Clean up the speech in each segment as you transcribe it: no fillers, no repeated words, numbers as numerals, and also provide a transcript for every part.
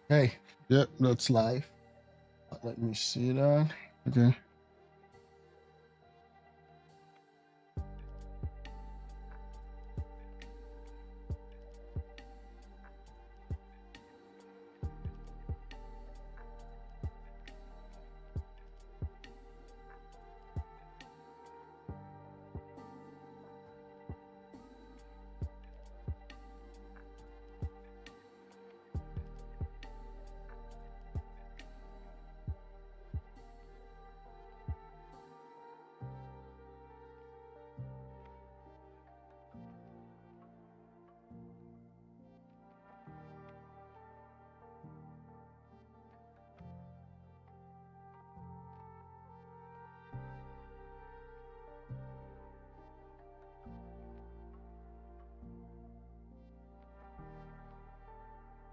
Hey, yep, that's live. Let me see that. Okay.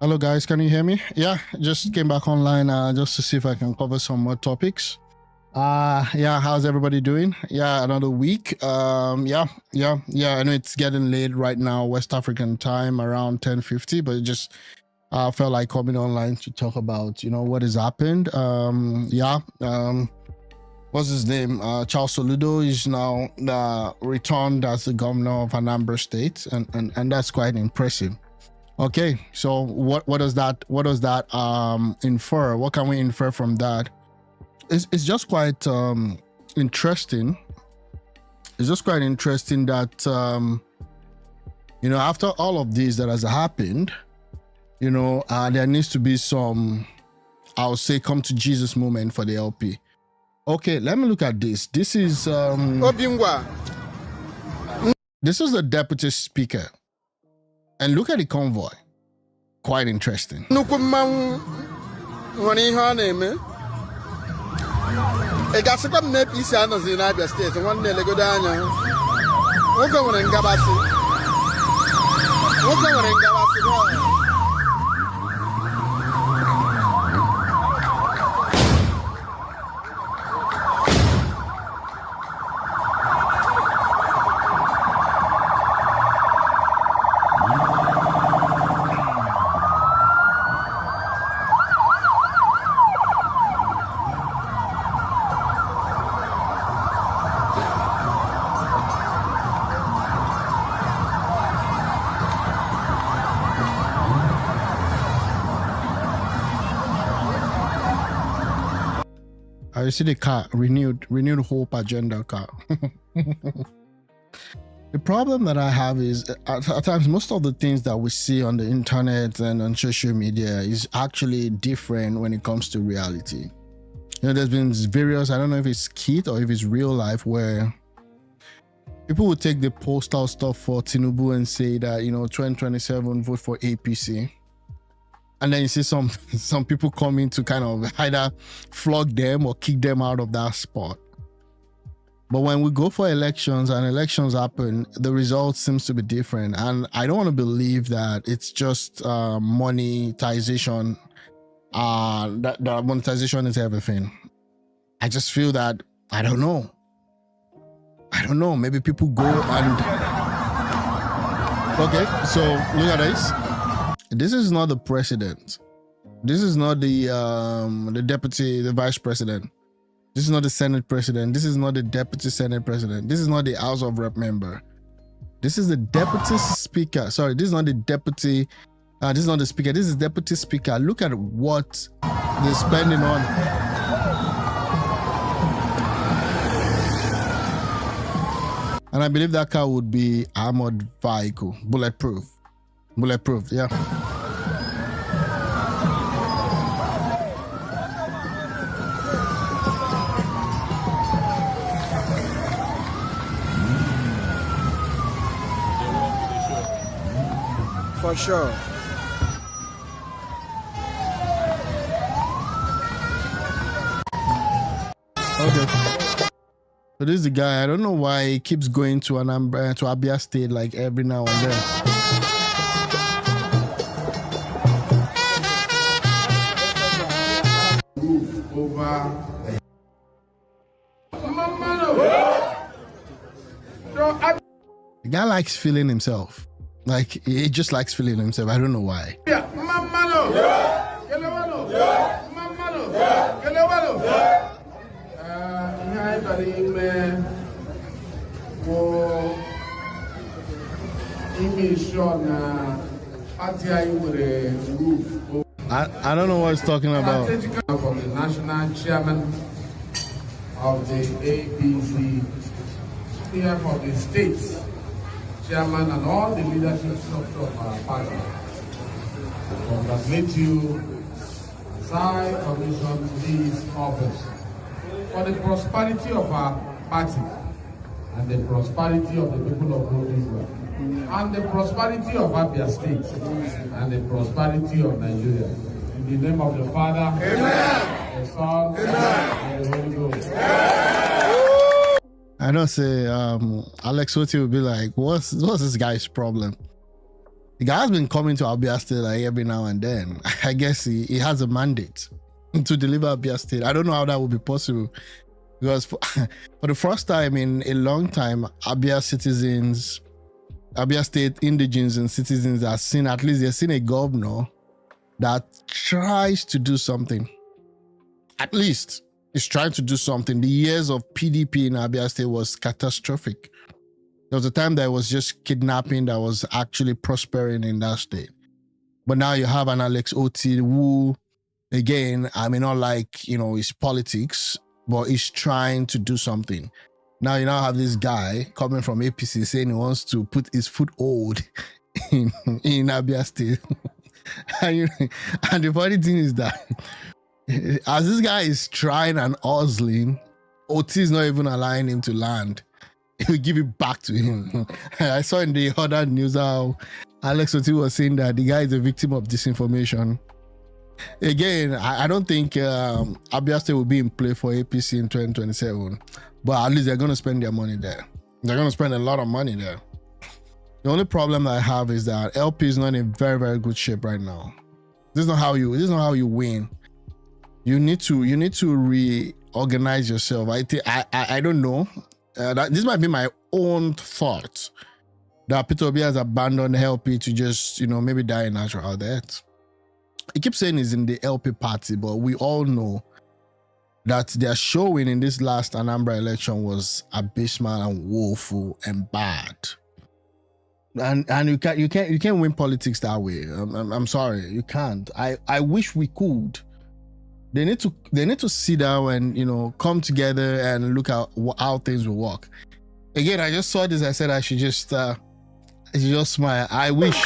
Hello guys, can you hear me? Yeah, just came back online just to see if I can cover some more topics. Yeah, how's everybody doing? Yeah, another week. Yeah, I know it's getting late right now, West African time, around 10:50, but it just felt like coming online to talk about, what has happened. What's his name? Charles Soludo is now returned as the governor of Anambra State, and that's quite impressive. Okay, so what does that infer? What can we infer from that? It's just quite interesting. It's just quite interesting that after all of this that has happened, there needs to be some, I'll say, come to Jesus moment for the LP. Okay, let me look at this. This is the deputy speaker. And look at the convoy. Quite interesting. Ị gasịkwa m na APC anọzi n'Abia steeti nwanne elegodo anya nwoke nwere ngabasị I see the car, renewed hope agenda car. The problem that I have is at times most of the things that we see on the internet and on social media is actually different when it comes to reality. There's been various, I don't know if it's skit or if it's real life, where people would take the postal stuff for Tinubu and say that, 2027 vote for APC. And then you see some people coming to kind of either flog them or kick them out of that spot. But when we go for elections and elections happen, the result seems to be different. And I don't want to believe that it's just monetization. That monetization is everything. I just feel that, I don't know. Maybe people go and... Okay, so look at this. This is not the president. This is not the deputy, the vice president. This is not the Senate president. This is not the deputy Senate president. This is not the House of Rep member. This is the deputy speaker. Sorry, this is not the deputy. This is not the speaker. This is deputy speaker. Look at what they're spending on. And I believe that car would be armored vehicle, bulletproof. Bulletproof, yeah. For sure. Okay. So this is the guy. I don't know why he keeps going to ANAMBRA, to Abia State, like every now and then. The guy likes feeling himself. Like, he just likes feeling himself. I don't know why. I don't know what he's talking about. From the national chairman of the APC, PM of the states, chairman and all the leadership structure of our party. Congratulate you as I commission this office for the prosperity of our party and the prosperity of the people of North Israel and the prosperity of Abia State and the prosperity of Nigeria. In the name of the Father, Amen. The Son, Amen. And the Holy Ghost. I don't say Alex Oti will be like, what's this guy's problem? The guy's been coming to Abia State like every now and then. I guess he has a mandate to deliver Abia State. I don't know how that would be possible. Because for the first time in a long time, Abia State indigents and citizens have seen, at least they've seen a governor that tries to do something. At least is trying to do something. The years of PDP in Abia State was catastrophic. There was a time that was just kidnapping that was actually prospering in that state. But now you have an Alex Oti who, again, I mean, not like, his politics, but he's trying to do something. Now you now have this guy coming from APC saying he wants to put his foothold in Abia State. and the funny thing is that as this guy is trying and hustling, Oti is not even allowing him to land. He will give it back to him. I saw in the other news how Alex Oti was saying that the guy is a victim of disinformation. Again, I don't think Abia State will be in play for APC in 2027, but at least they're going to spend their money there. They're going to spend a lot of money there. The only problem I have is that LP is not in very, very good shape right now. This is not how you win. You need to reorganize yourself. I don't know. This might be my own thought that Peter Obi has abandoned LP to just maybe die a natural death. He keeps saying he's in the LP party, but we all know that their showing in this last ANAMBRA election was abysmal and woeful and bad. And you can't win politics that way. I'm sorry, you can't. I wish we could. They need to sit down and come together and look at how things will work. Again, I just saw this. I said I should just smile. I wish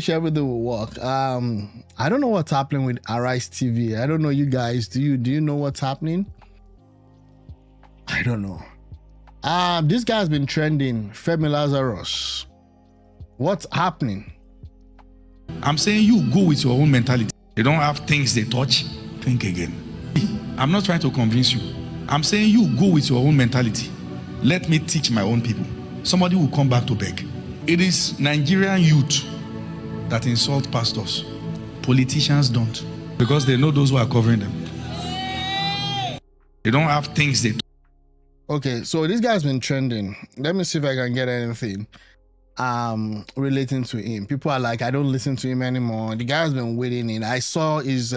everything would work. I don't know what's happening with Arise TV. I don't know, you guys. Do you know what's happening? I don't know. This guy's been trending. Femi Lazarus. What's happening? I'm saying you go with your own mentality. They don't have things they touch. Think again. I'm not trying to convince you. I'm saying you go with your own mentality. Let me teach my own people. Somebody will come back to beg. It is Nigerian youth that insult pastors. Politicians don't, because they know those who are covering them. They don't have things they touch. Okay, so this guy's been trending. Let me see if I can get anything relating to him. People are like, I don't listen to him anymore. The guy's been waiting in. I saw his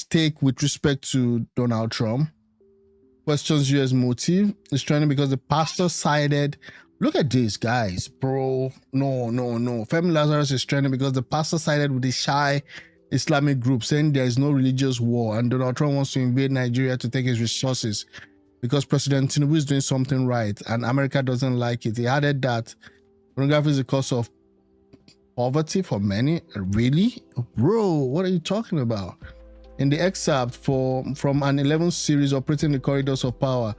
take with respect to Donald Trump. Questions US motive. It's trending because the pastor sided. Look at this, guys, bro. No. Femi Lazarus is trending because the pastor sided with the shy Islamic group, saying there is no religious war and Donald Trump wants to invade Nigeria to take his resources because President Tinubu is doing something right and America doesn't like it. He added that pornography is the cause of poverty for many. Really? Bro, what are you talking about? In the excerpt from an 11th series, Operating the Corridors of Power,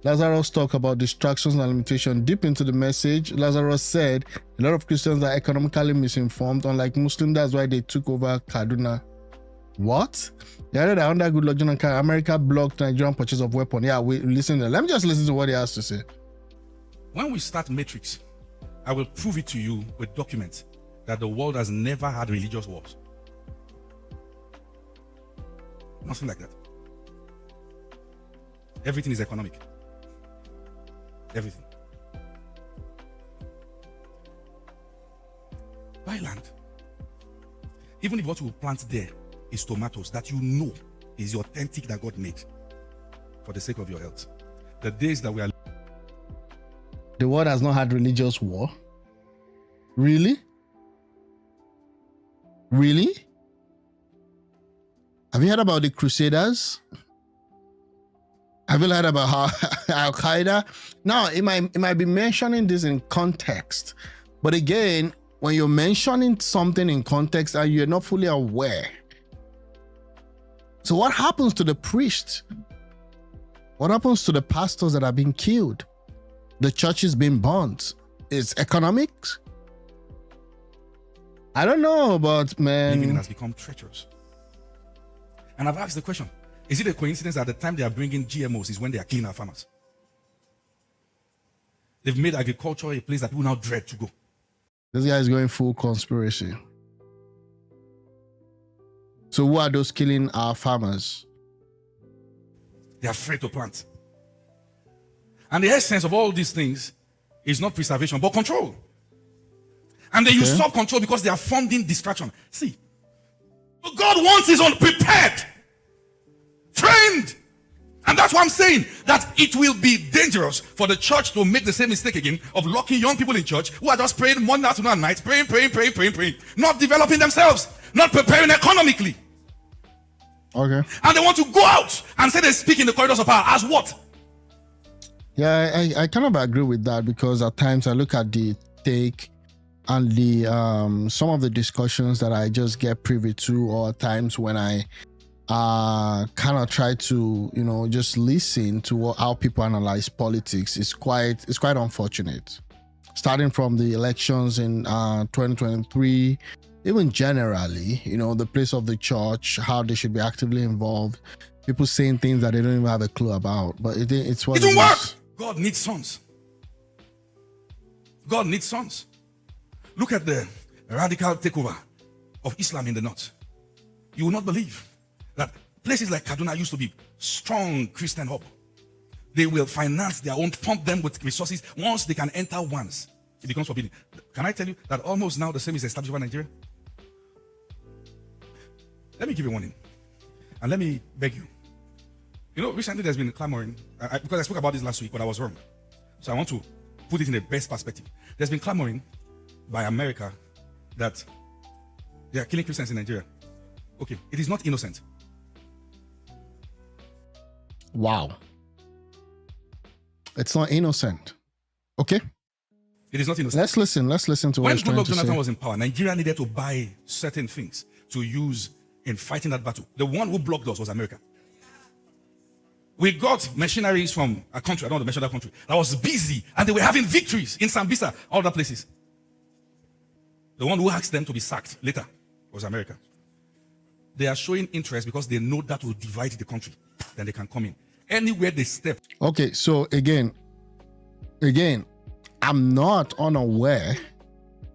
Lazarus talked about distractions and limitation. Deep into the message, Lazarus said a lot of Christians are economically misinformed, unlike Muslims. That's why they took over Kaduna. What? They added that under good logic, America blocked Nigerian purchase of weapons. Yeah, we listen to. Let me just listen to what he has to say. When we start Matrix, I will prove it to you with documents that the world has never had religious wars. Nothing like that. Everything is economic. Everything. buy land. Even if what you plant there is tomatoes that you know is authentic that God made for the sake of your health. The days that we are... The world has not had religious war. Really? Really? Have you heard about the Crusaders? Have you heard about Al Qaeda? Now, it might be mentioning this in context, but again, when you're mentioning something in context and you're not fully aware, so what happens to the priests? What happens to the pastors that are being killed? The churches being burnt? It's economics? I don't know, but man, living has become treacherous. And I've asked the question, is it a coincidence that at the time they are bringing GMOs is when they are killing our farmers? They've made agriculture a place that people now dread to go. This guy is going full conspiracy. So who are those killing our farmers? They are afraid to plant. And the essence of all these things is not preservation, but control. And they usurp control because they are funding distraction. See, what God wants is unprepared, trained. And that's why I'm saying that it will be dangerous for the church to make the same mistake again of locking young people in church who are just praying morning, afternoon, and night, praying, not developing themselves, not preparing economically. Okay. And they want to go out and say they speak in the corridors of power. As what? Yeah, I kind of agree with that, because at times I look at the take and the some of the discussions that I just get privy to, or at times when I kind of try to, just listen to how people analyze politics. It's quite unfortunate. Starting from the elections in 2023, even generally, the place of the church, how they should be actively involved, people saying things that they don't even have a clue about. But it's what it won't work. God needs sons. God needs sons. Look at the radical takeover of Islam in the north. You will not believe that places like Kaduna used to be strong Christian hub. They will finance their own, pump them with resources. Once they can enter once, it becomes forbidden. Can I tell you that almost now the same is established over Nigeria? Let me give you a warning. And let me beg you. Recently there's been clamoring, because I spoke about this last week, but I was wrong. So I want to put it in the best perspective. There's been clamoring by America that they are killing Christians in Nigeria. Okay, it is not innocent. Wow. It's not innocent. Okay. It is not innocent. Let's listen to what he's trying to say. When Goodluck Jonathan was in power, Nigeria needed to buy certain things to use in fighting that battle. The one who blocked us was America. We got machineries from a country, I don't want to mention that country, that was busy, and they were having victories in Sambisa, all other places. The one who asked them to be sacked later was America. They are showing interest because they know that will divide the country. Then they can come in. Anywhere they step. Okay, so again, I'm not unaware,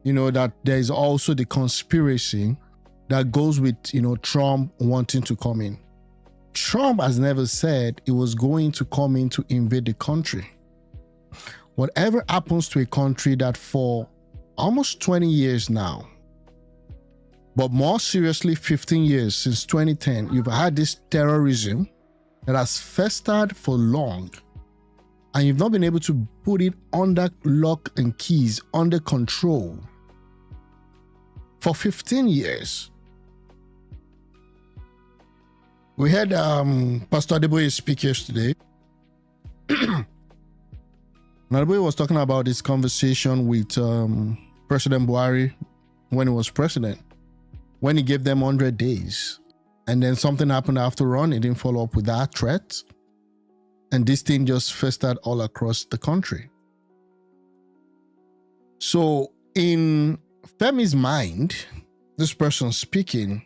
that there is also the conspiracy that goes with, Trump wanting to come in. Trump has never said he was going to come in to invade the country. Whatever happens to a country that for almost 20 years now, but more seriously 15 years since 2010, you've had this terrorism that has festered for long, and you've not been able to put it under lock and keys, under control for 15 years. We had Pastor Adeboye speak yesterday. Adeboye was talking about this conversation with President Buhari when he was president, when he gave them 100 days. And then something happened after on. He didn't follow up with that threat. And this thing just festered all across the country. So in Femi's mind, this person speaking,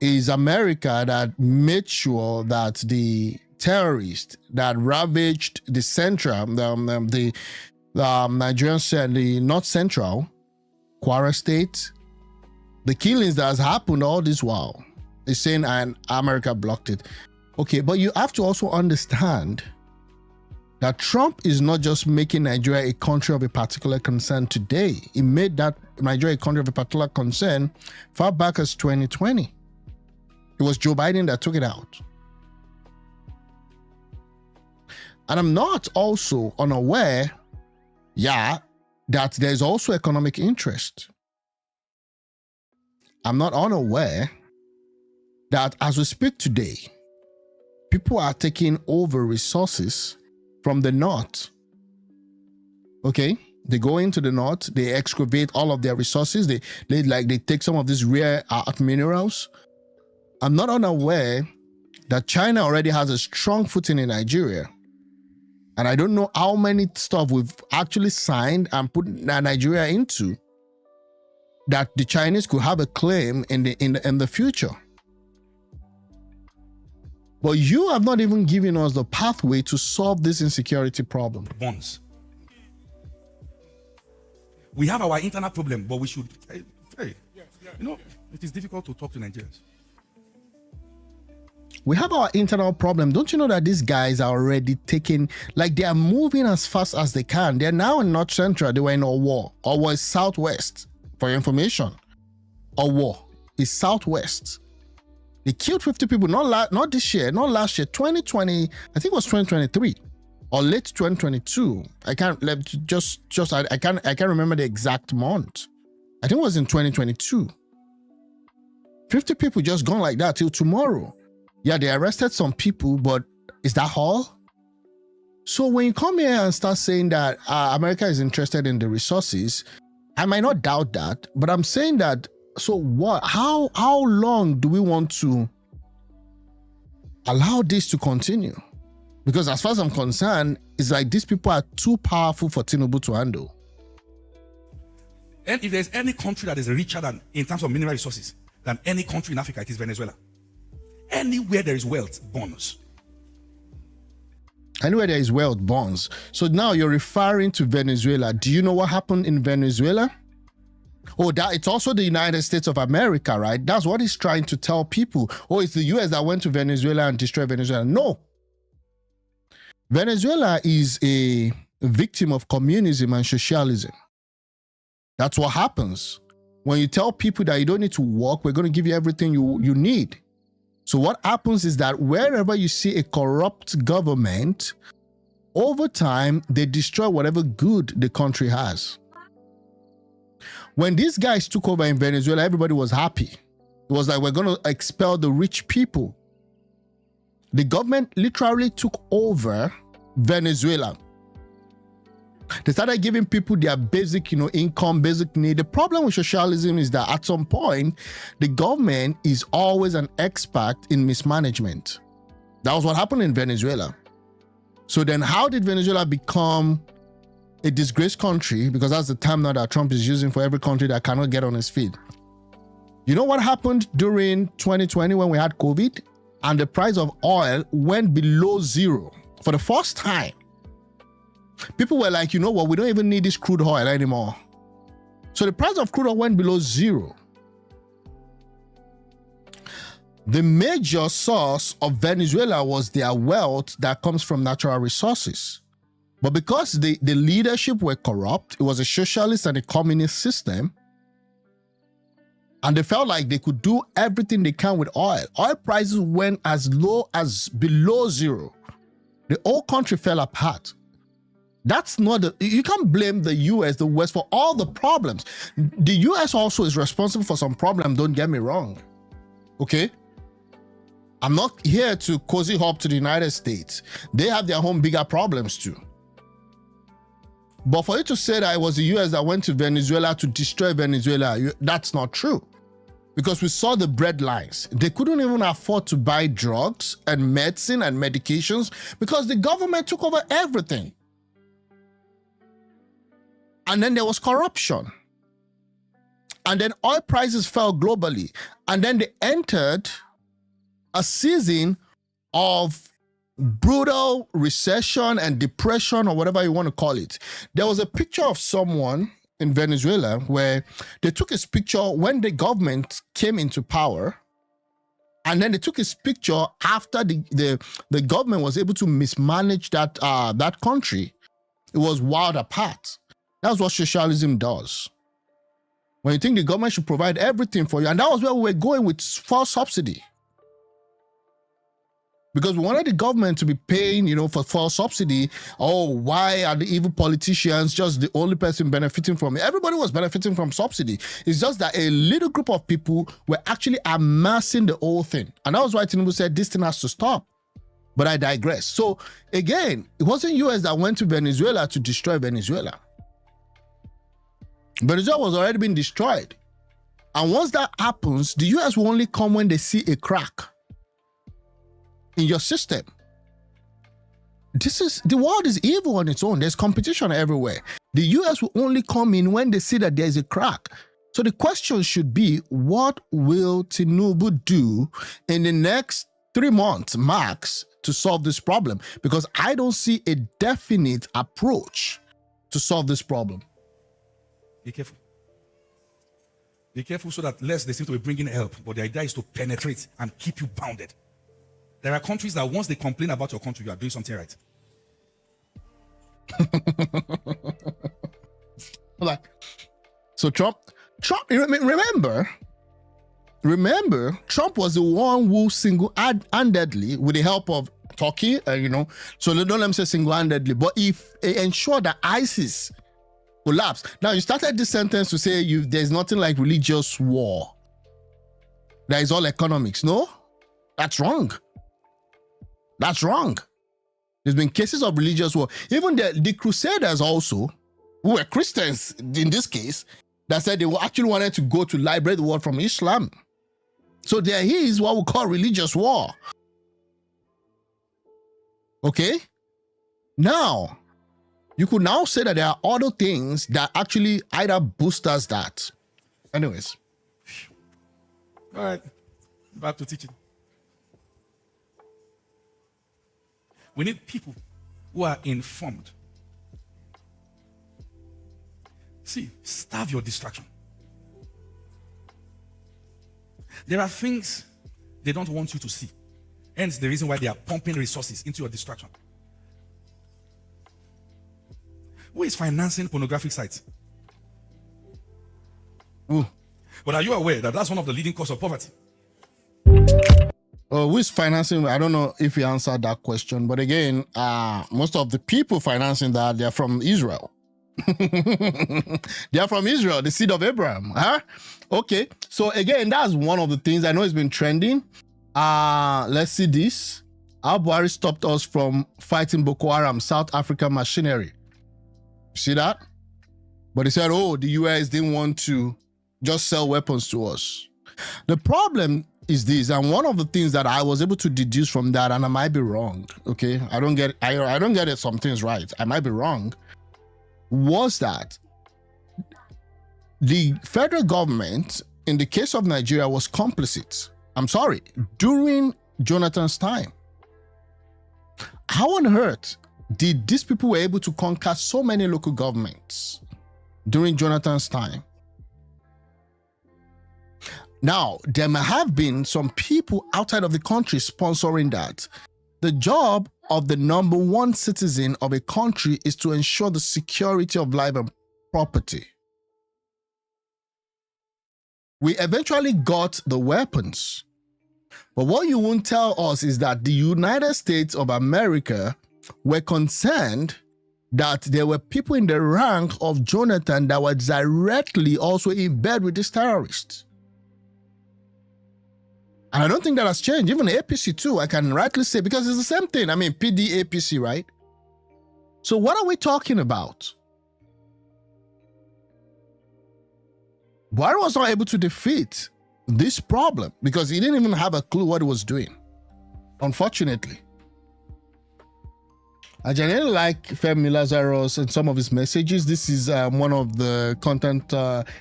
is America that made sure that the terrorists that ravaged the central, the Nigerian, the North Central, Kwara State, the killings that has happened all this while, is saying and America blocked it. Okay, but you have to also understand that Trump is not just making Nigeria a country of a particular concern today. He made that Nigeria a country of a particular concern far back as 2020. It was Joe Biden that took it out. And I'm not also unaware, that there's also economic interest. I'm not unaware that as we speak today, people are taking over resources from the north. Okay? They go into the north, they excavate all of their resources, they take some of these rare earth minerals. I'm not unaware that China already has a strong footing in Nigeria. And I don't know how many stuff we've actually signed and put Nigeria into that the Chinese could have a claim in the future. But you have not even given us the pathway to solve this insecurity problem. Bonds. We have our internal problem, but we should, it is difficult to talk to Nigerians. We have our internal problem. Don't you know that these guys are already taking, they are moving as fast as they can. They're now in North Central. They were in Owo. Owo is Southwest, for your information. Owo is Southwest. They killed 50 people, not this year, not last year, 2020, I think it was 2023 or late 2022. I can't remember the exact month. I think it was in 2022. 50 people just gone like that till tomorrow. Yeah, they arrested some people, but is that all? So when you come here and start saying that America is interested in the resources, I might not doubt that, but I'm saying that, so what? How long do we want to allow this to continue? Because as far as I'm concerned, it's like these people are too powerful for Tinubu to handle. And if there's any country that is richer than, in terms of mineral resources, than any country in Africa, it is Venezuela. Anywhere there is wealth, bonds. Anywhere there is wealth, bonds. So now you're referring to Venezuela. Do you know what happened in Venezuela? Oh, that it's also the United States of America, right? That's what he's trying to tell people. Oh, it's the US that went to Venezuela and destroyed Venezuela. No. Venezuela is a victim of communism and socialism. That's what happens. When you tell people that you don't need to work, we're going to give you everything you need. So what happens is that wherever you see a corrupt government, over time, they destroy whatever good the country has. When these guys took over in Venezuela, everybody was happy. It was like, we're going to expel the rich people. The government literally took over Venezuela. They started giving people their basic, income, basic need. The problem with socialism is that at some point, the government is always an expert in mismanagement. That was what happened in Venezuela. So then how did Venezuela become a disgraced country? Because that's the term now that Trump is using for every country that cannot get on his feet. You know what happened during 2020 when we had COVID? And the price of oil went below zero for the first time. People were like, you know what, we don't even need this crude oil anymore. So the price of crude oil went below zero. The major source of Venezuela was their wealth that comes from natural resources. But because the leadership were corrupt, it was a socialist and a communist system, and they felt like they could do everything they can with oil. Oil prices went as low as below zero. The whole country fell apart. That's not you can't blame the US, the West, for all the problems. The US also is responsible for some problems, don't get me wrong. Okay? I'm not here to cozy up to the United States. They have their own bigger problems too. But for you to say that it was the US that went to Venezuela to destroy Venezuela, that's not true. Because we saw the bread lines. They couldn't even afford to buy drugs and medicine and medications because the government took over everything. And then there was corruption. And then oil prices fell globally. And then they entered a season of brutal recession and depression, or whatever you want to call it. There was a picture of someone in Venezuela where they took his picture when the government came into power, And then they took his picture after the government was able to mismanage that country. It was wild apart. That's what socialism does. When you think the government should provide everything for you, and that was where we were going with full subsidy. Because we wanted the government to be paying, for full subsidy. Oh, why are the evil politicians just the only person benefiting from it? Everybody was benefiting from subsidy. It's just that a little group of people were actually amassing the whole thing. And that was why Tinubu said this thing has to stop. But I digress. So again, it wasn't US that went to Venezuela to destroy Venezuela. Venezuela was already being destroyed. And once that happens, the US will only come when they see a crack in your system. The world is evil on its own. There's competition everywhere. The US will only come in when they see that there's a crack. So the question should be, what will Tinubu do in the next 3 months max to solve this problem? Because I don't see a definite approach to solve this problem. Be careful. Be careful so that less they seem to be bringing help, but the idea is to penetrate and keep you bounded. There are countries that once they complain about your country, you are doing something right. So Trump, remember, Trump was the one who single-handedly, with the help of Turkey, so don't let me say single-handedly, but if ensured that ISIS collapsed. Now, you started this sentence to say there's nothing like religious war. That is all economics. No, that's wrong. That's wrong. There's been cases of religious war. Even the Crusaders also, who were Christians in this case, that said they actually wanted to go to liberate the world from Islam. So there is what we call religious war. Okay? Now, you could now say that there are other things that actually either boost us that. Anyways. All right. Back to teaching. We need people who are informed. See, starve your distraction. There are things they don't want you to see. Hence the reason why they are pumping resources into your distraction. Who is financing pornographic sites? Ooh. But are you aware that that's one of the leading causes of poverty? Who is financing? I don't know if you answered that question, but again, most of the people financing that, they're from Israel. They are from Israel, the seed of Abraham. Huh? Okay, so again, that's one of the things I know it's been trending. Let's see this. How Buhari stopped us from fighting Boko Haram, South African machinery. See that? But he said, oh, the US didn't want to just sell weapons to us. The problem is this, and one of the things that I was able to deduce from that, and I might be wrong, okay? I don't get it, some things right. I might be wrong. Was that the federal government, in the case of Nigeria, was complicit. I'm sorry, during Jonathan's time. How on earth did these people were able to conquer so many local governments during Jonathan's time? Now, there may have been some people outside of the country sponsoring that. The job of the number one citizen of a country is to ensure the security of life and property. We eventually got the weapons. But what you won't tell us is that the United States of America were concerned that there were people in the rank of Jonathan that were directly also in bed with these terrorists. And I don't think that has changed. Even APC too, I can rightly say, because it's the same thing. I mean, PD, APC, right? So what are we talking about? Buhari was not able to defeat this problem because he didn't even have a clue what he was doing, unfortunately. I genuinely like Femi Lazarus and some of his messages. This is one of the content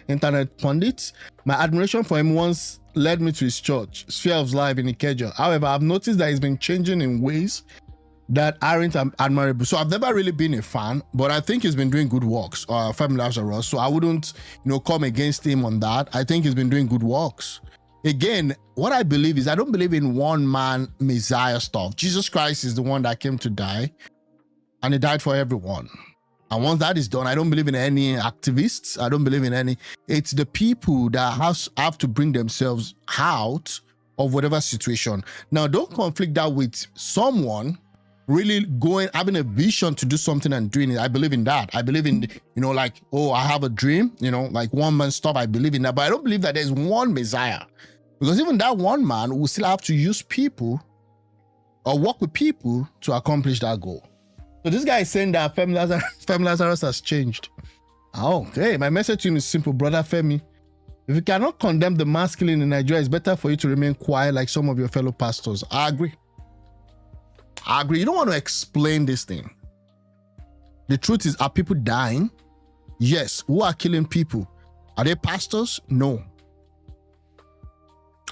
internet pundits. My admiration for him once led me to his church, Sphere of Life in Ikeja. However, I've noticed that he's been changing in ways that aren't admirable. So I've never really been a fan, but I think he's been doing good works, Femi Lazarus. So I wouldn't, come against him on that. I think he's been doing good works. Again, what I believe is I don't believe in one man Messiah stuff. Jesus Christ is the one that came to die, and he died for everyone. And once that is done, I don't believe in any activists. I don't believe in any. It's the people that have to bring themselves out of whatever situation. Now, don't conflict that with someone really having a vision to do something and doing it. I believe in that. I believe in, like, oh, I have a dream, like one man stuff. I believe in that. But I don't believe that there's one Messiah. Because even that one man will still have to use people or work with people to accomplish that goal. So this guy is saying that Femi Lazarus has changed. Oh, okay. My message to him is simple, brother Femi. If you cannot condemn the mass killing in Nigeria, it's better for you to remain quiet like some of your fellow pastors. I agree. You don't want to explain this thing. The truth is, are people dying? Yes. Who are killing people? Are they pastors? No.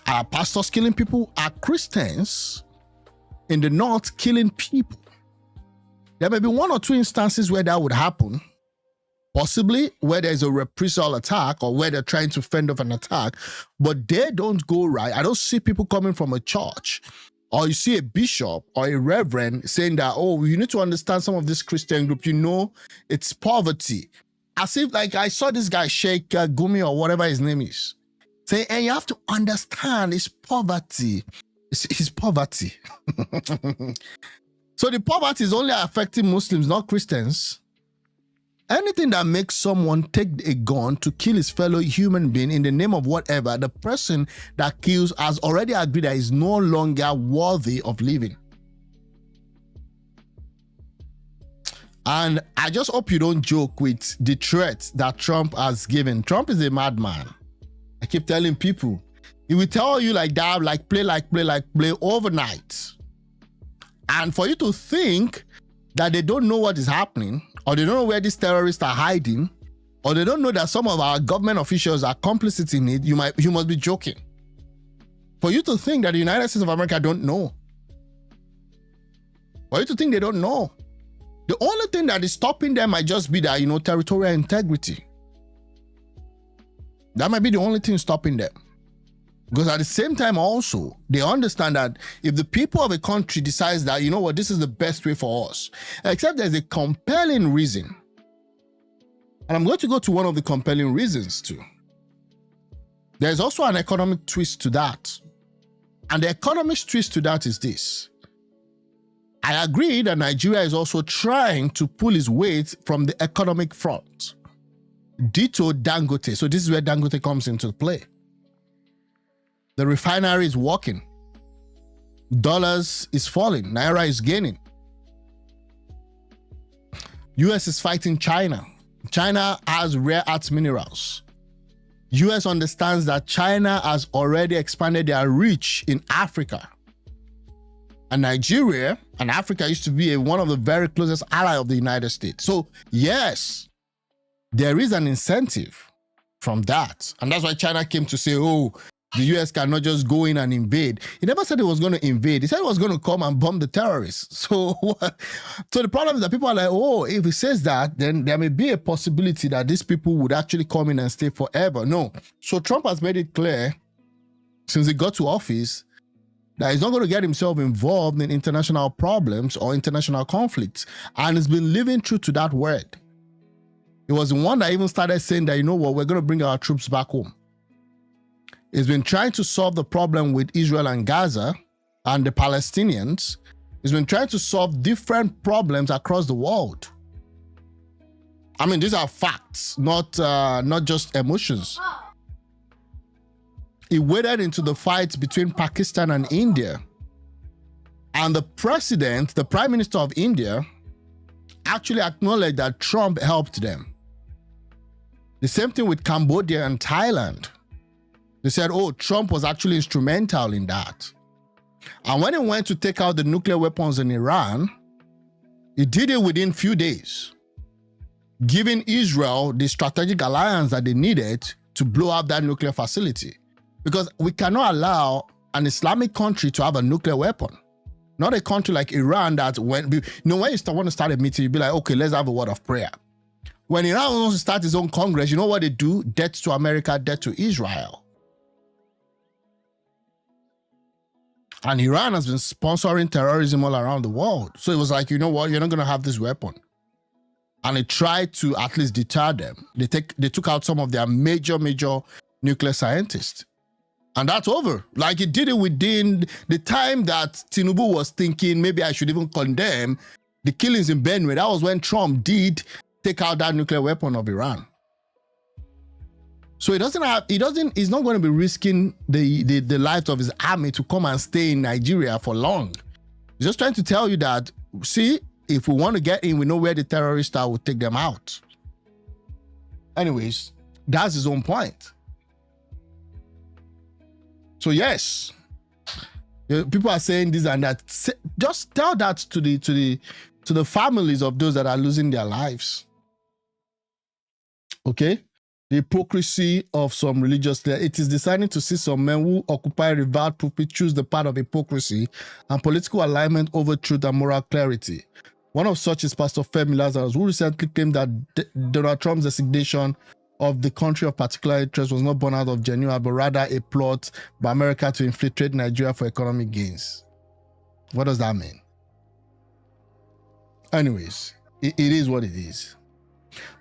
Are pastors killing people? Are Christians in the north killing people? There may be one or two instances where that would happen, possibly where there's a reprisal attack or where they're trying to fend off an attack, but they don't go right. I don't see people coming from a church or you see a bishop or a reverend saying that, oh, you need to understand some of this Christian group, it's poverty. As if, like, I saw this guy, Sheikh Gumi or whatever his name is, saying, and you have to understand it's poverty. It's poverty. So the poverty is only affecting Muslims, not Christians. Anything that makes someone take a gun to kill his fellow human being in the name of whatever, the person that kills has already agreed that is no longer worthy of living. And I just hope you don't joke with the threat that Trump has given. Trump is a madman. I keep telling people, he will tell you like that, like play overnight. And for you to think that they don't know what is happening, or they don't know where these terrorists are hiding, or they don't know that some of our government officials are complicit in it, you must be joking. For you to think that the United States of America don't know. For you to think they don't know. The only thing that is stopping them might just be that, territorial integrity. That might be the only thing stopping them. Because at the same time also, they understand that if the people of a country decides that, this is the best way for us, except there's a compelling reason. And I'm going to go to one of the compelling reasons too. There's also an economic twist to that. And the economic twist to that is this. I agree that Nigeria is also trying to pull its weight from the economic front. Ditto Dangote. So this is where Dangote comes into play. The refinery is working. Dollars is falling. Naira is gaining. US is fighting China. China has rare earth minerals. US understands that China has already expanded their reach in Africa. And Nigeria and Africa used to be one of the very closest allies of the United States. So yes, there is an incentive from that. And that's why China came to say, oh, the US cannot just go in and invade. He never said he was going to invade. He said he was going to come and bomb the terrorists. So the problem is that people are like, oh, if he says that, then there may be a possibility that these people would actually come in and stay forever. No. So Trump has made it clear since he got to office that he's not going to get himself involved in international problems or international conflicts. And he's been living true to that word. He was the one that even started saying that, we're going to bring our troops back home. He's been trying to solve the problem with Israel and Gaza and the Palestinians. He's been trying to solve different problems across the world. I mean, these are facts, not just emotions. He waded into the fight between Pakistan and India. And the Prime Minister of India, actually acknowledged that Trump helped them. The same thing with Cambodia and Thailand. They said, oh, Trump was actually instrumental in that. And when he went to take out the nuclear weapons in Iran, he did it within few days, giving Israel the strategic alliance that they needed to blow up that nuclear facility. Because we cannot allow an Islamic country to have a nuclear weapon. Not a country like Iran that when you want to start a meeting, you'd be like, okay, let's have a word of prayer. When Iran wants to start its own Congress, you know what they do? Debt to America, debt to Israel. And Iran has been sponsoring terrorism all around the world. So it was like, you know what, you're not going to have this weapon. And it tried to at least deter them. They took out some of their major nuclear scientists. And that's over. Like, it did it within the time that Tinubu was thinking, maybe I should even condemn the killings in Benue. That was when Trump did take out that nuclear weapon of Iran. So he's not going to be risking the life of his army to come and stay in Nigeria for long. He's just trying to tell you that, see, if we want to get in, we know where the terrorists are, we'll take them out. Anyways, that's his own point. So yes, people are saying this and that. Just tell that to the families of those that are losing their lives. Okay? The hypocrisy of some religious leaders. It is discerning to see some men who occupy revered pulpit choose the path of hypocrisy and political alignment over truth and moral clarity. One of such is Pastor Femi Lazarus, who recently claimed that Donald Trump's designation of the country of particular interest was not born out of genuine, but rather a plot by America to infiltrate Nigeria for economic gains. What does that mean? Anyways, it is what it is.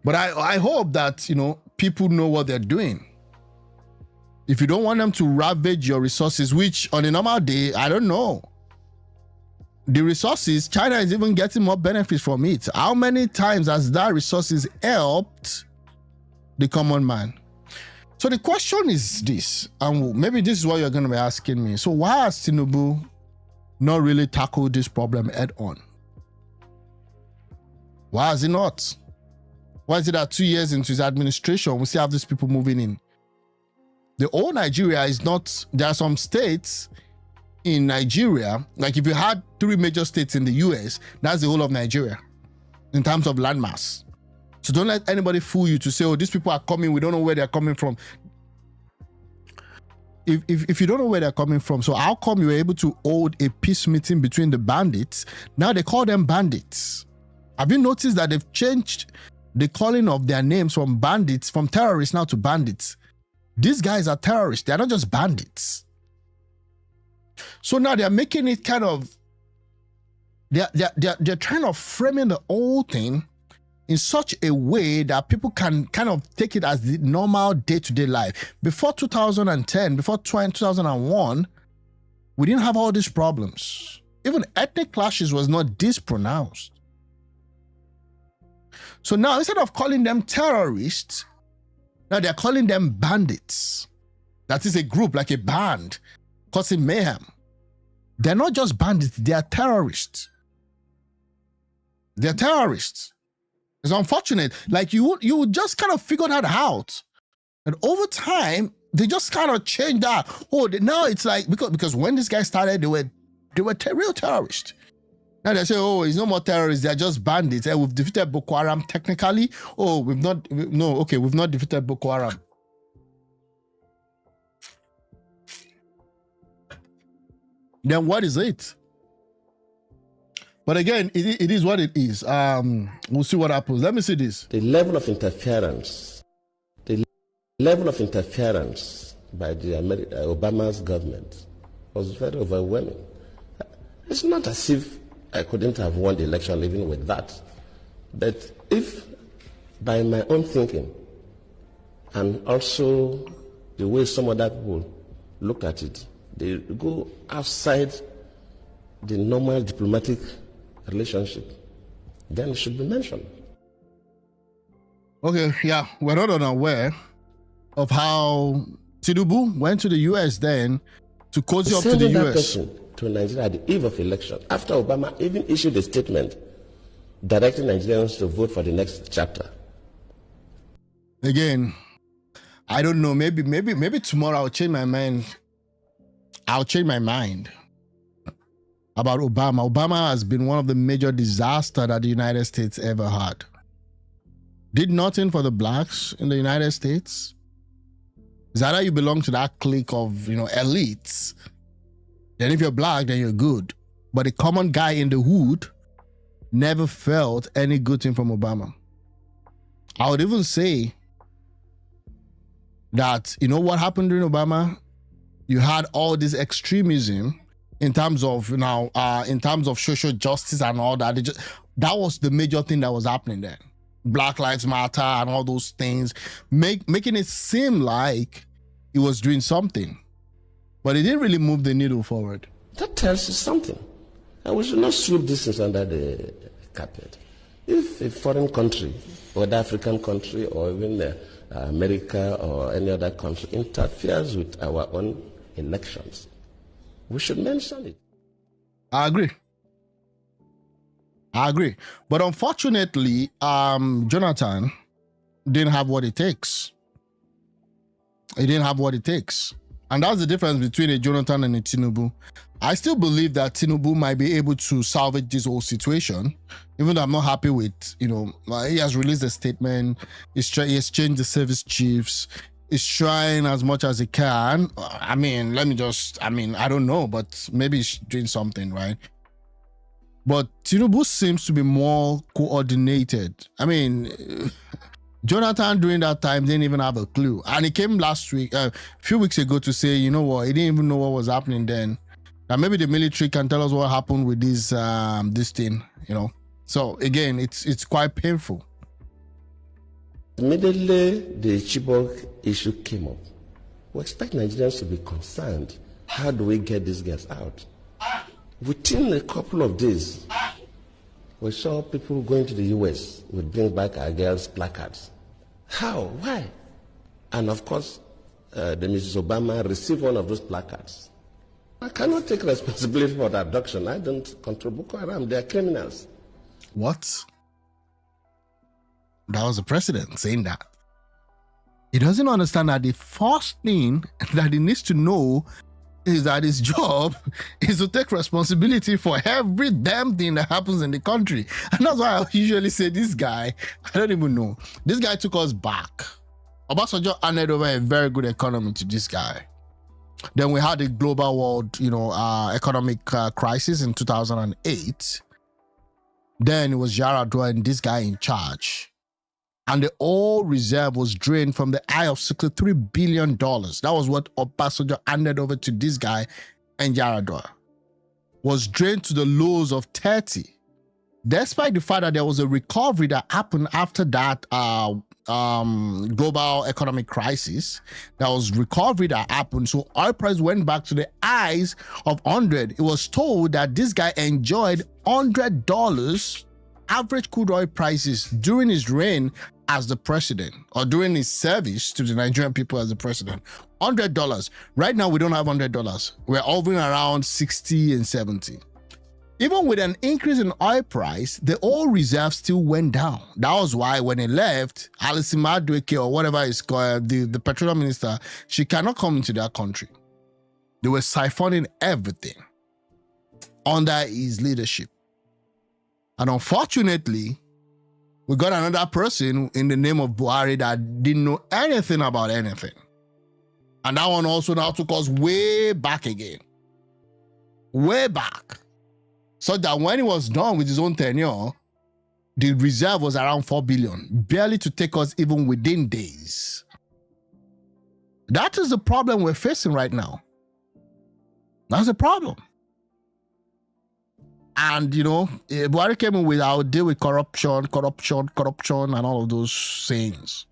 But I hope that, people know what they're doing. If you don't want them to ravage your resources, which on a normal day, I don't know. The resources, China is even getting more benefits from it. How many times has that resources helped the common man? So the question is this, and maybe this is what you're going to be asking me. So why has Tinubu not really tackled this problem head on? Why has he not? Why is it that 2 years into his administration, we still have these people moving in? The whole Nigeria is not, there are some states in Nigeria, like if you had 3 major states in the US, that's the whole of Nigeria in terms of landmass. So don't let anybody fool you to say, oh, these people are coming, we don't know where they're coming from. If you don't know where they're coming from, so how come you were able to hold a peace meeting between the bandits? Now they call them bandits. Have you noticed that they've changed the calling of their names from bandits, from terrorists now to bandits? These guys are terrorists. They're not just bandits. So now they're making it kind of, they're trying to framing the whole thing in such a way that people can kind of take it as the normal day-to-day life. Before 2010, before 2001, we didn't have all these problems. Even ethnic clashes was not this pronounced. So now, instead of calling them terrorists, now they're calling them bandits. That is a group, like a band, causing mayhem. They're not just bandits, they are terrorists. They're terrorists. It's unfortunate. Like you would just kind of figure that out. And over time, they just kind of changed that. Oh, now it's like, because when this guy started, they were real terrorists. Now they say, oh, it's no more terrorists, they're just bandits. We've defeated Boko Haram technically. Oh, we've not defeated Boko Haram. Then what is it? But again, it is what it is. We'll see what happens. Let me see this. The level of interference by the Obama's government was very overwhelming. It's not as if I couldn't have won the election even with that. But if, by my own thinking, and also the way some other people look at it, they go outside the normal diplomatic relationship, then it should be mentioned. Okay, yeah, we're not unaware of how Tinubu went to the US then to cozy up to the US. To Nigeria at the eve of election, after Obama even issued a statement directing Nigerians to vote for the next chapter. Again, I don't know. Maybe tomorrow I'll change my mind. I'll change my mind about Obama. Obama has been one of the major disasters that the United States ever had. Did nothing for the blacks in the United States. Is that how you belong to that clique of elites? Then if you're black, then you're good. But the common guy in the hood never felt any good thing from Obama. I would even say that, what happened during Obama? You had all this extremism in terms of in terms of social justice and all that. That was the major thing that was happening then. Black Lives Matter and all those things, making it seem like he was doing something, but it didn't really move the needle forward. That tells you something, and we should not sweep this things under the carpet. If a foreign country, whether African country or even America or any other country, interferes with our own elections, we should mention it. I agree. But unfortunately, Jonathan didn't have what it takes. He didn't have what it takes. And that's the difference between a Jonathan and a Tinubu. I still believe that Tinubu might be able to salvage this whole situation, even though I'm not happy with, he has released a statement, he has changed the service chiefs, he's trying as much as he can. I don't know, but maybe he's doing something, right? But Tinubu seems to be more coordinated. Jonathan during that time didn't even have a clue. And he came last week, a few weeks ago, to say, you know what, he didn't even know what was happening then. That maybe the military can tell us what happened with this thing, So again, it's quite painful. Immediately the Chibok issue came up, we expect Nigerians to be concerned. How do we get these guys out? Within a couple of days, we saw people going to the US would bring back our girls' placards. How? Why? And of course, the Mrs. Obama received one of those placards. I cannot take responsibility for the abduction. I don't control Boko Haram. They are criminals. What? That was the president saying that. He doesn't understand that the first thing that he needs to know is that his job is to take responsibility for every damn thing that happens in the country. And that's why I usually say this guy, I don't even know. This guy took us back. Obasanjo handed over a very good economy to this guy. Then we had a global world, economic crisis in 2008. Then it was Yaradua and this guy in charge. And the oil reserve was drained from the eye of $63 billion. That was what Obasanjo handed over to this guy and Yaradua. Was drained to the lows of 30. Despite the fact that there was a recovery that happened after that global economic crisis, there was recovery that happened. So oil price went back to the highs of 100. It was told that this guy enjoyed $100 average crude oil prices during his reign as the president, or during his service to the Nigerian people as the president. $100. Right now, we don't have $100. We're hovering around 60 and 70. Even with an increase in oil price, the oil reserve still went down. That was why when he left, Alison Madueke, or whatever it's called, the petroleum minister, she cannot come into that country. They were siphoning everything under his leadership. And unfortunately, we got another person in the name of Buhari that didn't know anything about anything. And that one also now took us way back again. Way back. So that when he was done with his own tenure, the reserve was around 4 billion, barely to take us even within days. That is the problem we're facing right now. That's the problem. And, Buhari came in with our deal with corruption, and all of those sayings.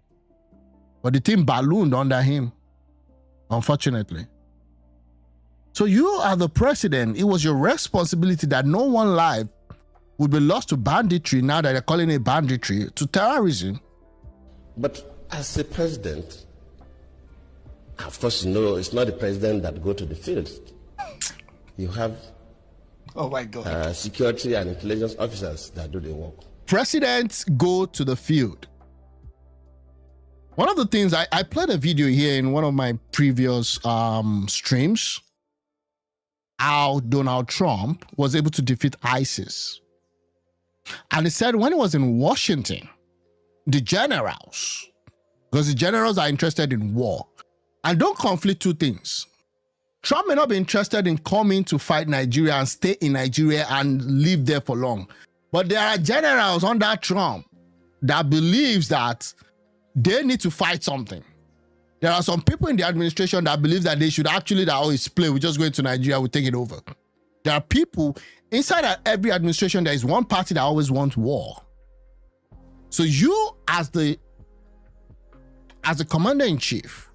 But the thing ballooned under him, unfortunately. So you are the president. It was your responsibility that no one life would be lost to banditry, now that they're calling it banditry, to terrorism. But as a president, of course, it's not the president that go to the field. You have oh my God. Security and intelligence officers that do the work. Presidents go to the field. One of the things, I played a video here in one of my previous streams, how Donald Trump was able to defeat ISIS. And he said when he was in Washington, the generals, because the generals are interested in war, and don't conflict two things. Trump may not be interested in coming to fight Nigeria and stay in Nigeria and live there for long. But there are generals under Trump that believes that they need to fight something. There are some people in the administration that believe that they should actually, it's play, we just go into Nigeria, we take it over. There are people inside every administration, there is one party that always wants war. So you, as the commander-in-chief,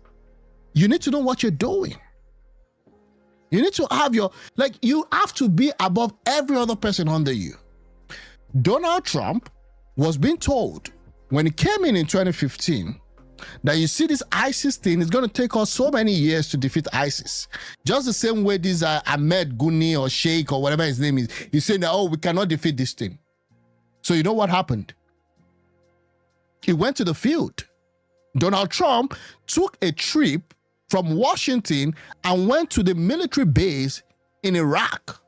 you need to know what you're doing. You need to have you have to be above every other person under you. Donald Trump was being told when he came in 2015 that you see this ISIS thing is going to take us so many years to defeat ISIS. Just the same way this Ahmed Guni or Sheikh or whatever his name is, he's saying that, oh, we cannot defeat this thing. So you know what happened? He went to the field. Donald Trump took a trip from Washington and went to the military base in Iraq.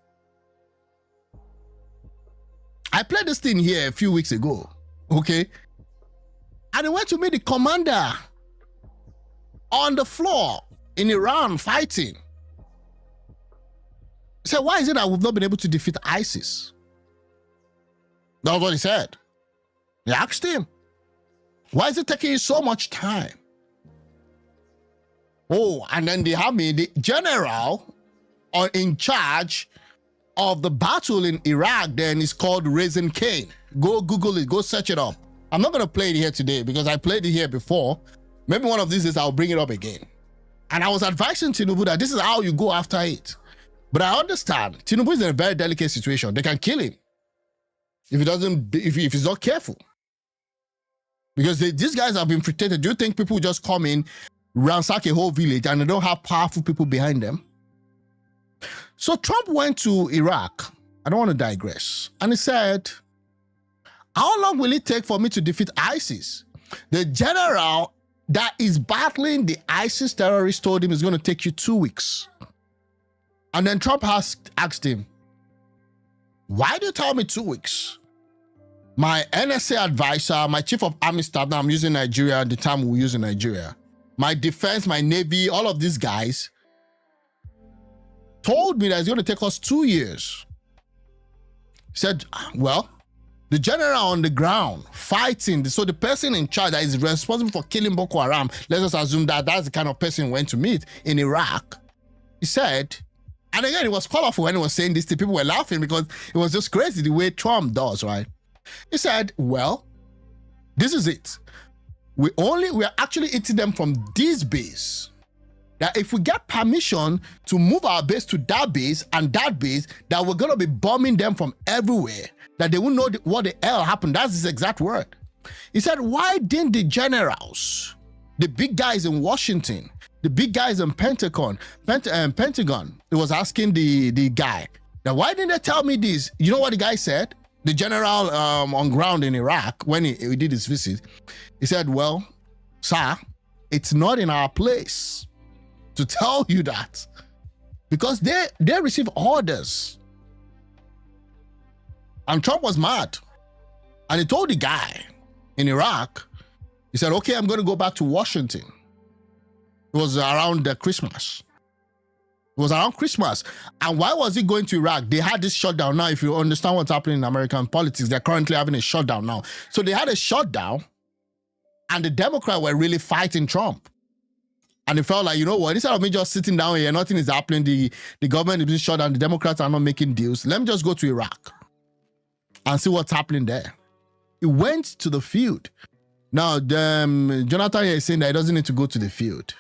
I played this thing here a few weeks ago, okay? And he went to meet the commander on the floor in Iran fighting. He said, why is it that we've not been able to defeat ISIS? That was what he said. They asked him, why is it taking you so much time? Oh, and then they have me, the general in charge of the battle in Iraq then is called Raising Cane. Go Google it, go search it up. I'm not going to play it here today because I played it here before. Maybe one of these days I'll bring it up again. And I was advising Tinubu that this is how you go after it. But I understand Tinubu is in a very delicate situation. They can kill him if he's not careful. Because these guys have been protected. Do you think people just come in, ransack a whole village, and they don't have powerful people behind them? So Trump went to Iraq. I don't want to digress. And he said, how long will it take for me to defeat ISIS? The general that is battling the ISIS terrorists told him it's going to take you 2 weeks. And then Trump asked him, why do you tell me 2 weeks? My NSA advisor, my chief of army staff, now I'm using Nigeria at the time we were using Nigeria, my defense, my Navy, all of these guys told me that it's going to take us 2 years. He said, well, the general on the ground fighting, so the person in charge that is responsible for killing Boko Haram, let's just assume that that's the kind of person he went to meet in Iraq. He said, and again, it was colorful when he was saying this, the people were laughing because it was just crazy the way Trump does, right? He said, well, this is it. We are actually eating them from this base. That if we get permission to move our base to that base and that base, that we're going to be bombing them from everywhere, that they won't know what the hell happened. That's his exact word. He said, why didn't the generals, the big guys in Washington, the big guys in Pentagon, he was asking the guy, now why didn't they tell me this? You know what the guy said? The general on ground in Iraq, when he did his visit, he said, well, sir, it's not in our place to tell you that because they receive orders. And Trump was mad. And he told the guy in Iraq, he said, okay, I'm going to go back to Washington. It was around Christmas. It was around Christmas. And why was he going to Iraq? They had this shutdown. Now, if you understand what's happening in American politics, they're currently having a shutdown now. So they had a shutdown and the Democrats were really fighting Trump. And they felt like, you know what, instead of me just sitting down here, nothing is happening, the government is being shut down, the Democrats are not making deals, let me just go to Iraq and see what's happening there. He went to the field. Now, Jonathan here is saying that he doesn't need to go to the field.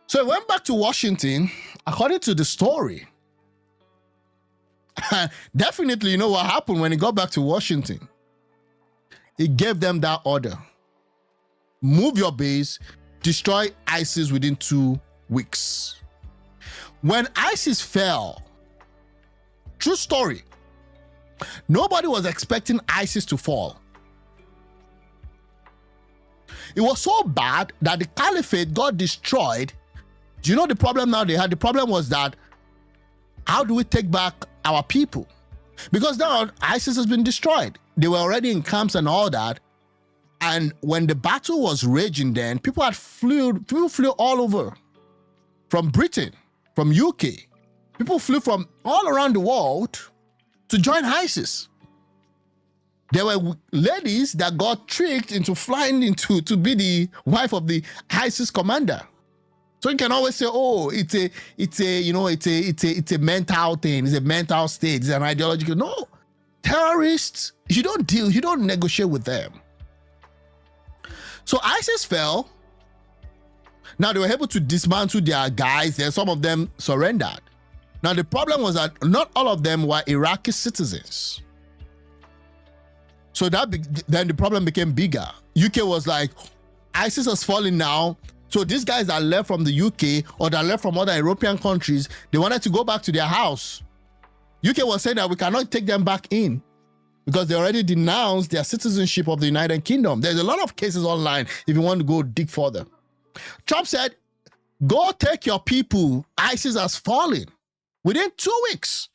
So he went back to Washington, according to the story. Definitely, you know what happened when he got back to Washington. He gave them that order. Move your base, destroy ISIS within 2 weeks. When ISIS fell, true story, nobody was expecting ISIS to fall. It was so bad that the caliphate got destroyed. Do you know the problem now they had? The problem was that, how do we take back our people? Because now ISIS has been destroyed. They were already in camps and all that. And when the battle was raging then, people flew all over. From Britain, from UK. People flew from all around the world to join ISIS. There were ladies that got tricked into flying to be the wife of the ISIS commander. So you can always say, oh, it's a mental thing, it's a mental state, it's an ideological. No, terrorists, you don't negotiate with them. So ISIS fell. Now they were able to dismantle their guys, and some of them surrendered. Now the problem was that not all of them were Iraqi citizens. So then the problem became bigger. UK was like, ISIS has fallen now. So these guys that left from the UK or that left from other European countries, they wanted to go back to their house. UK was saying that we cannot take them back in because they already denounced their citizenship of the United Kingdom. There's a lot of cases online if you want to go dig further. Trump said, go take your people. ISIS has fallen within 2 weeks.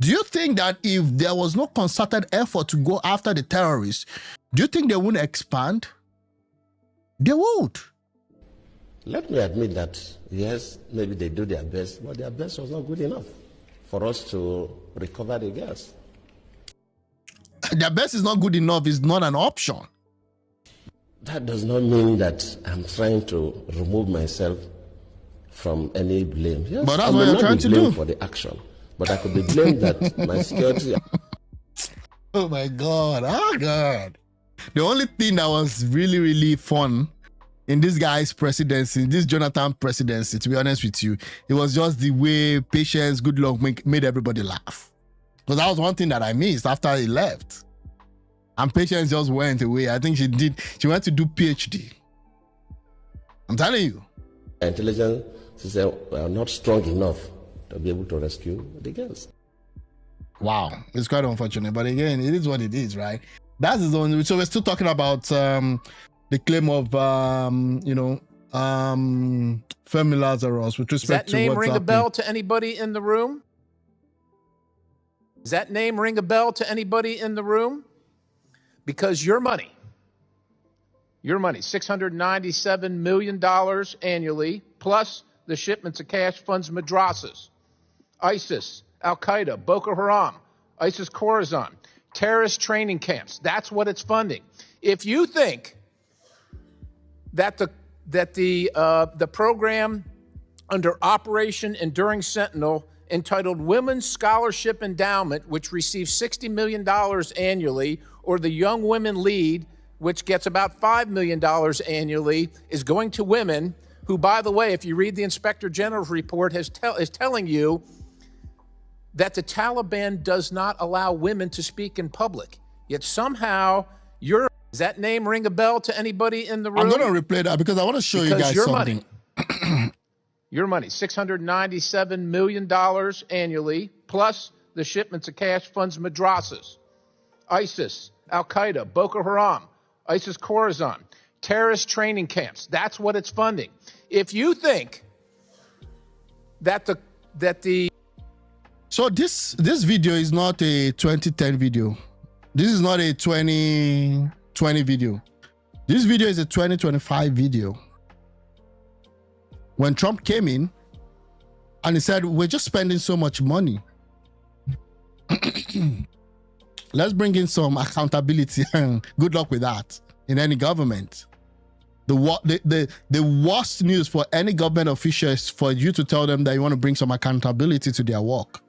Do you think that if there was no concerted effort to go after the terrorists, do you think they wouldn't expand? They would. Let me admit that, yes, maybe they do their best, but their best was not good enough for us to recover the girls. Their best is not good enough, is not an option. That does not mean that I'm trying to remove myself from any blame. Yes, but that's what you're trying to do. For the action, but I could be blamed that my security. Oh my God! Oh God! The only thing that was really, really fun in this guy's presidency, this Jonathan presidency, to be honest with you, it was just the way Patience Goodluck made everybody laugh. Because that was one thing that I missed after he left. And Patience just went away. I think she went to do PhD. I'm telling you. Intelligence system were not strong enough to be able to rescue the girls. Wow, it's quite unfortunate. But again, it is what it is, right? That's his own. So we're still talking about the claim of Femi Lazarus with respect to Does that name what's ring a happening. bell to anybody in the room? Does that name ring a bell to anybody in the room? Because your money, $697 million annually, plus the shipments of cash funds madrasas, ISIS, Al-Qaeda, Boko Haram, ISIS Khorasan, terrorist training camps. That's what it's funding. If you think that the program under Operation Enduring Sentinel entitled Women's Scholarship Endowment, which receives $60 million annually, or the Young Women Lead, which gets about $5 million annually, is going to women who, by the way, if you read the Inspector General's report, is telling you that the Taliban does not allow women to speak in public. Yet somehow does that name ring a bell to anybody in the room? I'm going to replay that because I want to show you guys something. Your money, $697 million annually, plus the shipments of cash funds madrasas, ISIS, Al-Qaeda, Boko Haram, ISIS Khorasan, terrorist training camps. That's what it's funding. If you think that the So this video is not a 2010 video. This is not a 2020 video. This video is a 2025 video. When Trump came in and he said, we're just spending so much money. Let's bring in some accountability. Good luck with that in any government. The worst news for any government official is for you to tell them that you want to bring some accountability to their work.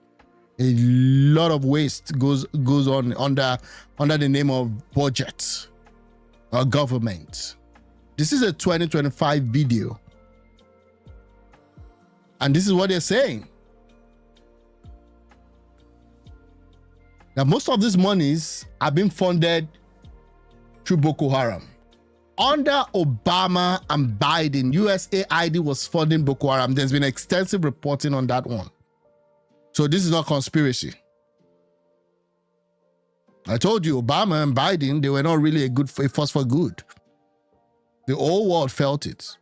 A lot of waste goes on under the name of budget or government. This is a 2025 video. And this is what they're saying. Now, most of these monies are being funded through Boko Haram. Under Obama and Biden, USAID was funding Boko Haram. There's been extensive reporting on that one. So this is not conspiracy. I told you, Obama and Biden, they were not really a force for good. The whole world felt it.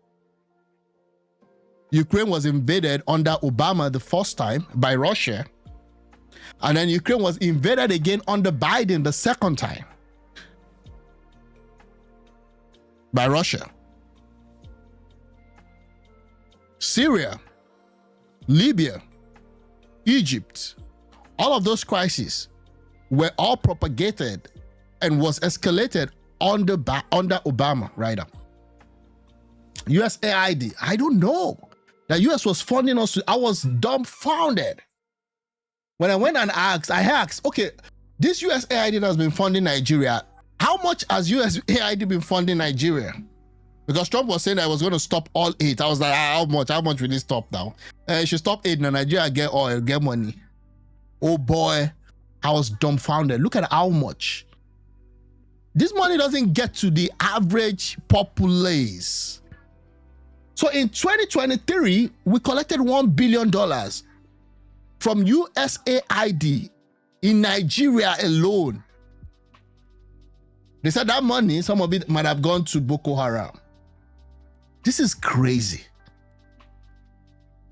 Ukraine was invaded under Obama the first time by Russia. And then Ukraine was invaded again under Biden the second time by Russia. Syria, Libya, Egypt, all of those crises were all propagated and was escalated under Obama right now. USAID. I don't know. The US was funding us. I was dumbfounded. When I went and asked, okay, this USAID has been funding Nigeria. How much has USAID been funding Nigeria? Because Trump was saying that I was going to stop all aid. I was like, how much? How much will it stop now? It should stop aid. Now Nigeria get oil, get money. Oh boy, I was dumbfounded. Look at how much. This money doesn't get to the average populace. So in 2023, we collected $1 billion from USAID in Nigeria alone. They said that money, some of it might have gone to Boko Haram. This is crazy.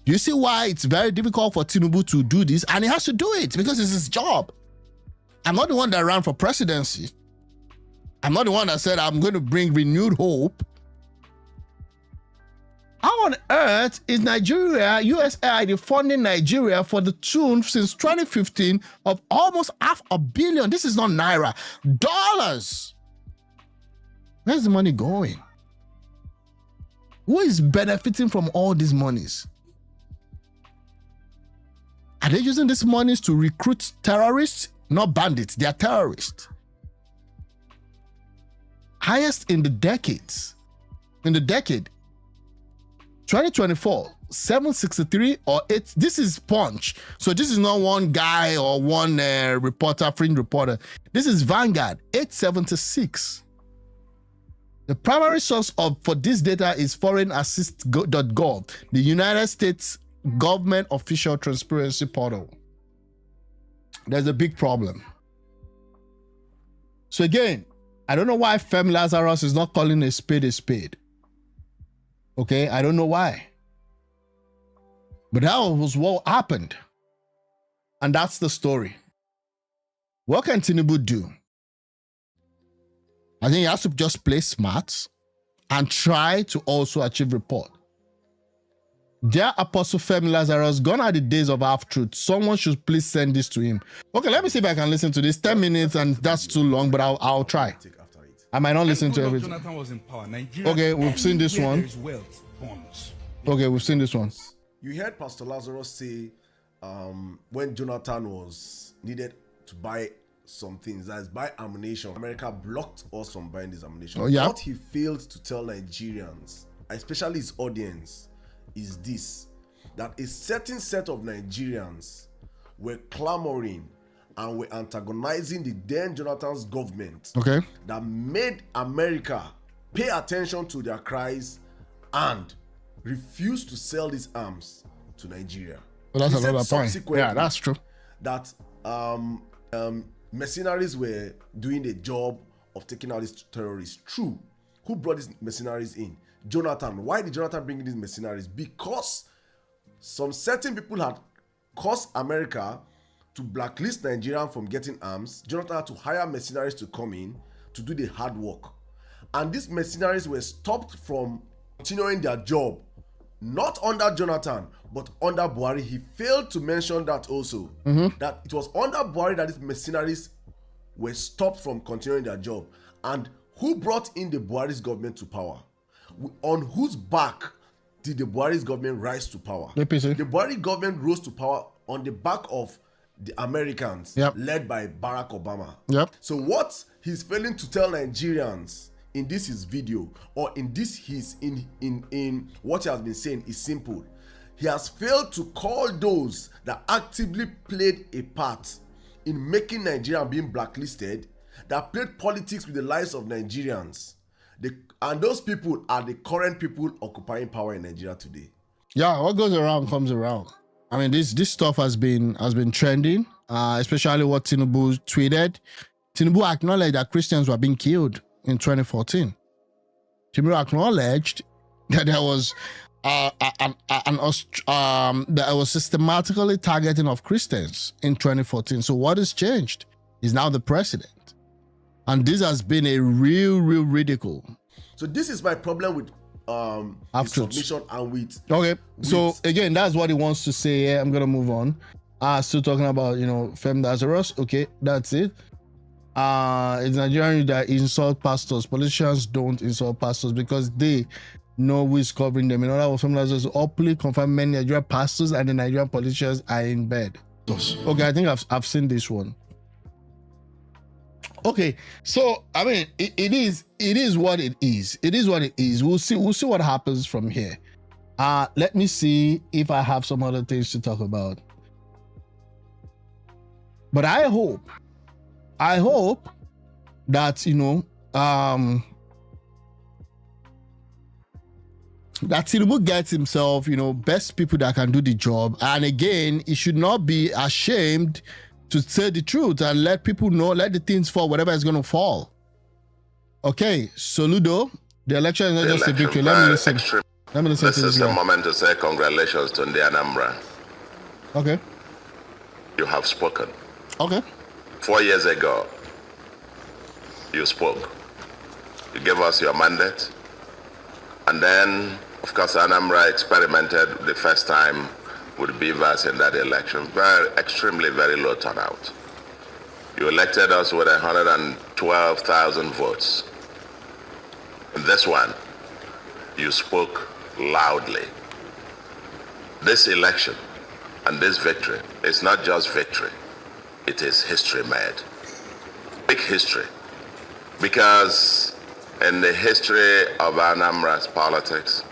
Do you see why it's very difficult for Tinubu to do this? And he has to do it because it's his job. I'm not the one that ran for presidency. I'm not the one that said I'm going to bring renewed hope. How on earth is Nigeria, USAID funding Nigeria for the tune since 2015 of almost $500 million? This is not Naira, dollars. Where's the money going? Who is benefiting from all these monies? Are they using these monies to recruit terrorists? Not bandits, they are terrorists. Highest in the decades. In the decade, 2024, 763 or 8. This is Punch. So this is not one guy or one reporter, fringe reporter. This is Vanguard, 876. The primary source for this data is foreignassist.gov, the United States government official transparency portal. There's a big problem. So again, I don't know why Fem Lazarus is not calling a spade a spade. Okay, I don't know why. But that was what happened. And that's the story. What can Tinubu do? I think he has to just play smart and try to also achieve report. Dear Apostle Femi Lazarus, gone are the days of half-truth. Someone should please send this to him. Okay, let me see if I can listen to this. 10 minutes and that's too long, but I'll try. I might not listen to everything. Jonathan was in power. Nigeria, okay, we've seen this one. Okay, we've seen this one. You heard Pastor Lazarus say when Jonathan was needed to buy some things, that is buy ammunition, America blocked us from buying this ammunition. Oh, yeah. What he failed to tell Nigerians, especially his audience, is this: that a certain set of Nigerians were clamoring and were antagonizing the then Jonathan's government, okay, that made America pay attention to their cries and refuse to sell these arms to Nigeria. Well, that's another point. Yeah, that's true. That mercenaries were doing the job of taking out these terrorists. True. Who brought these mercenaries in? Jonathan. Why did Jonathan bring in these mercenaries? Because some certain people had caused America to blacklist Nigeria from getting arms. Jonathan had to hire mercenaries to come in to do the hard work. And these mercenaries were stopped from continuing their job, not under Jonathan, but under Buhari. He failed to mention that also, that it was under Buhari that these mercenaries were stopped from continuing their job. And who brought in the Buhari's government to power? On whose back did the Buhari's government rise to power? The Buhari government rose to power on the back of the Americans, led by Barack Obama. So what he's failing to tell Nigerians in this his video, or in this his in what he has been saying, is simple. He has failed to call those that actively played a part in making Nigeria being blacklisted, that played politics with the lives of Nigerians. And those people are the current people occupying power in Nigeria today. Yeah, what goes around comes around. I mean, this stuff has been trending, especially what Tinubu tweeted. Tinubu acknowledged that Christians were being killed in 2014. Tinubu acknowledged that there was that was systematically targeting of Christians in 2014. So what has changed? He's now the president, and this has been a real ridicule. So this is my problem with his submission and with. Okay, so again, that's what he wants to say. Yeah, I'm gonna move on. Still talking about Fem Lazarus. Okay, that's it. It's Nigerian that insult pastors. Politicians don't insult pastors because they know who is covering them. In other words, something that's just openly confirmed many Nigerian pastors and the Nigerian politicians are in bed. Okay, I think I've seen this one. Okay, so I mean, it is what it is. It is what it is. We'll see what happens from here. Let me see if I have some other things to talk about. But I hope that, you know, that Tinubu gets himself, you know, best people that can do the job. And again, he should not be ashamed to say the truth and let people know, let the things fall, whatever is going to fall. Okay, Soludo, the election is not just a victory. Let me listen. This is the moment to say congratulations to the ANAMBRA. Okay. You have spoken. Okay. 4 years ago, you spoke. You gave us your mandate. And then, of course, ANAMBRA experimented the first time with beavers in that election. Extremely very low turnout. You elected us with 112,000 votes. In this one, you spoke loudly. This election and this victory is not just victory. It is history made. Big history. Because in the history of Anambra's politics,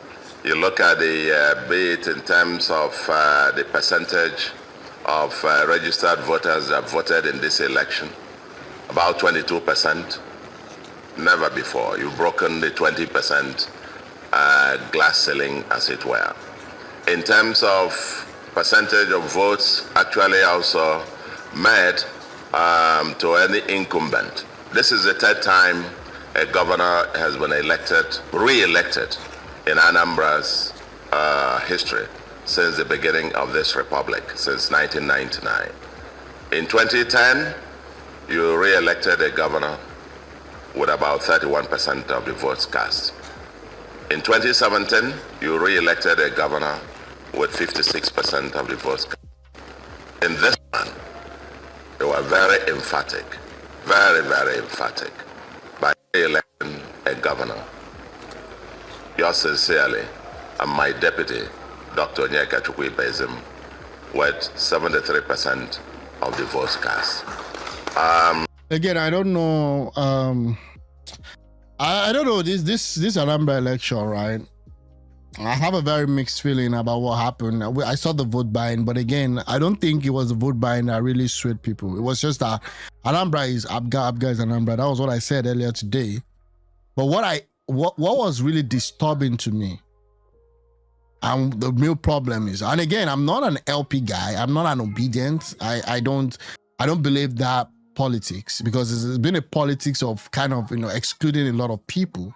you look at the bit in terms of the percentage of registered voters that voted in this election, about 22%. Never before. You've broken the 20% glass ceiling, as it were. In terms of percentage of votes actually also made to any incumbent. This is the third time a governor has been elected, re-elected in Anambra's history since the beginning of this republic, since 1999. In 2010, you re-elected a governor with about 31% of the votes cast. In 2017, you re-elected a governor with 56% of the votes cast. In this one, they were very emphatic, very, very emphatic by re-electing a governor. Yours sincerely, and my deputy, Dr. Onyeka Chukwuibezim, with 73% of the votes cast. Again, I don't know. I don't know this Anambra election, right? I have a very mixed feeling about what happened. I saw the vote buying, but again, I don't think it was the vote buying that really swayed people. It was just that Anambra is Abga is Anambra. That was what I said earlier today. But what was really disturbing to me, and the real problem is, and again, I'm not an LP guy. I'm not an obedient. I don't believe that politics, because there's been a politics of kind of, you know, excluding a lot of people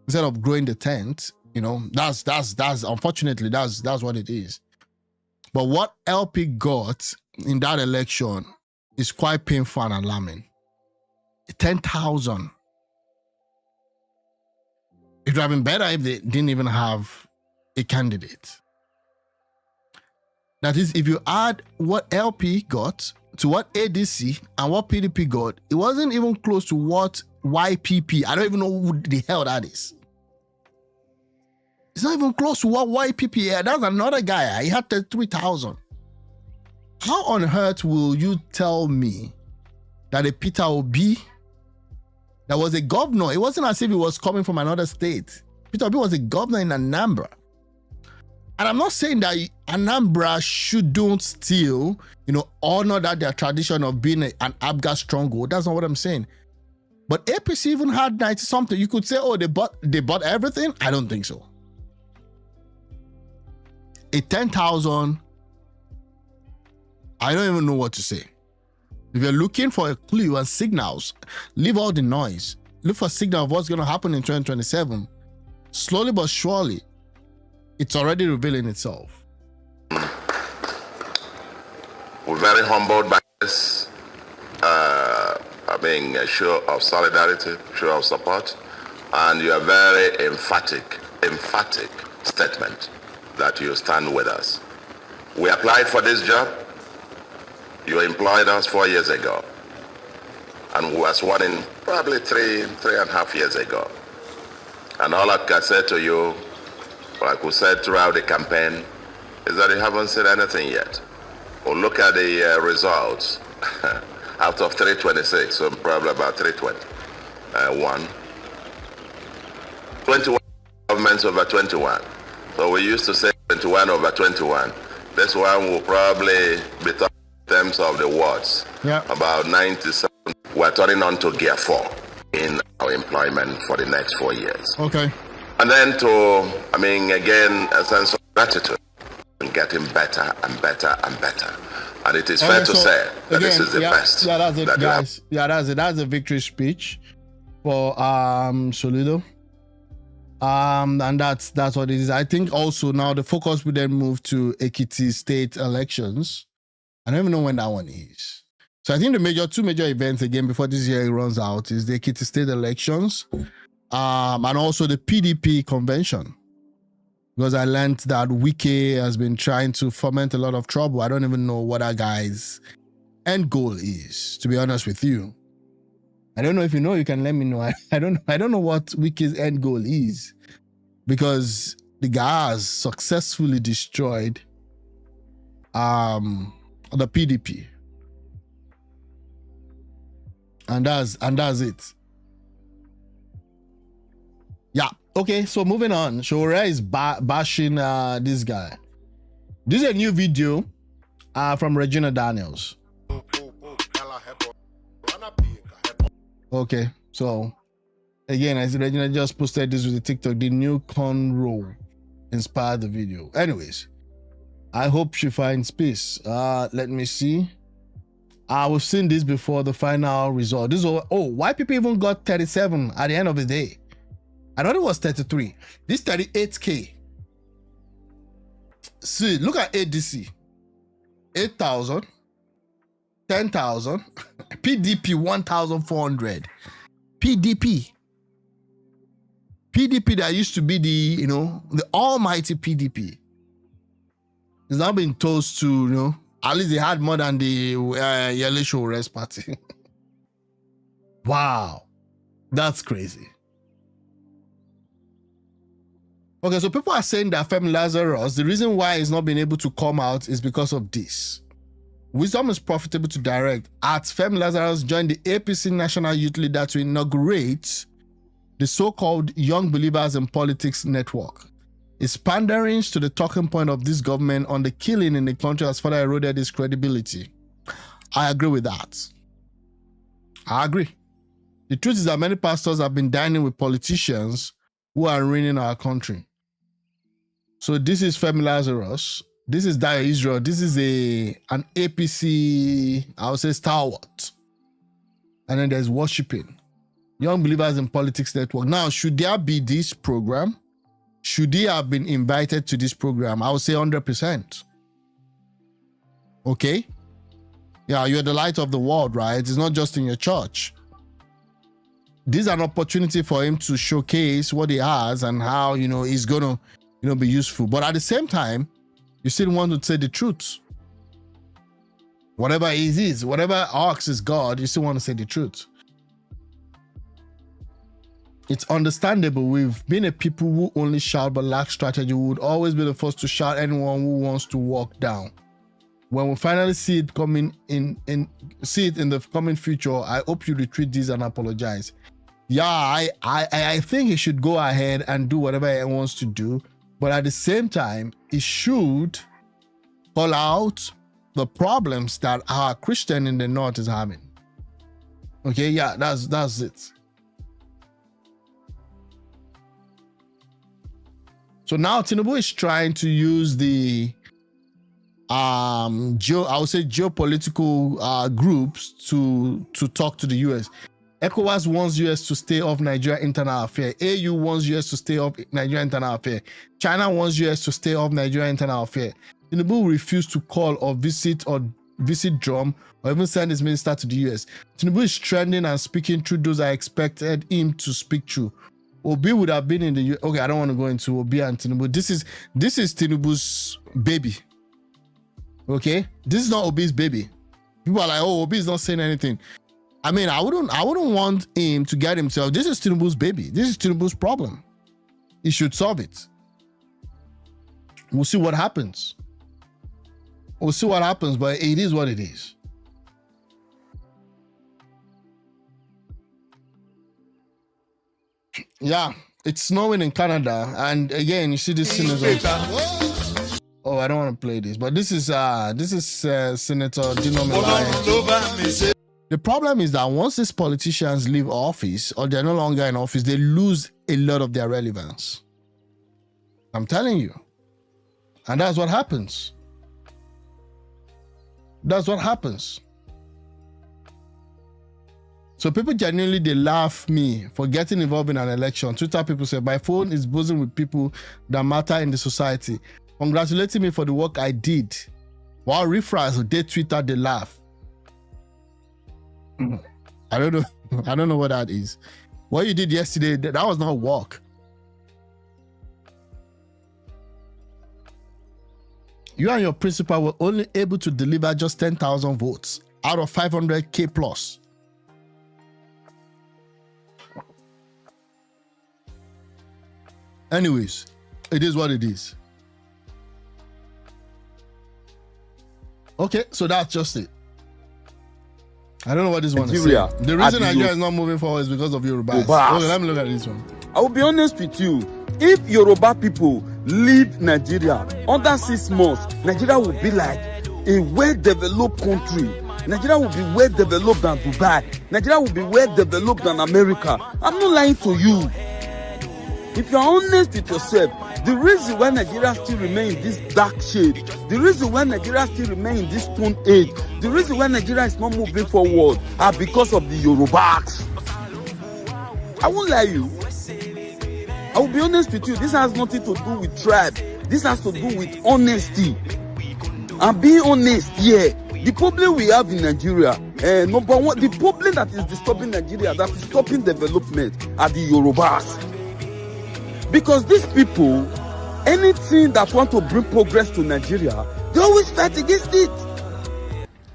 instead of growing the tent. You know, that's unfortunately that's what it is. But what LP got in that election is quite painful and alarming. 10,000. It would have been better if they didn't even have a candidate. That is, if you add what LP got to what ADC and what PDP got, it wasn't even close to what YPP. I don't even know who the hell that is. It's not even close to what YPP. That's another guy. He had 3,000. How on earth will you tell me that a Peter Obi that was a governor, it wasn't as if he was coming from another state. Peter Obi was a governor in Anambra. And I'm not saying that Anambra shouldn't still, you know, honor that their tradition of being an Abga stronghold. That's not what I'm saying. But APC even had 90 something. You could say, oh, they bought everything. I don't think so. A 10,000, I don't even know what to say. If you're looking for a clue and signals, leave all the noise. Look for a signal of what's going to happen in 2027. Slowly but surely, it's already revealing itself. We're very humbled by this, being a show of solidarity, show of support, and your very emphatic statement that you stand with us. We applied for this job. You employed us 4 years ago, and we were sworn in probably three and a half years ago. And all I can say to you, like we said throughout the campaign, is that you haven't said anything yet. Well, look at the results. Out of 326, so probably about 321. 21 governments over 21. So we used to say 21 over 21. This one will probably be in terms of the words. Yeah. About 97. We're turning on to gear 4 in our employment for the next 4 years. Okay. And then again, a sense of gratitude and getting better and better and better. And it is fair to say that this is the best. Yeah, that's it, that guys. Yeah, that's it. That's a victory speech for Soludo. And that's what it is. I think also now the focus will then move to Ekiti state elections. I don't even know when that one is. So I think the two major events again before this year runs out is the Ekiti state elections, and also the PDP convention. Because I learned that Wike has been trying to foment a lot of trouble. I don't even know what that guy's end goal is, to be honest with you. I don't know if you know, you can let me know. I don't know what Wike's end goal is, because the guy has successfully destroyed the PDP. And that's it. Yeah. Okay, so moving on. Showore is bashing this guy. This is a new video from Regina Daniels. Okay, so again, as Regina just posted this with the TikTok, the new cornrow inspired the video. Anyways, I hope she finds peace. Let me see. We've seen this before, the final result. This is why people even got 37 at the end of the day. I thought it was 33. This 38K. See, look at ADC. 8,000. 10,000. PDP 1,400. PDP that used to be the almighty PDP. It's now been toast to, at least they had more than the Yele Show Rest Party. Wow. That's crazy. Okay, so people are saying that Femi Lazarus, the reason why he's not been able to come out is because of this. Wisdom is profitable to direct. At Femi Lazarus joined the APC National Youth Leader to inaugurate the so-called Young Believers in Politics Network. His panderings to the talking point of this government on the killing in the country has further eroded his credibility. I agree with that. I agree. The truth is that many pastors have been dining with politicians who are ruining our country. So this is Femi Lazarus. This is Dio Israel. This is an APC, I would say, stalwart. And then there's worshiping. Young Believers in Politics Network. Now, should there be this program? Should he have been invited to this program? I would say 100%. Okay? Yeah, you're the light of the world, right? It's not just in your church. This is an opportunity for him to showcase what he has and how, he's going to, be useful. But at the same time, you still want to say the truth. Whatever it is, whatever ox is God, you still want to say the truth. It's understandable. We've been a people who only shout but lack strategy. We would always be the first to shout anyone who wants to walk down. When we finally see it coming in the coming future, I hope you retreat this and apologize. Yeah, I think he should go ahead and do whatever he wants to do, but at the same time, he should call out the problems that our Christian in the North is having. Okay, yeah, that's it. So now Tinubu is trying to use the geopolitical groups to talk to the US. ECOWAS wants US to stay off Nigeria internal affair. AU wants US to stay off Nigeria internal affair. China wants US to stay off Nigeria internal affair. Tinubu refused to call or visit drum or even send his minister to the US. Tinubu is trending and speaking through those I expected him to speak through. Obi would have been in the US. Okay, I don't want to go into Obi and Tinubu. This is Tinubu's baby. Okay, this is not Obi's baby. People are like, oh, Obi is not saying anything. I mean, I wouldn't want him to get himself. This is Tinubu's baby. This is Tinubu's problem. He should solve it. We'll see what happens. We'll see what happens, but it is what it is. Yeah, it's snowing in Canada, and again, you see this senator. Oh, I don't want to play this, but this is Senator Tinubu. The problem is that once these politicians leave office or they're no longer in office, they lose a lot of their relevance. I'm telling you, and that's what happens. That's what happens. So people genuinely, they laugh me for getting involved in an election. Twitter people say, my phone is buzzing with people that matter in the society, congratulating me for the work I did. While refriends, they Twitter, they laugh. I don't know. I don't know what that is. What you did yesterday, that was not work. You and your principal were only able to deliver just 10,000 votes out of 500K plus. Anyways, it is what it is. Okay, so that's just it. I don't know what this one is saying. The reason Nigeria is not moving forward is because of Yorubas. Okay, let me look at this one. I will be honest with you. If Yoruba people leave Nigeria under 6 months, Nigeria will be like a well-developed country. Nigeria will be well-developed than Dubai. Nigeria will be well-developed than America. I'm not lying to you. If you're honest with yourself, the reason why Nigeria still remains in this dark shade, the reason why Nigeria still remains in this stone age, the reason why Nigeria is not moving forward are because of the Yorubas. I won't lie you. I will be honest with you. This has nothing to do with tribe. This has to do with honesty. And being honest, yeah. The problem we have in Nigeria, number one, the problem that is disturbing Nigeria, that is stopping development, are the Yorubas. Because these people, anything that want to bring progress to Nigeria, they always fight against it.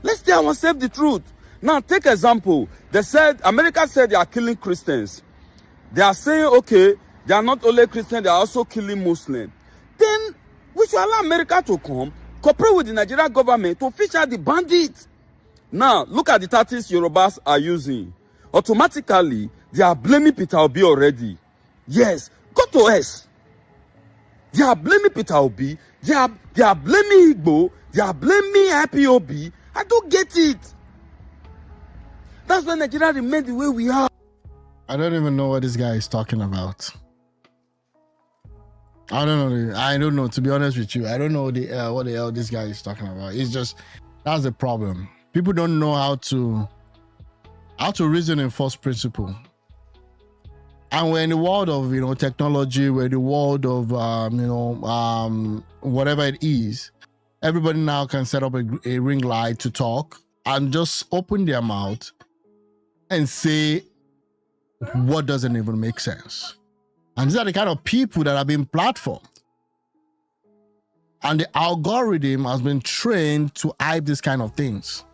Let's tell ourselves the truth. Now, take example. They said, America said they are killing Christians. They are saying, okay, they are not only Christians, they are also killing Muslims. Then, we should allow America to come, cooperate with the Nigerian government to fish out the bandits. Now, look at the tactics Yorubas are using. Automatically, they are blaming Peter Obi already. Yes. Go to us. They are blaming Peter Obi. They are blaming Igbo. They are blaming IPOB. I don't get it. That's why Nigeria remains the way we are. I don't even know what this guy is talking about. I don't know. To be honest with you, I don't know what the hell this guy is talking about. It's just, that's the problem. People don't know how to reason in first principle. And we're in the world of, technology, we're in the world of, whatever it is. Everybody now can set up a ring light to talk and just open their mouth and say what doesn't even make sense. And these are the kind of people that have been platformed. And the algorithm has been trained to hype these kind of things.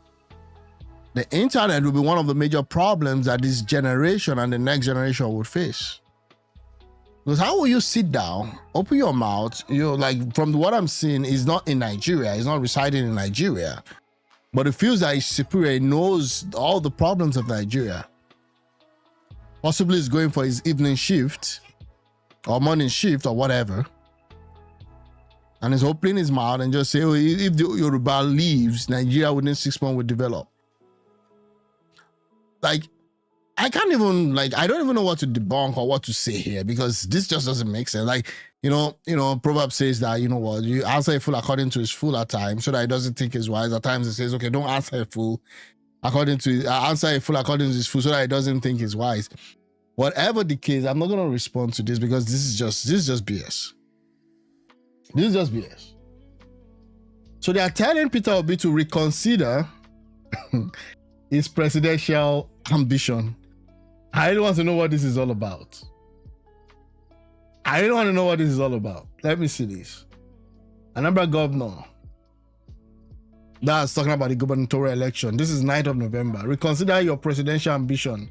The internet will be one of the major problems that this generation and the next generation would face. Because how will you sit down, open your mouth, from what I'm seeing, is not in Nigeria, he's not residing in Nigeria, but it feels like he's superior, he knows all the problems of Nigeria. Possibly he's going for his evening shift or morning shift or whatever. And he's opening his mouth and just say, oh, if the Yoruba leaves, Nigeria within 6 months will develop. I can't even, I don't even know what to debunk or what to say here, because this just doesn't make sense. Proverbs says that, you answer a fool according to his fool at times, so that he doesn't think he's wise. At times it says, okay, don't answer a fool answer a fool according to his fool, so that he doesn't think he's wise. Whatever the case, I'm not going to respond to this, because this is just BS. This is just BS. So they are telling Peter Obi to reconsider his presidential ambition. I really want to know what this is all about. Let me see this. ANAMBRA governor. That's talking about the gubernatorial election. This is 9th of November. Reconsider your presidential ambition.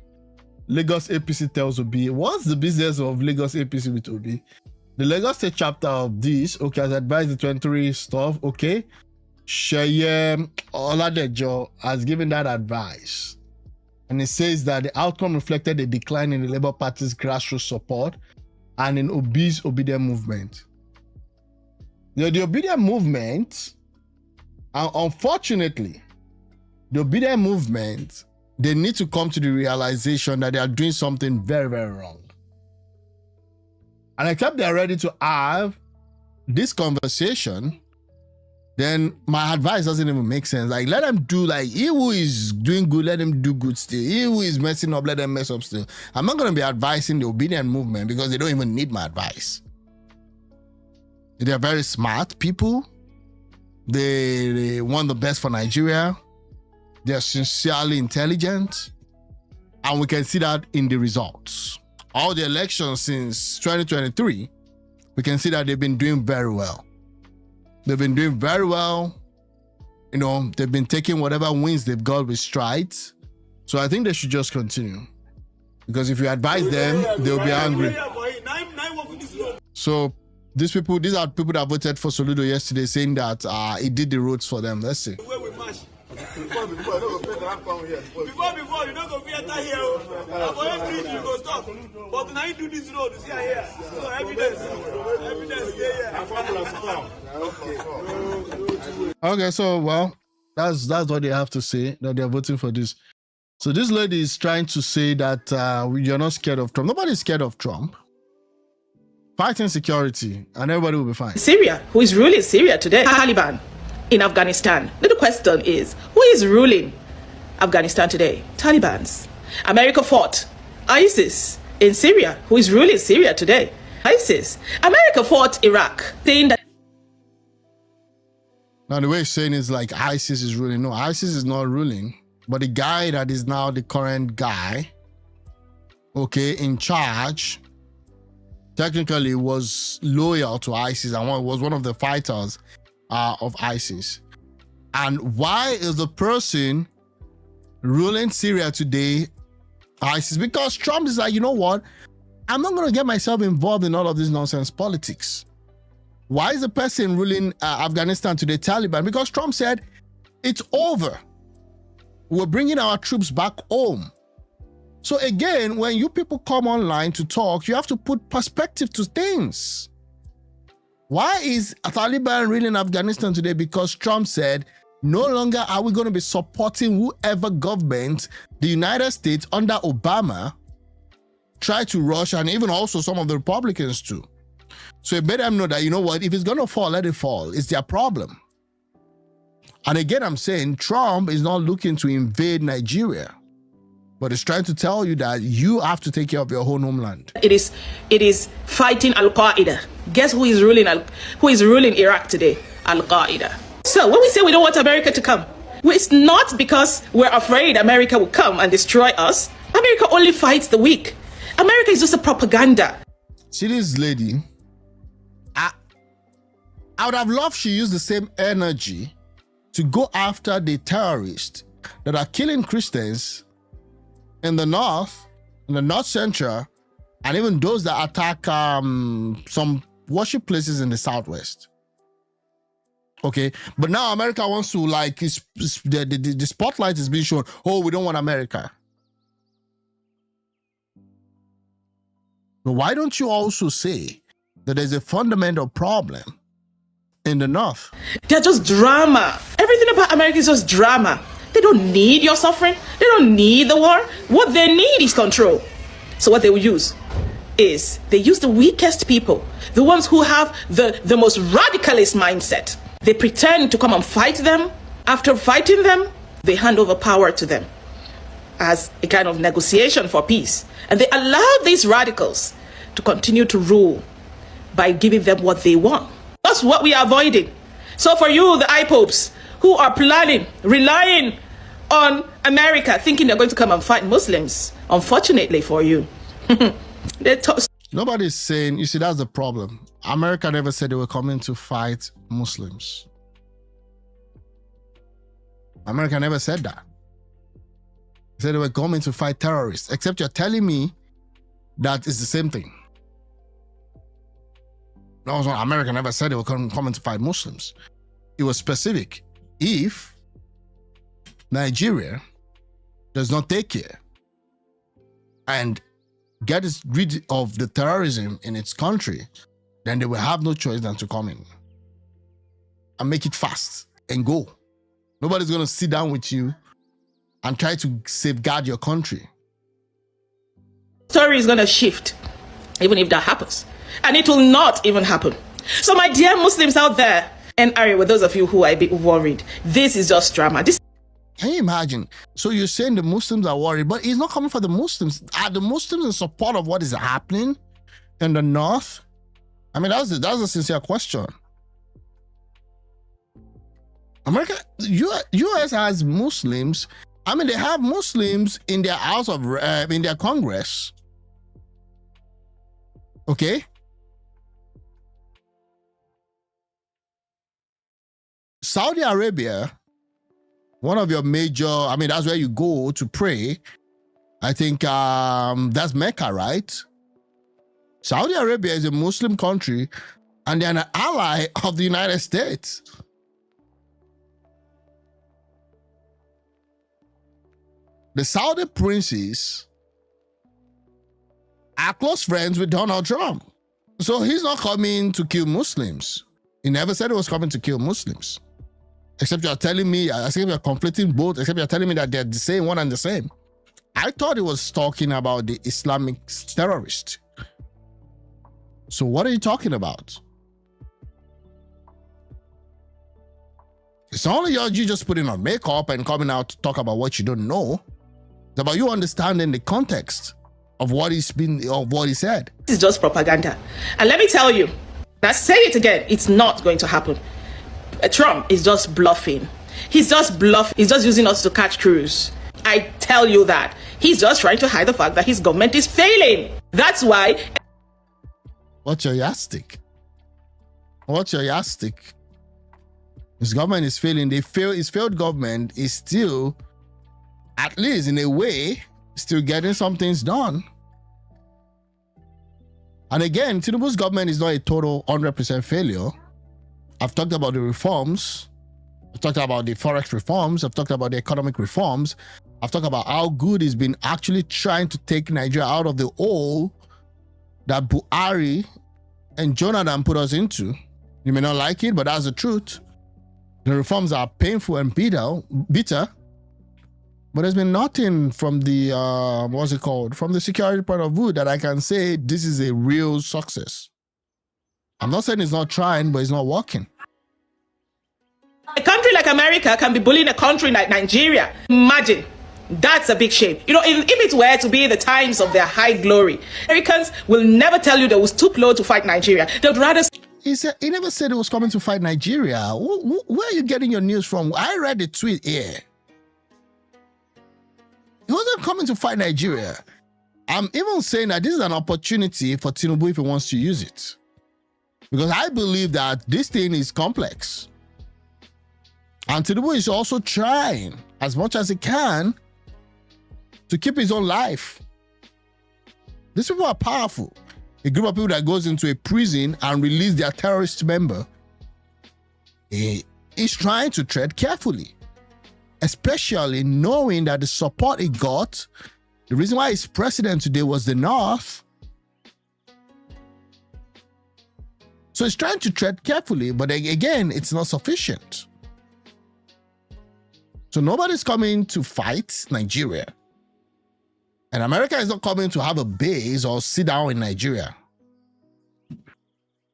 Lagos APC tells Obi. What's the business of Lagos APC with Obi? The Lagos State chapter of this, okay, has advised the 23 stuff, okay. Sheye Oladejo has given that advice. And it says that the outcome reflected a decline in the Labour Party's grassroots support and in Obi's obedient movement. The obedient movement, unfortunately, the obedient movement, they need to come to the realization that they are doing something very, very wrong. And except they are ready to have this conversation, then my advice doesn't even make sense. Like, let them do, like, he who is doing good, let him do good still. He who is messing up, let them mess up still. I'm not going to be advising the obedient movement because they don't even need my advice. They're very smart people. They want the best for Nigeria. They're sincerely intelligent. And we can see that in the results. All the elections since 2023, we can see that they've been doing very well. They've been doing very well. You know, they've been taking whatever wins they've got with strides. So I think they should just continue. Because if you advise them, they'll be angry. So these are people that voted for Soludo yesterday, saying that he did the roads for them. Let's see. Before, you don't go enter here. For every you go stop. But now you do this road, you see here. So evidence here. Okay, so well, that's what they have to say, that they're voting for this. So this lady is trying to say that you're not scared of Trump. Nobody's scared of Trump. Fight insecurity, and everybody will be fine. Syria, who is ruling Syria today? Taliban. In Afghanistan. The question is, who is ruling Afghanistan today? Talibans. America fought ISIS in Syria. Who is ruling Syria today? ISIS. America fought Iraq, saying that. Now the way he's saying is like ISIS is ruling. No, ISIS is not ruling. But the guy that is now the current guy, okay, in charge, technically was loyal to ISIS and was one of the fighters of ISIS. And why is the person ruling Syria today ISIS? Because Trump is like, you know what? I'm not going to get myself involved in all of this nonsense politics. Why is the person ruling Afghanistan today Taliban? Because Trump said, it's over. We're bringing our troops back home. So again, when you people come online to talk, you have to put perspective to things. Why is Taliban ruling Afghanistan today? Because Trump said, no longer are we going to be supporting whoever government the United States under Obama tried to rush, and even also some of the Republicans too. So it made them know that, you know what, if it's going to fall, let it fall. It's their problem. And again, I'm saying Trump is not looking to invade Nigeria, but it's trying to tell you that you have to take care of your own homeland. It is fighting Al-Qaeda. Guess who is ruling Iraq today? Al-Qaeda. So when we say we don't want America to come, it's not because we're afraid America will come and destroy us. America only fights the weak. America is just a propaganda. See this lady, I would have loved she used the same energy to go after the terrorists that are killing Christians in the north central, and even those that attack some worship places in the southwest. Okay, but now America wants to, like, the spotlight is being shown. Oh, we don't want America. But why don't you also say that there's a fundamental problem in the north? They're just drama. Everything about America is just drama. They don't need your suffering. They don't need the war. What they need is control. So what they will use is they use the weakest people, the ones who have the most radicalist mindset. They pretend to come and fight them. After fighting them, they hand over power to them as a kind of negotiation for peace. And they allow these radicals to continue to rule by giving them what they want. That's what we are avoiding. So for you, the IPOPs, who are relying on America, thinking they're going to come and fight Muslims, unfortunately for you, nobody's saying, you see, that's the problem. America never said they were coming to fight Muslims. America never said that. They said they were coming to fight terrorists, except you're telling me that it's the same thing. That was what America never said they were coming to fight Muslims. It was specific. If Nigeria does not take care and get rid of the terrorism in its country, then they will have no choice than to come in and make it fast and go. Nobody's going to sit down with you and try to safeguard your country. Story is going to shift, even if that happens. And it will not even happen. So my dear Muslims out there, and Ari, with those of you who are a bit worried, this is just drama. Can you imagine? So you're saying the Muslims are worried, but it's not coming for the Muslims. Are the Muslims in support of what is happening in the North? I mean, that's a sincere question. America, U.S. has Muslims. I mean, they have Muslims in their House of in their Congress. Okay. Saudi Arabia, one of your major, I mean, that's where you go to pray. I think that's Mecca, right? Saudi Arabia is a Muslim country and they're an ally of the United States. The Saudi princes are close friends with Donald Trump. So he's not coming to kill Muslims. He never said he was coming to kill Muslims. Except you're telling me, except you're conflicting both, except you're telling me that they're the same, one and the same. I thought he was talking about the Islamic terrorist. So what are you talking about? It's only you just putting on makeup and coming out to talk about what you don't know. It's about you understanding the context of what he said. This is just propaganda. And let me tell you, I say it again, it's not going to happen. Trump is just bluffing. He's just bluffing. He's just using us to catch crews. I tell you that. He's just trying to hide the fact that his government is failing. That's why. What's your yardstick? What's your yardstick? His government is failing. His failed government is still, at least in a way, still getting some things done. And again, Tinubu's government is not a total 100% failure. I've talked about the reforms. I've talked about the forex reforms. I've talked about the economic reforms. I've talked about how good he's been actually trying to take Nigeria out of the hole that Buhari and Jonathan put us into. You may not like it, but that's the truth. The reforms are painful and bitter. But there's been nothing from the, from the security point of view that I can say this is a real success. I'm not saying it's not trying, but it's not working. A country like America can be bullying a country like Nigeria. Imagine. That's a big shame. You know, if it were to be the times of their high glory, Americans will never tell you they will stoop low to fight Nigeria. They'd rather... He never said he was coming to fight Nigeria. Where are you getting your news from? I read the tweet here. He wasn't coming to fight Nigeria. I'm even saying that this is an opportunity for Tinubu if he wants to use it. Because I believe that this thing is complex. And Tinubu is also trying as much as he can to keep his own life. These people are powerful. A group of people that goes into a prison and release their terrorist member is trying to tread carefully, especially knowing that the support he got, the reason why he's president today was the North. So he's trying to tread carefully, but again, it's not sufficient. So nobody's coming to fight Nigeria. And America is not coming to have a base or sit down in Nigeria.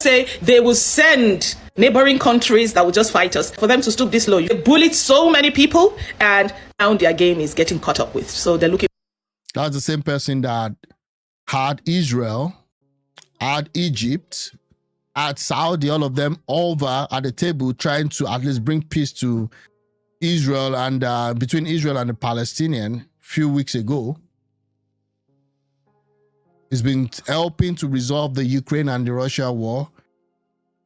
Say they will send neighboring countries that will just fight us for them to stoop this low. They bullied so many people and now their game is getting caught up with. So they're looking. That's the same person that had Israel, had Egypt, had Saudi, all of them over at the table trying to at least bring peace to Israel and between Israel and the Palestinian few weeks ago. He's been helping to resolve the Ukraine and the Russia war.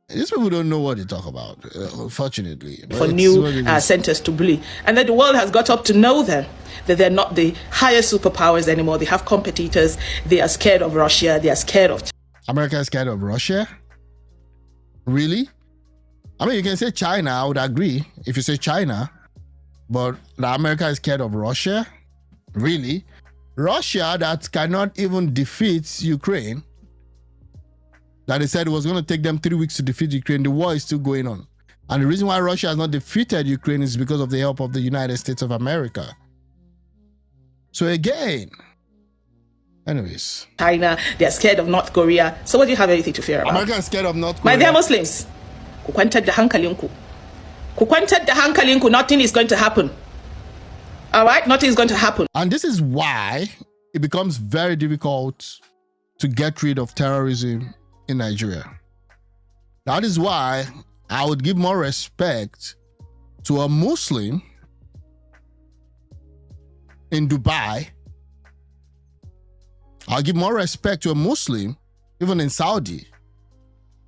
These people don't know what they talk about, unfortunately. For new centers to bully. And then the world has got up to know them, that they're not the highest superpowers anymore. They have competitors. They are scared of Russia. They are scared of... America is scared of Russia? Really? I mean, you can say China, I would agree if you say China, but America is scared of Russia? Really? Russia that cannot even defeat Ukraine, that they said it was going to take them 3 weeks to defeat Ukraine, the war is still going on. And the reason why Russia has not defeated Ukraine is because of the help of the United States of America. So again, anyways. China, they're scared of North Korea. So what do you have anything to fear about? America is scared of North Korea. My dear Muslims, nothing is going to happen. All right? Nothing is going to happen. And this is why it becomes very difficult to get rid of terrorism in Nigeria. That is why I would give more respect to a Muslim in Dubai. I'll give more respect to a Muslim, even in Saudi,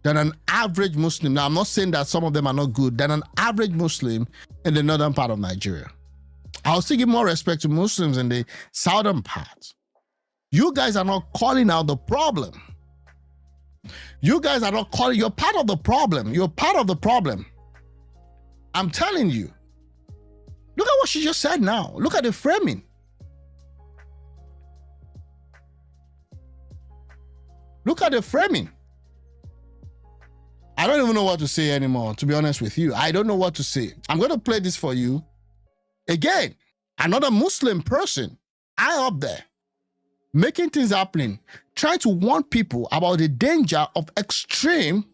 than an average Muslim. Now, I'm not saying that some of them are not good, than an average Muslim in the northern part of Nigeria. I'll still give more respect to Muslims in the southern part. You guys are not calling out the problem. You guys are not calling, you're part of the problem. You're part of the problem. I'm telling you. Look at what she just said now. Look at the framing. Look at the framing. I don't even know what to say anymore, to be honest with you. I don't know what to say. I'm going to play this for you. Again, another Muslim person, high up there, making things happening, trying to warn people about the danger of extreme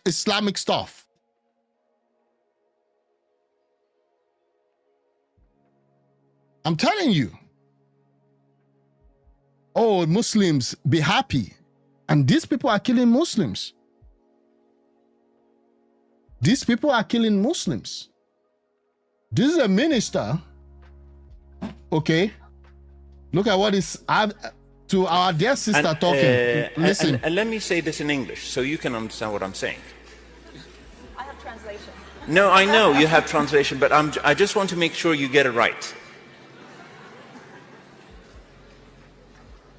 Islamic stuff. I'm telling you. Oh, Muslims, be happy. And these people are killing Muslims. These people are killing Muslims. This is a minister. Okay. Look at what is to our dear sister talking. Listen. And let me say this in English so you can understand what I'm saying. I have translation. No, I know you have translation, but I just want to make sure you get it right.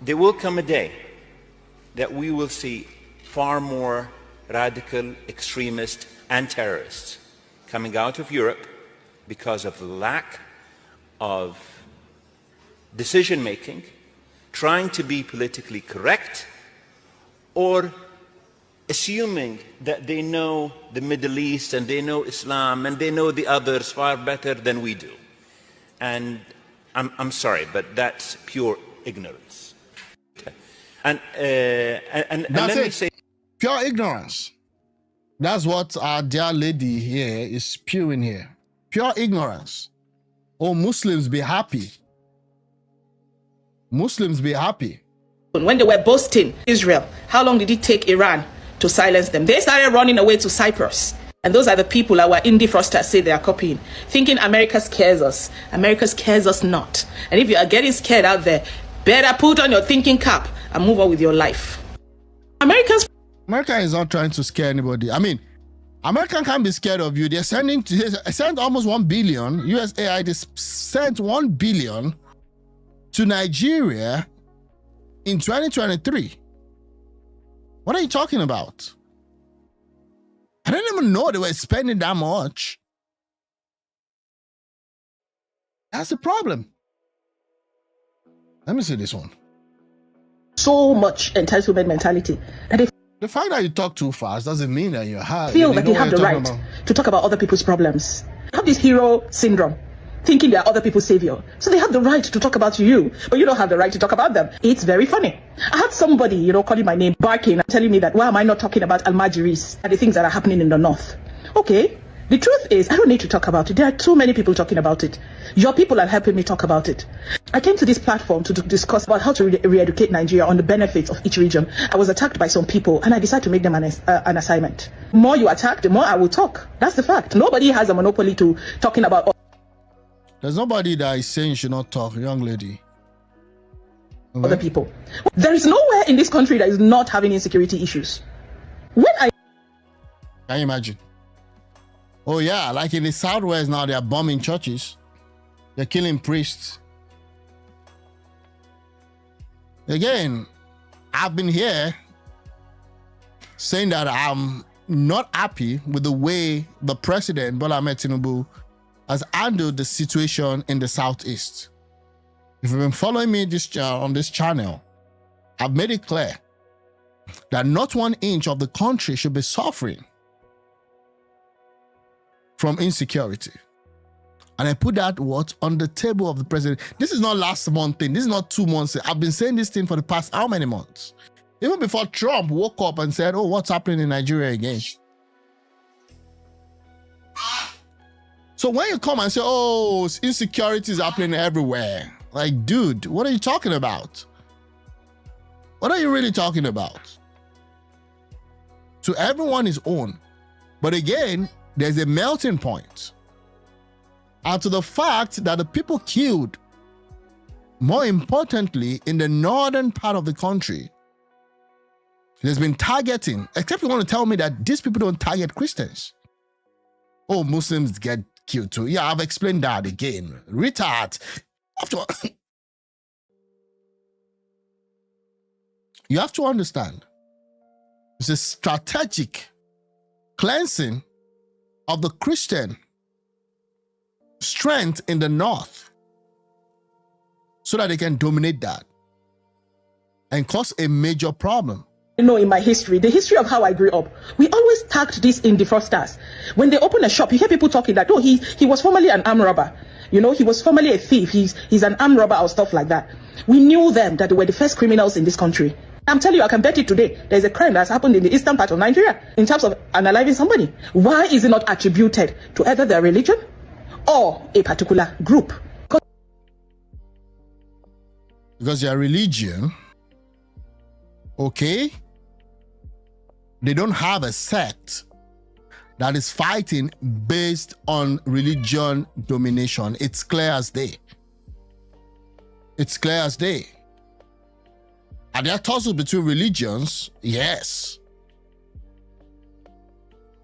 There will come a day that we will see far more radical extremists and terrorists coming out of Europe because of the lack of decision-making, trying to be politically correct, or assuming that they know the Middle East and they know Islam and they know the others far better than we do. And I'm sorry, but that's pure ignorance. And let me say, pure ignorance. That's what our dear lady here is spewing here. Pure ignorance. Oh, Muslims, be happy. Muslims, be happy. When they were boasting Israel, how long did it take Iran to silence them? They started running away to Cyprus. And those are the people that were indie fraudsters say they are copying, thinking America scares us. America scares us not. And if you are getting scared out there, better put on your thinking cap and move on with your life. America is not trying to scare anybody. I mean, America can't be scared of you. They sent almost 1 billion. USAID sent 1 billion to Nigeria in 2023. What are you talking about? I didn't even know they were spending that much. That's the problem. Let me see this one. So much entitlement mentality that they the fact that you talk too fast doesn't mean that you feel that they have the right to talk about other people's problems. They have this hero syndrome, thinking they are other people's savior. So they have the right to talk about you, but you don't have the right to talk about them. It's very funny. I had somebody, calling my name, barking, telling me that why am I not talking about Almajiris and the things that are happening in the north? Okay. The truth is, I don't need to talk about it. There are too many people talking about it. Your people are helping me talk about it. I came to this platform to discuss about how to re-educate Nigeria on the benefits of each region. I was attacked by some people, and I decided to make them an assignment. The more you attack, the more I will talk. That's the fact. Nobody has a monopoly to talking about. There's nobody that is saying you should not talk, young lady. Okay. Other people. There is nowhere in this country that is not having insecurity issues. Can you imagine? Oh yeah, like in the Southwest now, they are bombing churches. They're killing priests. Again, I've been here saying that I'm not happy with the way the president, Bola Ahmed Tinubu, has handled the situation in the Southeast. If you've been following me on this channel, I've made it clear that not 1 inch of the country should be suffering from insecurity. And I put that on the table of the president. This is not last month thing. This is not 2 months. I've been saying this thing for the past how many months? Even before Trump woke up and said, oh, what's happening in Nigeria again? So when you come and say, oh, insecurity is happening everywhere. Like, dude, what are you talking about? What are you really talking about? To everyone his own. But again, there's a melting point. And to the fact that the people killed, more importantly, in the northern part of the country, there's been targeting, except you want to tell me that these people don't target Christians. Oh, Muslims get killed too. Yeah, I've explained that again. Retard. You have to understand, it's a strategic cleansing of the Christian strength in the north so that they can dominate that and cause a major problem. You know, in my history, the history of how I grew up, we always tagged this in the fraudsters. When they open a shop, you hear people talking that, oh, he was formerly an armed robber. You know, he was formerly a thief. He's an armed robber or stuff like that. We knew them that they were the first criminals in this country. I'm telling you, I can bet it today. There's a crime that's happened in the eastern part of Nigeria in terms of unaliving somebody. Why is it not attributed to either their religion or a particular group? Because their religion, okay, they don't have a sect that is fighting based on religion domination. It's clear as day. It's clear as day. Are there tussles between religions? Yes.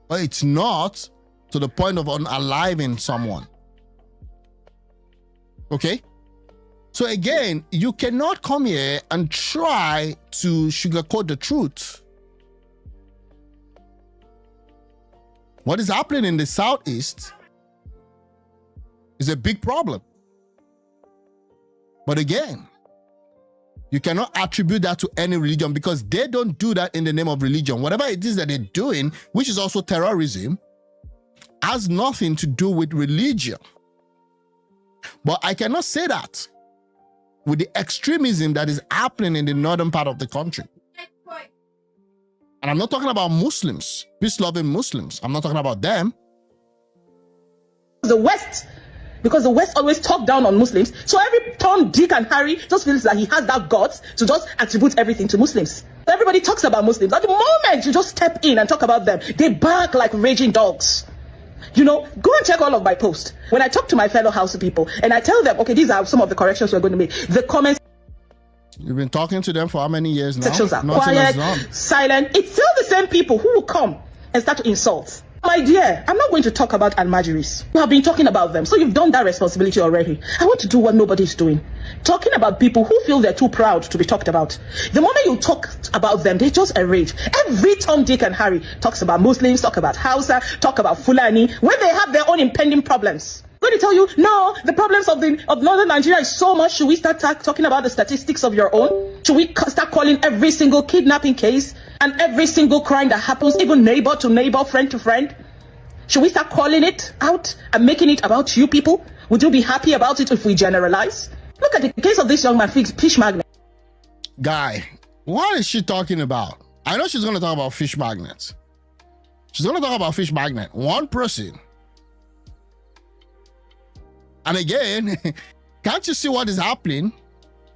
But it's not to the point of unaliving someone. Okay? So again, you cannot come here and try to sugarcoat the truth. What is happening in the Southeast is a big problem. But again, you cannot attribute that to any religion because they don't do that in the name of religion. Whatever it is that they're doing, which is also terrorism, has nothing to do with religion. But I cannot say that with the extremism that is happening in the northern part of the country. And I'm not talking about Muslims, peace-loving Muslims. I'm not talking about them. The West, because the West always talk down on Muslims. So every Tom, Dick, and Harry just feels like he has that guts to just attribute everything to Muslims. Everybody talks about Muslims. At the moment you just step in and talk about them, they bark like raging dogs. You know, go and check all of my posts. When I talk to my fellow house people and I tell them, okay, these are some of the corrections we're going to make. The comments. You've been talking to them for how many years now? Sections are quiet, silent. It's still the same people who will come and start to insult. My dear, I'm not going to talk about Almajiris. You have been talking about them, so you've done that responsibility already. I want to do what nobody's doing. Talking about people who feel they're too proud to be talked about. The moment you talk about them, they just enrage. Every Tom, Dick, and Harry talks about Muslims, talk about Hausa, talk about Fulani, when they have their own impending problems. I'm going to tell you, no, the problems of northern Nigeria is so much. Should we start talking about the statistics of your own? Should we start calling every single kidnapping case and every single crime that happens, even neighbor to neighbor, friend to friend? Should we start calling it out and making it about you people? Would you be happy about it if we generalize? Look at the case of this young man, Fish Magnet. Guy, what is she talking about? I know she's going to talk about fish magnets. She's going to talk about fish magnet. One person. And again, can't you see what is happening?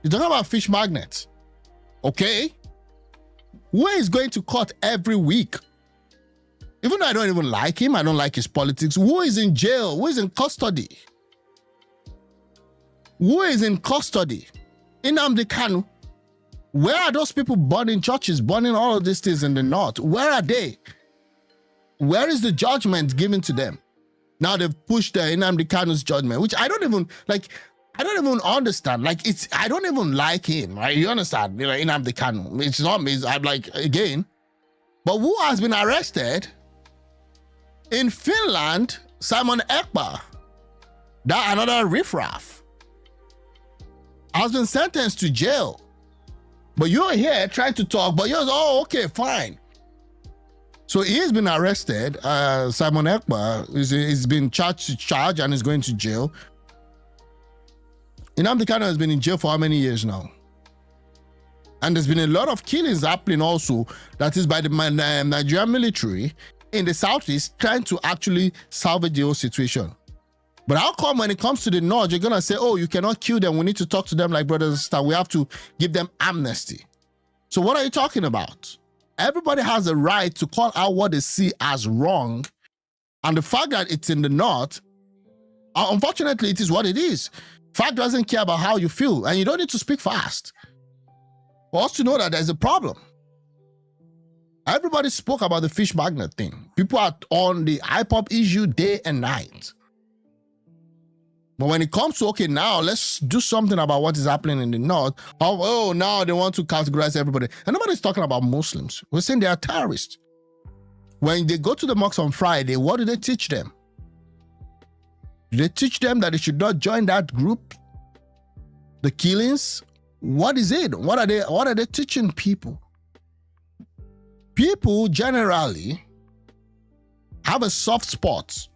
You're talking about fish magnets. Okay? Who is going to court every week? Even though I don't even like him, I don't like his politics. Who is in jail? Who is in custody? Who is in custody? Nnamdi Kanu. Where are those people burning churches, burning all of these things in the north? Where are they? Where is the judgment given to them? Now they've pushed the Nnamdi Kanu's judgment, which I don't even understand. Like, I don't even like him, right? You understand? You know, Nnamdi Kanu. It's not me. I'm like, again. But who has been arrested? In Finland, Simon Ekpa, that another riffraff, has been sentenced to jail. But you're here trying to talk, but you're, oh, okay, fine. So he's been arrested. Simon Ekpa is been charged and is going to jail. Nnamdi Kanu has been in jail for how many years now? And there's been a lot of killings happening also, that is by the Nigerian military in the southeast trying to actually salvage the whole situation. But how come when it comes to the north, you're going to say, oh, you cannot kill them. We need to talk to them like brothers and sisters. We have to give them amnesty. So what are you talking about? Everybody has a right to call out what they see as wrong. And the fact that it's in the north, unfortunately, it is what it is. Fact doesn't care about how you feel, and you don't need to speak fast for us to know that there's a problem. Everybody spoke about the fish magnet thing. People are on the IPOP issue day and night. But when it comes to, okay, now let's do something about what is happening in the north. Oh, now they want to categorize everybody. And nobody's talking about Muslims. We're saying they are terrorists. When they go to the mosque on Friday, what do they teach them? Do they teach them that they should not join that group? The killings? What is it? What are they teaching people? People generally have a soft spot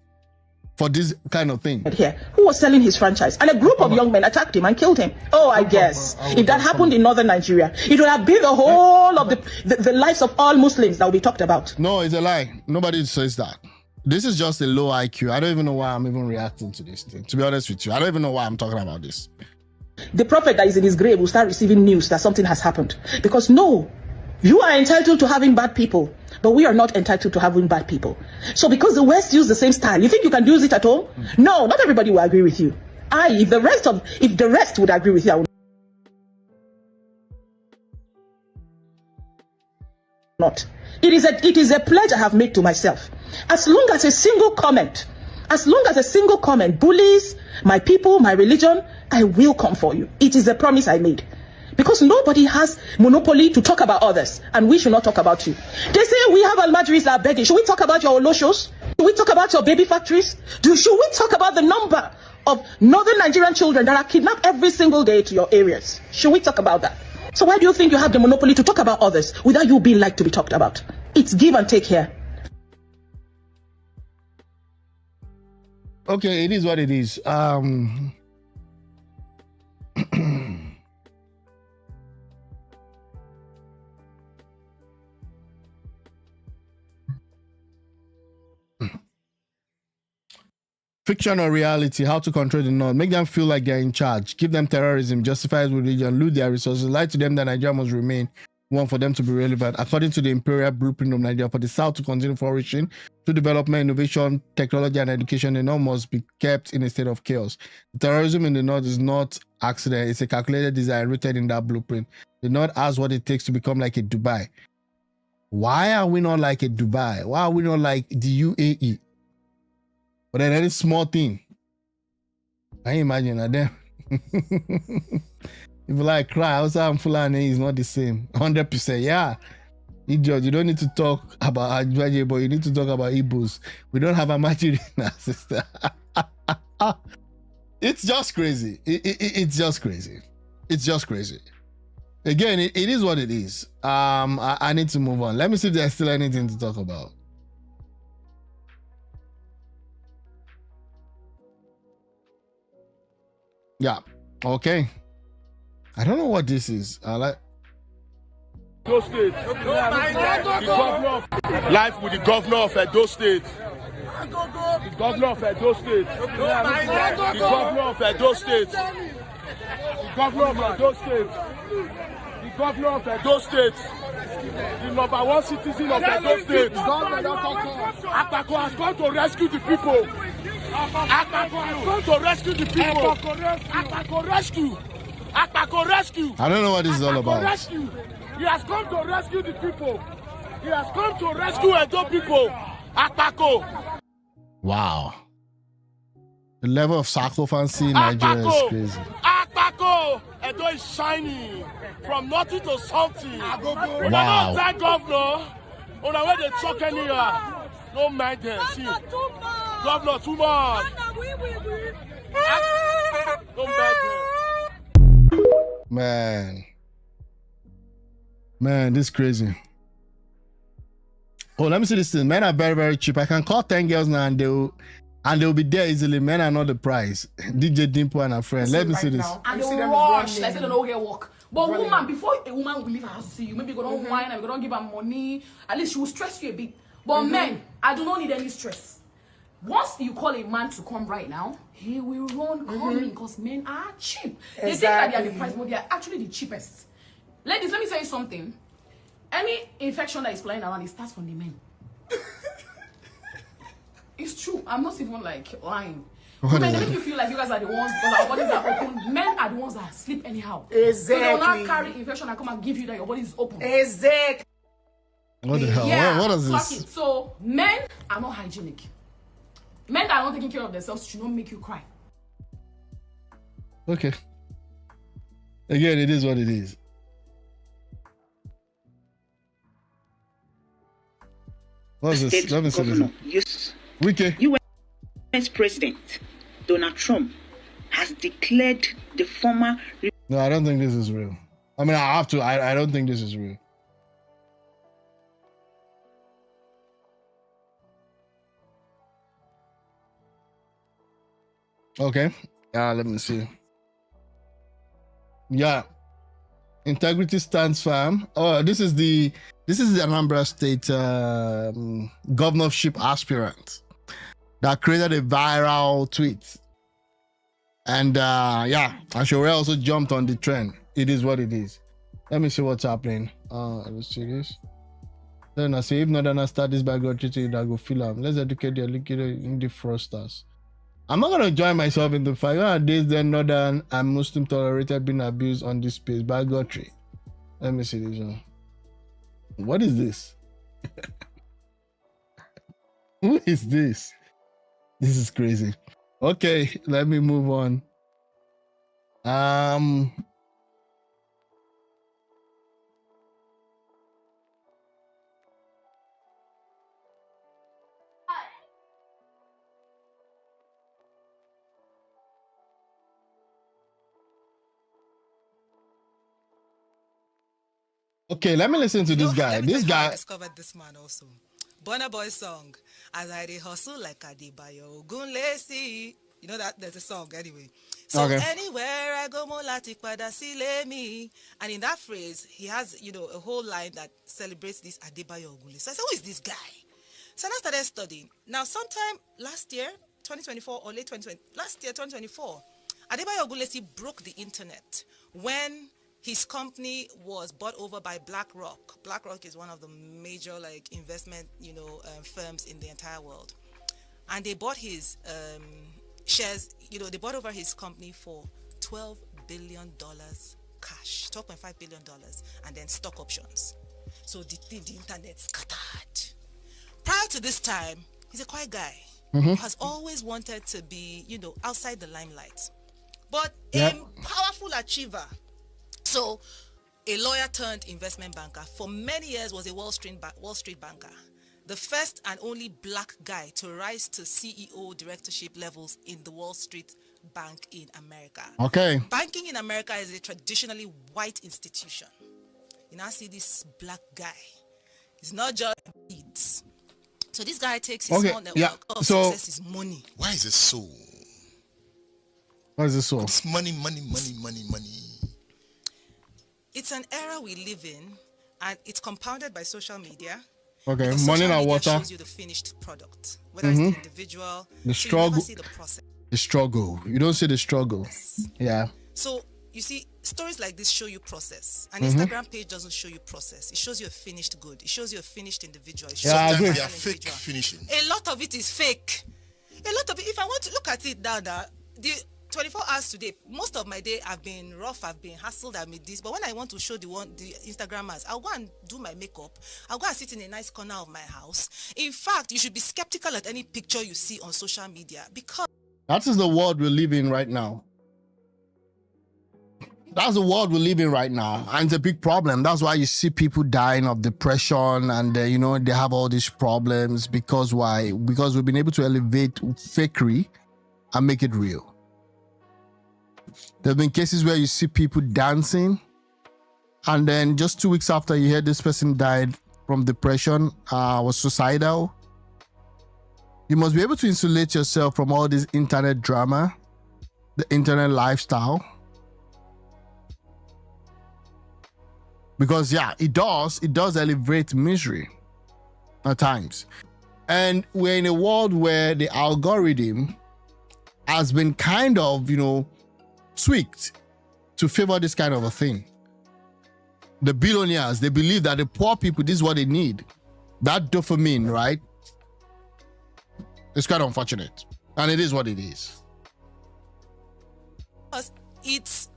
for this kind of thing. Here, who was selling his franchise, and a group of young men attacked him and killed him. Oh, I guess if that happened in northern Nigeria, it would have been the whole of the lives of all Muslims that will be talked about. No, it's a lie. Nobody says that. This is just a low IQ. I don't even know why I'm even reacting to this thing. To be honest with you, I don't even know why I'm talking about this. The prophet that is in his grave will start receiving news that something has happened. Because no, you are entitled to having bad people, but we are not entitled to having bad people. So because the West use the same style, you think you can use it at home? No, not everybody will agree with you. If the rest would agree with you, I would not. It is a pledge I have made to myself. As long as a single comment bullies my people, my religion, I will come for you. It is a promise I made. Because nobody has monopoly to talk about others, and we should not talk about you. They say we have almajiris that are begging. Should we talk about your oloshos? Should we talk about your baby factories? Should we talk about the number of northern Nigerian children that are kidnapped every single day to your areas? Should we talk about that? So why do you think you have the monopoly to talk about others without you being like to be talked about? It's give and take here. Okay, it is what it is. Fiction or reality, how to control the North, make them feel like they're in charge, give them terrorism, justify religion, loot their resources, lie to them that Nigeria must remain one for them to be relevant, according to the imperial blueprint of Nigeria, for the South to continue flourishing through development, innovation, technology, and education. The North must be kept in a state of chaos. The terrorism in the North is not accident, it's a calculated design rooted in that blueprint. The North has what it takes to become like a Dubai. Why are we not like a Dubai? Why are we not like the UAE? But then any small thing, I imagine that them. If you like cry, Hausa and Fulani is not the same. 100%. Yeah. Idiot, you don't need to talk about Ajwaje, but you need to talk about Igbos. We don't have a Amachiri in our sister. It's just crazy. It's just crazy. It's just crazy. Again, it is what it is. I need to move on. Let me see if there's still anything to talk about. Yeah. Okay. I don't know what this is. I like. Edo State. The governor of life with the governor of Edo State. The governor of Edo State. The governor of Edo State. The governor of Edo State. The governor of Edo State. The number one citizen of Edo State. Akpako has come to rescue the people. Akpako has come to rescue the people. Akpako rescue. Akpako rescue. I don't know what this is all about. Rescue. He has come to rescue the people. He has come to rescue Edo people. Akpako. Wow. The level of sarcophagy in Nigeria is crazy. Akpako. Edo is shining from nothing to something. Wow. That governor, On a way they talk anyhow. No mind them. See. Governor, too much. No mind them. Man, this is crazy. Oh, let me see this thing. Men are very, very cheap. I can call 10 girls now and they'll be there easily. Men are not the price. DJ Dimpo and her friend. Let me see this. And they will rush. Like, they don't know where walk. But woman, before a woman will leave her house to see you, maybe you don't whine and you don't give her money. At least she will stress you a bit. But men, I do not need any stress. Once you call a man to come right now, he will run coming because men are cheap. They think that they are the price, but they are actually the cheapest. Ladies, let me tell you something. Any infection that is flying around, it starts from the men. It's true. I'm not even like lying. Women, they make you feel like you guys are the ones because our bodies are open. Men are the ones that sleep anyhow. Exactly. So they will not carry infection and come and give you that your body is open. Exactly. What the hell? Yeah, what is this? It. So men are not hygienic. Men that are not taking care of themselves should not make you cry. Okay. Again, it is what it is. What's this? Let me see this. Yes. Wiki. U.S. President Donald Trump has declared the former... No, I don't think this is real. I mean, I have to. I don't think this is real. Okay. Let me see. Yeah. Integrity stands firm. Oh, this is the Anambra State governorship aspirant that created a viral tweet. And yeah, Ashore also jumped on the trend. It is what it is. Let me see what's happening. Let's see this. Then I say, if not, then I start this by God treating I go fill them. Let's educate the liquid in the fraudsters. I'm not gonna join myself in the fight. Nowadays, then Northern and Muslim tolerated being abused on this space by Gotri. Let me see this one. What is this? Who is this? This is crazy. Okay, let me move on. Okay, let me listen to this guy. This guy. I discovered this man also. Burna Boy's song, As I Dey Hustle Like Adebayo Ogunlesi. You know that there's a song anyway. So okay. Anywhere I go, mo lati pada sile mi. And in that phrase, he has, a whole line that celebrates this Adebayo Ogunlesi. So I said, who is this guy? So I started studying. Now, sometime last year, 2024 or late 2020, last year, 2024, Adebayo Ogunlesi broke the internet when his company was bought over by BlackRock. BlackRock is one of the major investment, firms in the entire world. And they bought his shares, they bought over his company for $12 billion cash, $12.5 billion, and then stock options. So the internet scattered. Prior to this time, he's a quiet guy who has always wanted to be, outside the limelight. But a powerful achiever. So, a lawyer turned investment banker. For many years was a Wall Street banker. The first and only black guy to rise to CEO directorship levels in the Wall Street Bank in America. Okay. Banking in America is a traditionally white institution. You now see this black guy. It's not just needs. So this guy takes his small network of success is money. Why is it so? Why is it so? It's money. It's an era we live in, and it's compounded by social media. Okay, because money and water shows you the finished product, whether it's the individual, the struggle, so you never see the process. The struggle. You don't see the struggle. Yes. Yeah. So you see, stories like this show you process. An Instagram page doesn't show you process. It shows you a finished good. It shows you a finished individual. It shows I agree. You they are fake finishing. A lot of it is fake. A lot of it. If I want to look at it down there, the 24 hours today, most of my day I've been rough, I've been hustled, I've made this. But when I want to show the Instagrammers, I'll go and do my makeup. I'll go and sit in a nice corner of my house. In fact, you should be skeptical at any picture you see on social media because that is the world we live in right now. That's the world we live in right now, and it's a big problem. That's why you see people dying of depression, and you know, they have all these problems. Because why? Because we've been able to elevate fakery and make it real. There have been cases where you see people dancing, and then just 2 weeks after, you hear this person died from depression, was suicidal. You must be able to insulate yourself from all this internet drama, the internet lifestyle. Because yeah, it does elevate misery at times. And we're in a world where the algorithm has been kind of, you know, tweaked to favor this kind of a thing. The billionaires, they believe that the poor people, this is what they need. That dopamine, right? It's quite unfortunate. And it is what it is. It's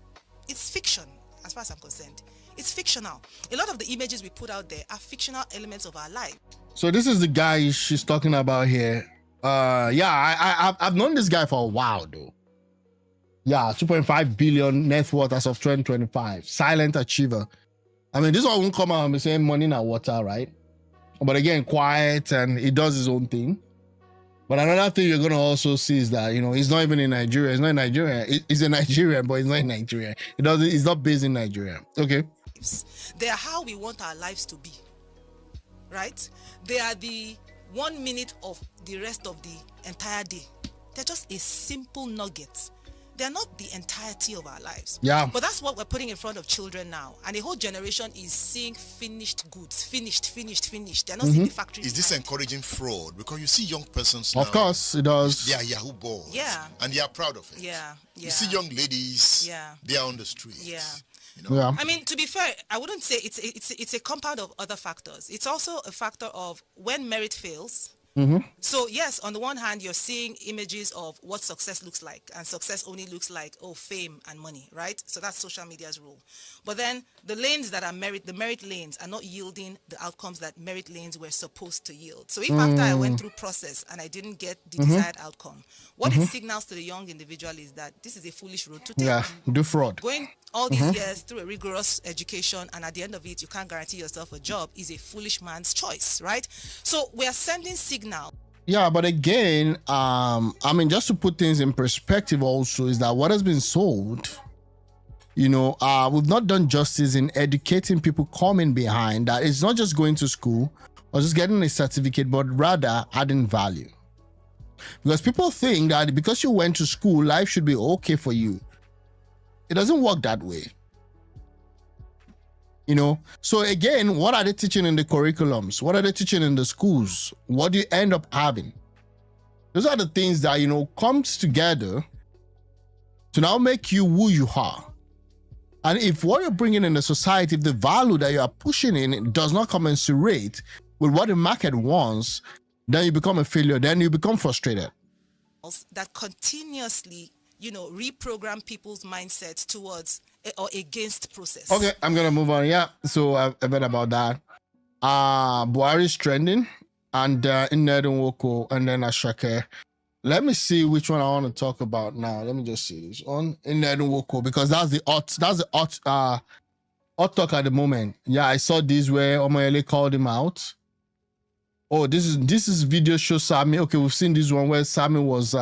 fiction, as far as I'm concerned. It's fictional. A lot of the images we put out there are fictional elements of our life. So this is the guy she's talking about here. I've known this guy for a while though. Yeah, 2.5 billion net worth as of 2025. Silent achiever. I mean, this one won't come out and be saying money na water, right? But again, quiet, and he does his own thing. But another thing you're gonna also see is that, you know, he's not even in Nigeria. He's not in Nigeria. He's a Nigerian, but he's not in Nigeria. He's not based in Nigeria. Okay. They are how we want our lives to be, right? They are the 1 minute of the rest of the entire day. They're just a simple nugget. They're not the entirety of our lives. Yeah. But that's what we're putting in front of children now. And the whole generation is seeing finished goods. Finished. They're not seeing the factory. Is this encouraging fraud? Because you see young persons now. Of course, it does. They are Yahoo boys. Yeah. And they are proud of it. Yeah. You see young ladies. Yeah. They are on the streets. Yeah. You know? Yeah. I mean, to be fair, I wouldn't say it's a compound of other factors. It's also a factor of when merit fails. So yes, on the one hand, you're seeing images of what success looks like, and success only looks like, oh, fame and money, right? So that's social media's role. But then the lanes that are the merit lanes are not yielding the outcomes that merit lanes were supposed to yield. So if after I went through process and I didn't get the desired outcome, what it signals to the young individual is that this is a foolish road to take. Yeah, do fraud. Going all these years through a rigorous education, and at the end of it, you can't guarantee yourself a job, is a foolish man's choice, right? So we are sending signal. Yeah, but again, I mean, just to put things in perspective also, is that what has been sold, you know, we've not done justice in educating people coming behind that it's not just going to school or just getting a certificate, but rather adding value. Because people think that because you went to school, life should be okay for you. It doesn't work that way. You know, so again, what are they teaching in the curriculums? What are they teaching in the schools? What do you end up having? Those are the things that, you know, comes together to now make you who you are. And if what you're bringing in the society, if the value that you are pushing in does not commensurate with what the market wants, then you become a failure. Then you become frustrated. That continuously, you know, reprogram people's mindsets towards or against process. Okay, I'm gonna move on. Yeah, so I've read about that. Buhari's trending, and Nnedinwoko, and then Ashake. Let me see which one I want to talk about now. Let me just see this one, Nnedinwoko, because that's the hot talk at the moment. Yeah, I saw this where Omoyele called him out. Oh, this is video show Sami. Okay, we've seen this one where Sami was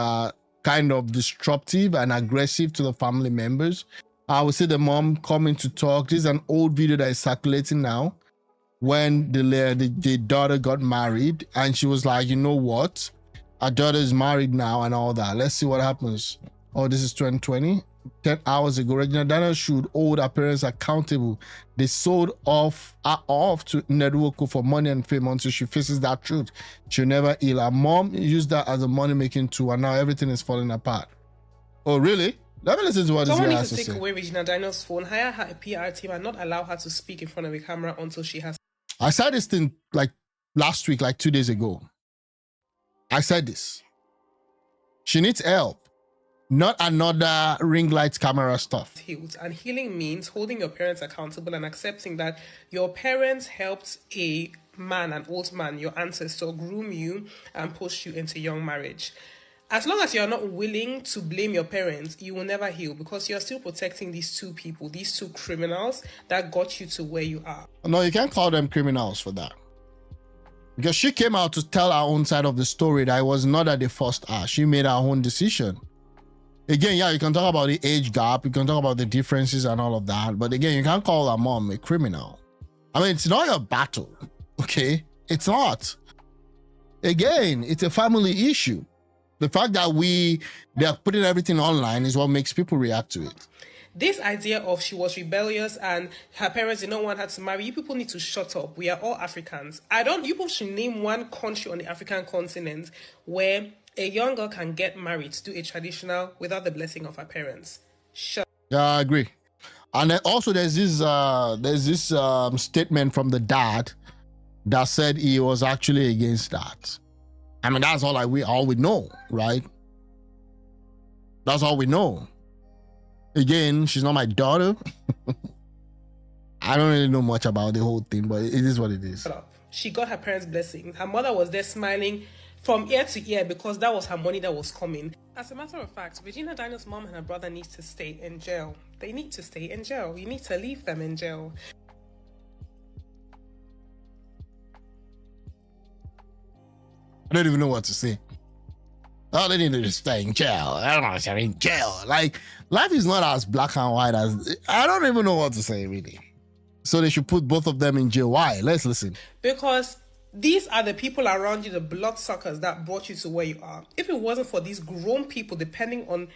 kind of disruptive and aggressive to the family members. I would say the mom coming to talk. This is an old video that is circulating now when the daughter got married, and she was like, you know what? Our daughter is married now and all that. Let's see what happens. Oh, this is 2020. 10 hours ago, Regina Daniels should hold her parents accountable. They sold off to Nnedinwoko for money and fame until she faces that truth. She'll never heal. Her mom used that as a money-making tool, and now everything is falling apart. Oh, really? Let me listen to what Someone this guy needs has to to take say. away Regina Daniels' phone, hire her a PR team, and not allow her to speak in front of a camera until she has. I said this thing like last week, like 2 days ago. I said this. She needs help. Not another ring light camera stuff. Healed. And healing means holding your parents accountable and accepting that your parents helped an old man, your ancestor, groom you and push you into young marriage. As long as you're not willing to blame your parents, you will never heal because you're still protecting these two people, these two criminals that got you to where you are. No, you can't call them criminals for that. Because she came out to tell her own side of the story that it was not that they forced her. She made her own decision. Again, yeah, you can talk about the age gap, you can talk about the differences and all of that, but again, you can't call her mom a criminal. I mean, it's not your battle, okay? It's not. Again, it's a family issue. The fact that they're putting everything online is what makes people react to it. This idea of she was rebellious and her parents did not want her to marry, you people need to shut up. We are all Africans. You people should name one country on the African continent where a young girl can get married to do a traditional without the blessing of her parents. Shut. Yeah, I agree. And then also there's this statement from the dad that said he was actually against that. I mean, that's all we know, right? That's all we know. Again, she's not my daughter. I don't really know much about the whole thing, but it is what it is. She got her parents' blessing. Her mother was there smiling from ear to ear because that was her money that was coming. As a matter of fact, Regina Daniels' mom and her brother need to stay in jail. They need to stay in jail. You need to leave them in jail. I don't even know what to say. Oh, they need to stay in jail. I don't know if they're in jail. Like, life is not as black and white as... I don't even know what to say, really. So they should put both of them in jail. Why? Let's listen. Because these are the people around you, the bloodsuckers that brought you to where you are. If it wasn't for these grown people depending on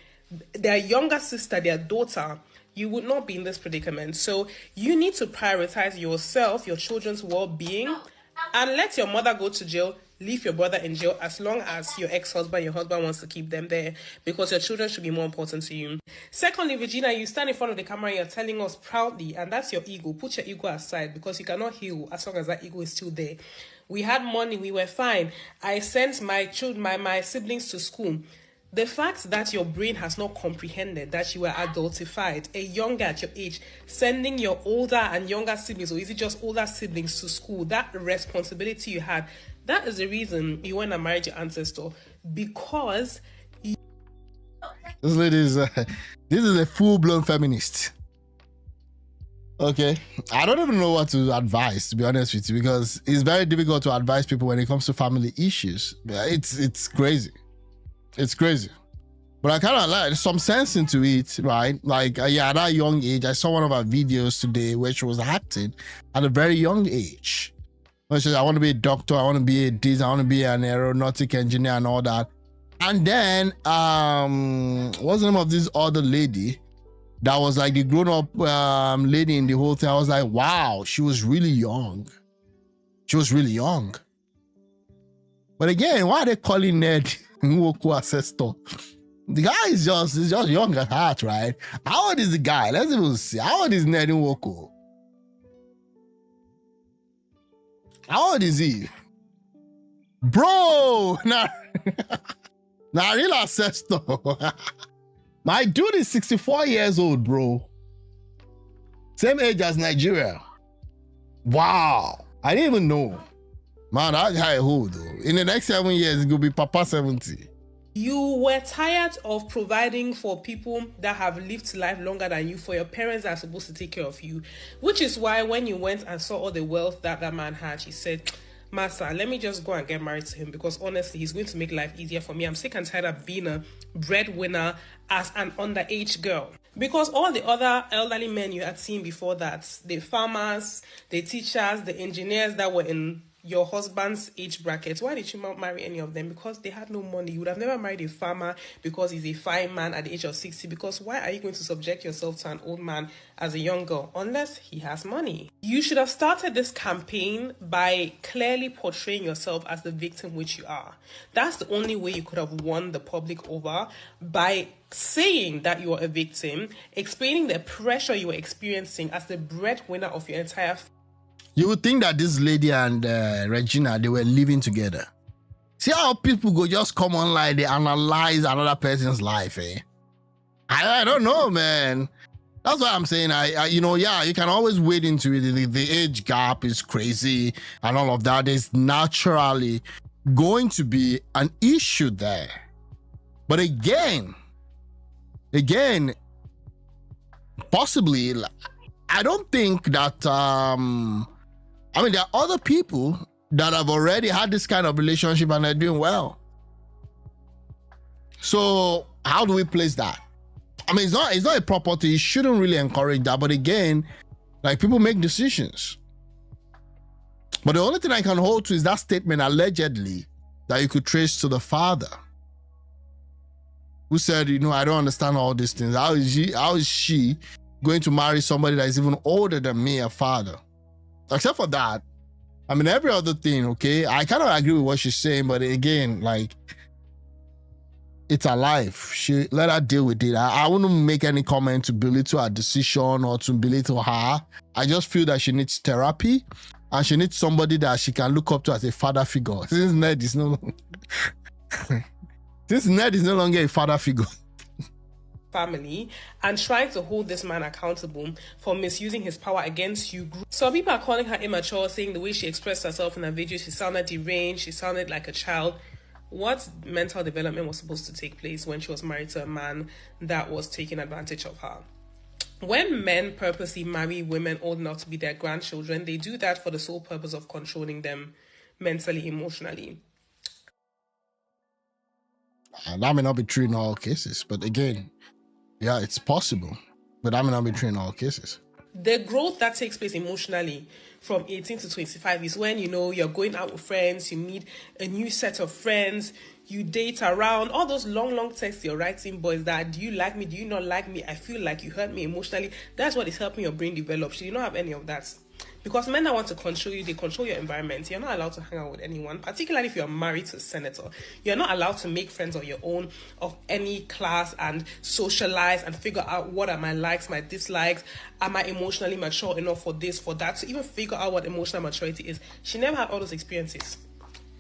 their younger sister, their daughter, you would not be in this predicament. So you need to prioritize yourself, your children's well-being, and let your mother go to jail. Leave your brother in jail as long as your your husband wants to keep them there, because your children should be more important to you. Secondly, Regina, you stand in front of the camera and you're telling us proudly, and that's your ego. Put your ego aside because you cannot heal as long as that ego is still there. We had money, we were fine. I sent my siblings to school. The fact that your brain has not comprehended that you were adultified, a younger at your age, sending your older and younger siblings, or is it just older siblings to school, that responsibility you had, that is the reason you went and married your ancestor. Because this lady is this is a full-blown feminist. Okay, I don't even know what to advise, to be honest with you, because it's very difficult to advise people when it comes to family issues. It's crazy. It's crazy. But I kind of like some sense into it, right? Like, yeah, at that young age, I saw one of her videos today where she was acting at a very young age. She said, I want to be a doctor, I want to be I want to be an aeronautic engineer and all that. And then, what's the name of this other lady that was like the grown-up lady in the whole thing? I was like, wow, she was really young. She was really young. But again, why are they calling Ned Nwoku ancestor? The guy is just young at heart, right? How old is the guy? Let's even see. How old is Ned Nwoku? How old is he? Bro! Nah, real ancestor. My dude is 64 years old, bro. Same age as Nigeria. Wow. I didn't even know. Man, that guy old though. In the next 7 years, it will be Papa 70. You were tired of providing for people that have lived life longer than you, for your parents that are supposed to take care of you. Which is why when you went and saw all the wealth that man had, you said, Master, let me just go and get married to him, because honestly, he's going to make life easier for me. I'm sick and tired of being a breadwinner as an underage girl. Because all the other elderly men you had seen before that, the farmers, the teachers, the engineers that were in your husband's age bracket, why did you not marry any of them? Because they had no money. You would have never married a farmer because he's a fine man at the age of 60. Because why are you going to subject yourself to an old man as a young girl unless he has money? You should have started this campaign by clearly portraying yourself as the victim which you are. That's the only way you could have won the public over, by saying that you are a victim, explaining the pressure you were experiencing as the breadwinner of your entire family. You would think that this lady and Regina, they were living together. See how people go just come online, they analyze another person's life, eh? I don't know, man. That's what I'm saying. Yeah, you can always wade into it. The age gap is crazy and all of that. There's naturally going to be an issue there. But again, possibly, I don't think that, there are other people that have already had this kind of relationship and they're doing well. So how do we place that? It's not a property. You shouldn't really encourage that. But again, like, people make decisions. But the only thing I can hold to is that statement, allegedly, that you could trace to the father, who said, I don't understand all these things. How is she going to marry somebody that is even older than me, a father? Except for that, every other thing, okay? I kind of agree with what she's saying, but again, like, it's her life. Let her deal with it. I wouldn't make any comment to belittle her decision or to belittle her. I just feel that she needs therapy and she needs somebody that she can look up to as a father figure. Since Ned is no longer a father figure. Family, and trying to hold this man accountable for misusing his power against you. Some people are calling her immature, saying the way she expressed herself in her video, she sounded deranged, she sounded like a child. What mental development was supposed to take place when she was married to a man that was taking advantage of her? When men purposely marry women old enough to be their grandchildren, they do that for the sole purpose of controlling them mentally, emotionally. And that may not be true in all cases, but again, yeah, it's possible, but that may not be true in all cases. The growth that takes place emotionally from 18 to 25 is when, you're going out with friends, you meet a new set of friends, you date around, all those long texts you're writing, boys, that do you like me, do you not like me, I feel like you hurt me emotionally. That's what is helping your brain develop. So you don't have any of that. Because men that want to control you, they control your environment. You're not allowed to hang out with anyone, particularly if you're married to a senator. You're not allowed to make friends on your own of any class and socialize and figure out what are my likes, my dislikes. Am I emotionally mature enough for this, for that? To even figure out what emotional maturity is. She never had all those experiences,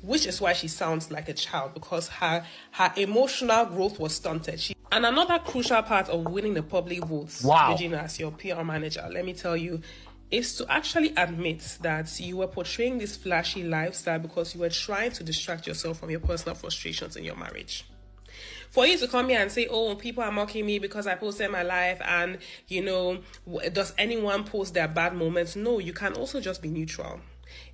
which is why she sounds like a child, because her emotional growth was stunted. And another crucial part of winning the public votes, Regina, as your PR manager, let me tell you, is to actually admit that you were portraying this flashy lifestyle because you were trying to distract yourself from your personal frustrations in your marriage. For you to come here and say, people are mocking me because I posted my life and, does anyone post their bad moments? No, you can also just be neutral.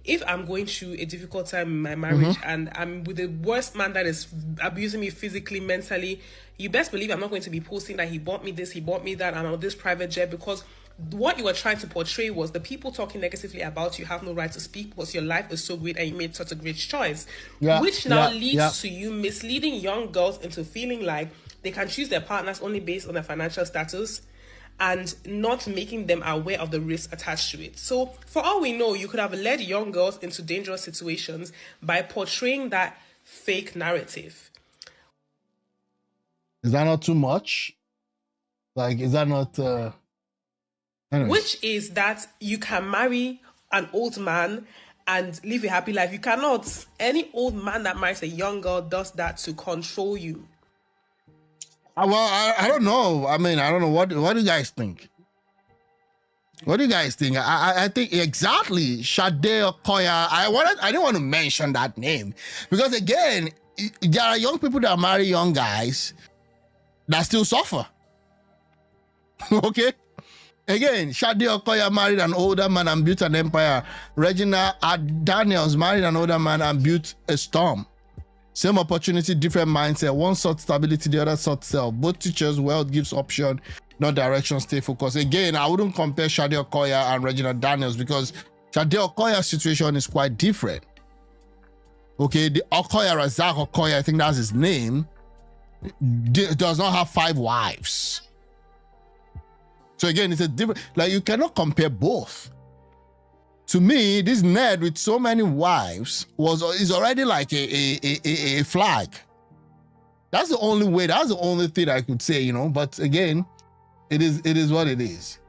If I'm going through a difficult time in my marriage and I'm with the worst man that is abusing me physically, mentally, you best believe I'm not going to be posting that he bought me this, he bought me that, I'm on this private jet, because what you were trying to portray was the people talking negatively about you have no right to speak because your life is so great and you made such a great choice. Which now leads to you misleading young girls into feeling like they can choose their partners only based on their financial status and not making them aware of the risks attached to it. So for all we know, you could have led young girls into dangerous situations by portraying that fake narrative. Is that not too much? Like, is that not... Which is that you can marry an old man and live a happy life. You cannot. Any old man that marries a young girl does that to control you. Well, I don't know. I don't know. What do you guys think? What do you guys think? I think exactly Sade Okoya. I didn't want to mention that name because again, there are young people that marry young guys that still suffer. Okay. Again, Sade Okoya married an older man and built an empire. Regina Daniels married an older man and built a storm. Same opportunity, different mindset. One sought stability, the other sought self. Both teachers, wealth gives option, not direction, stay focused. Again, I wouldn't compare Sade Okoya and Regina Daniels because Sade Okoya's situation is quite different. Okay, the Okoya, Razak Okoya, I think that's his name, does not have 5 wives. So again, it's a different, like you cannot compare both. To me, this Ned with so many wives is already like a flag. That's the only way, that's the only thing I could say, but again, it is what it is.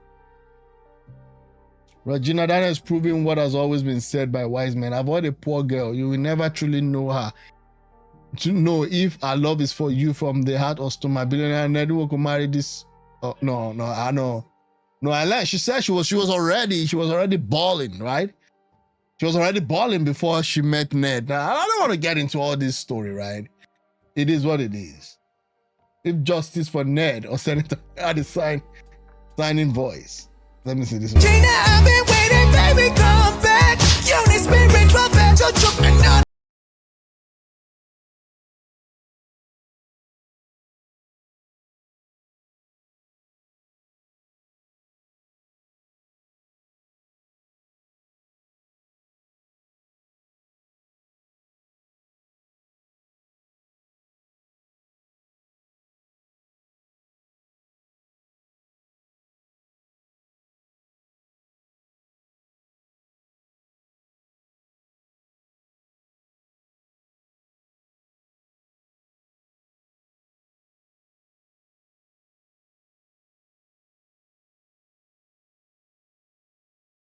Regina Daniel is proving what has always been said by wise men. Avoid a poor girl. You will never truly know her. To know if her love is for you from the heart or stomach. Billionaire Ned who could marry this. Oh, no, I know. No, I lied. She said she was already balling, right? She was already balling before she met Ned. Now, I don't want to get into all this story, right? It is what it is. if justice for Ned or Senator had a signing voice. Let me see this one. Gina, I've been waiting, baby, come back. You need spiritual back, so choke me not.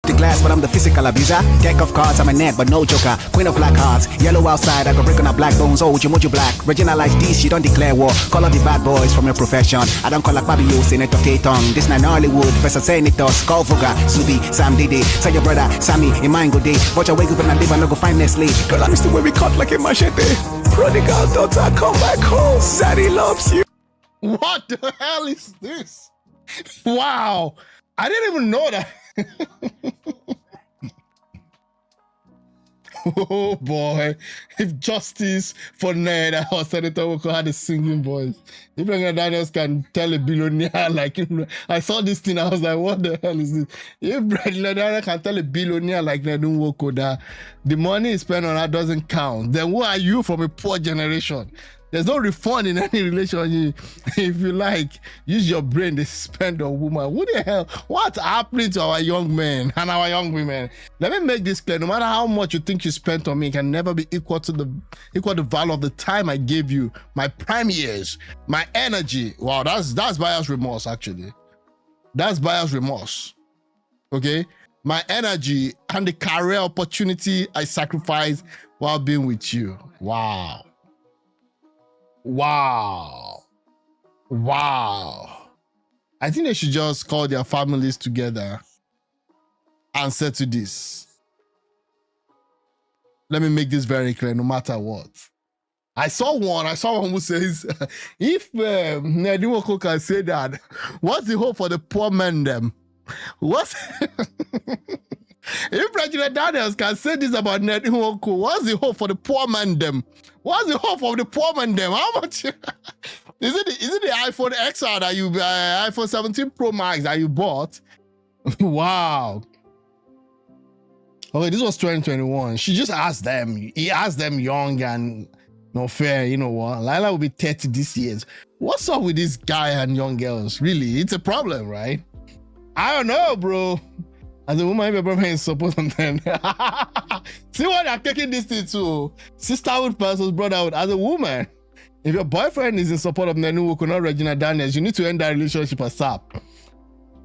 The glass, but I'm the physical abuser. Deck of cards, I'm a net, but no joker. Queen of black hearts, yellow outside, I go break on a black bones. Oh, you black. Regina like this, you don't declare war. Call up the bad boys from your profession. I don't call like Babio, Senator K-Tong. This not Hollywood, versus Senators, Call Fuga, Subi, Sam Didi. Say your brother, Sammy, in mind go day. Watch your wake up and I live and I go find Nestle. Girl, I'm still where we cut like a machete. Prodigal daughter, come back home. Daddy loves you. What the hell is this? Wow. I didn't even know that. Oh boy, if justice for Ned or Senator Woko had a singing voice, if President Daniels can tell a billionaire, like, I saw this thing, I was like, what the hell is this? If President Daniels can tell a billionaire like Ned Woko that the money he spent on that doesn't count, then who are you from a poor generation? There's no refund in any relationship. If you like, use your brain to spend on woman. What the hell? What's happening to our young men and our young women? Let me make this clear. No matter how much you think you spent on me, it can never be equal to the value of the time I gave you, my prime years, my energy. Wow, that's buyer's remorse, actually. That's buyer's remorse. Okay? My energy and the career opportunity I sacrificed while being with you. Wow. Wow. Wow. I think they should just call their families together and settle this. Let me make this very clear, no matter what. I saw one who says, if Ned Nwoko can say that, what's the hope for the poor men them? If President Daniels can say this about Ned Nwoko, what's the hope for the poor man them? What's the hope of the poor man them? How much? Is it the iPhone XR that you iPhone 17 Pro Max that you bought? Wow. Okay, this was 2021. She just asked them. He asked them young and no fair. You know what? Lila will be 30 this year. What's up with this guy and young girls? Really, it's a problem, right? I don't know, bro. As a woman, if your boyfriend is supposed to then see what they're taking this thing to. Sisterhood versus brotherhood. As a woman, if your boyfriend is in support of Ned Nwoko, not Regina Daniels, you need to end that relationship ASAP.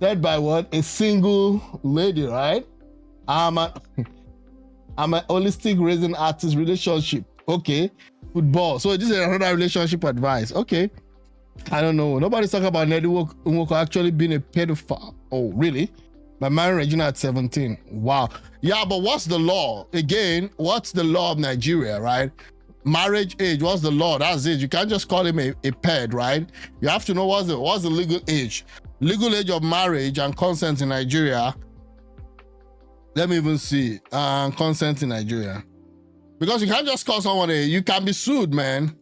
Led by what? A single lady, right? I'm a holistic raising artist relationship. Okay. Football. So this is another relationship advice. Okay. I don't know. Nobody's talking about Ned Nwoko actually being a pedophile. Oh, really? My married Regina at 17. Wow. Yeah, but what's the law? Again, what's the law of Nigeria, right? Marriage age, what's the law? That's it. You can't just call him a ped, right? You have to know what's the legal age. Legal age of marriage and consent in Nigeria. Let me even see. Consent in Nigeria. Because you can't just call someone you can be sued, man.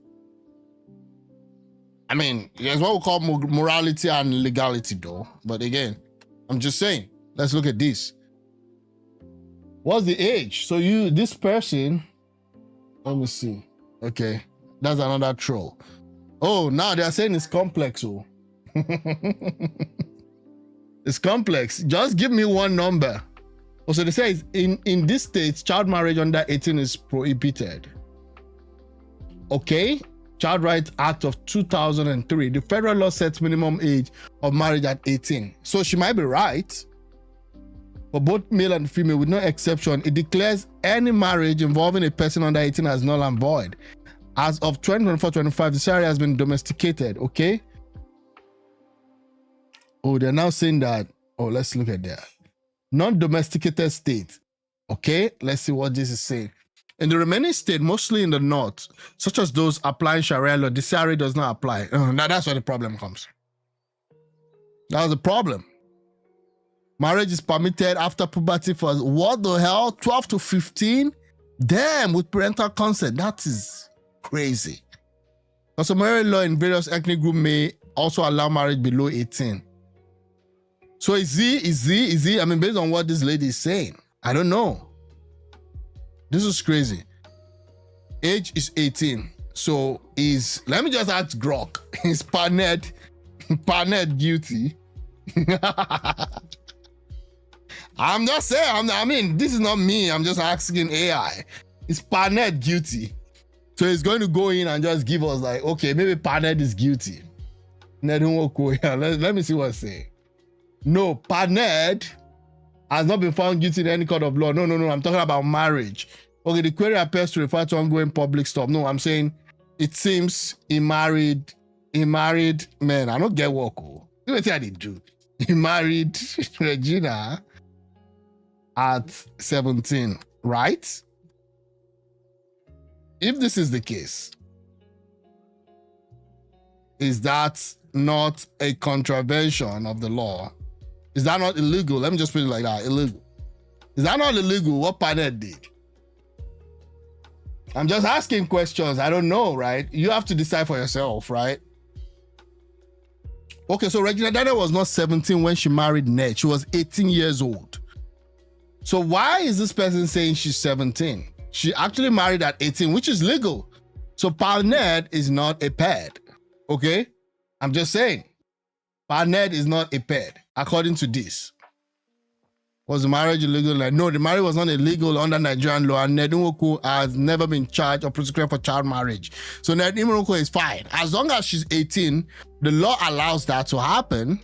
I mean, there's what we call morality and legality, though. But again, I'm just saying. Let's look at this. What's the age? So this person, let me see. Okay, that's another troll. Oh, now they're saying it's complex. Oh, it's complex. Just give me one number. Oh, so they say in this state, child marriage under 18 is prohibited. Okay, Child Rights Act of 2003. The federal law sets minimum age of marriage at 18. So she might be right. For both male and female, with no exception, it declares any marriage involving a person under 18 as null and void. As of 2024-25, the Sharia has been domesticated, okay? Oh, they're now saying that, oh, let's look at that. Non-domesticated state, okay? Let's see what this is saying. In the remaining states, mostly in the north, such as those applying Sharia law, the CRA does not apply. Now that's where the problem comes. That's the problem. Marriage is permitted after puberty for what the hell? 12 to 15? Damn, with parental consent. That is crazy. Customary law in various ethnic groups may also allow marriage below 18. So is he? I mean, based on what this lady is saying, I don't know. This is crazy. Age is 18. So let me just ask Grok. Is Panet guilty? I'm just saying, I mean, this is not me. I'm just asking AI. Is Panet guilty? So he's going to go in and just give us like, okay, maybe Panet is guilty. Let me see what's saying. No, Panet has not been found guilty in any court of law. No. I'm talking about marriage. Okay, the query appears to refer to ongoing public stuff. No, I'm saying it seems he married, man, I don't get what. Let me tell you what he do. He married Regina at 17, right? If this is the case, is that not a contravention of the law? Is that not illegal? Let me just put it like that, illegal. Is that not illegal what Panet did? I'm just asking questions. I don't know, right? You have to decide for yourself, right? Okay, so Regina Daniel was not 17 when she married Ned. She was 18 years old. So why is this person saying she's 17? She actually married at 18, which is legal. So Panet is not a ped, okay? I'm just saying. Panet is not a ped, according to this. Was the marriage illegal? Like, no, the marriage was not illegal under Nigerian law, and Ned Nwoko has never been charged or prosecuted for child marriage. So Ned Nwoko is fine. As long as she's 18, the law allows that to happen.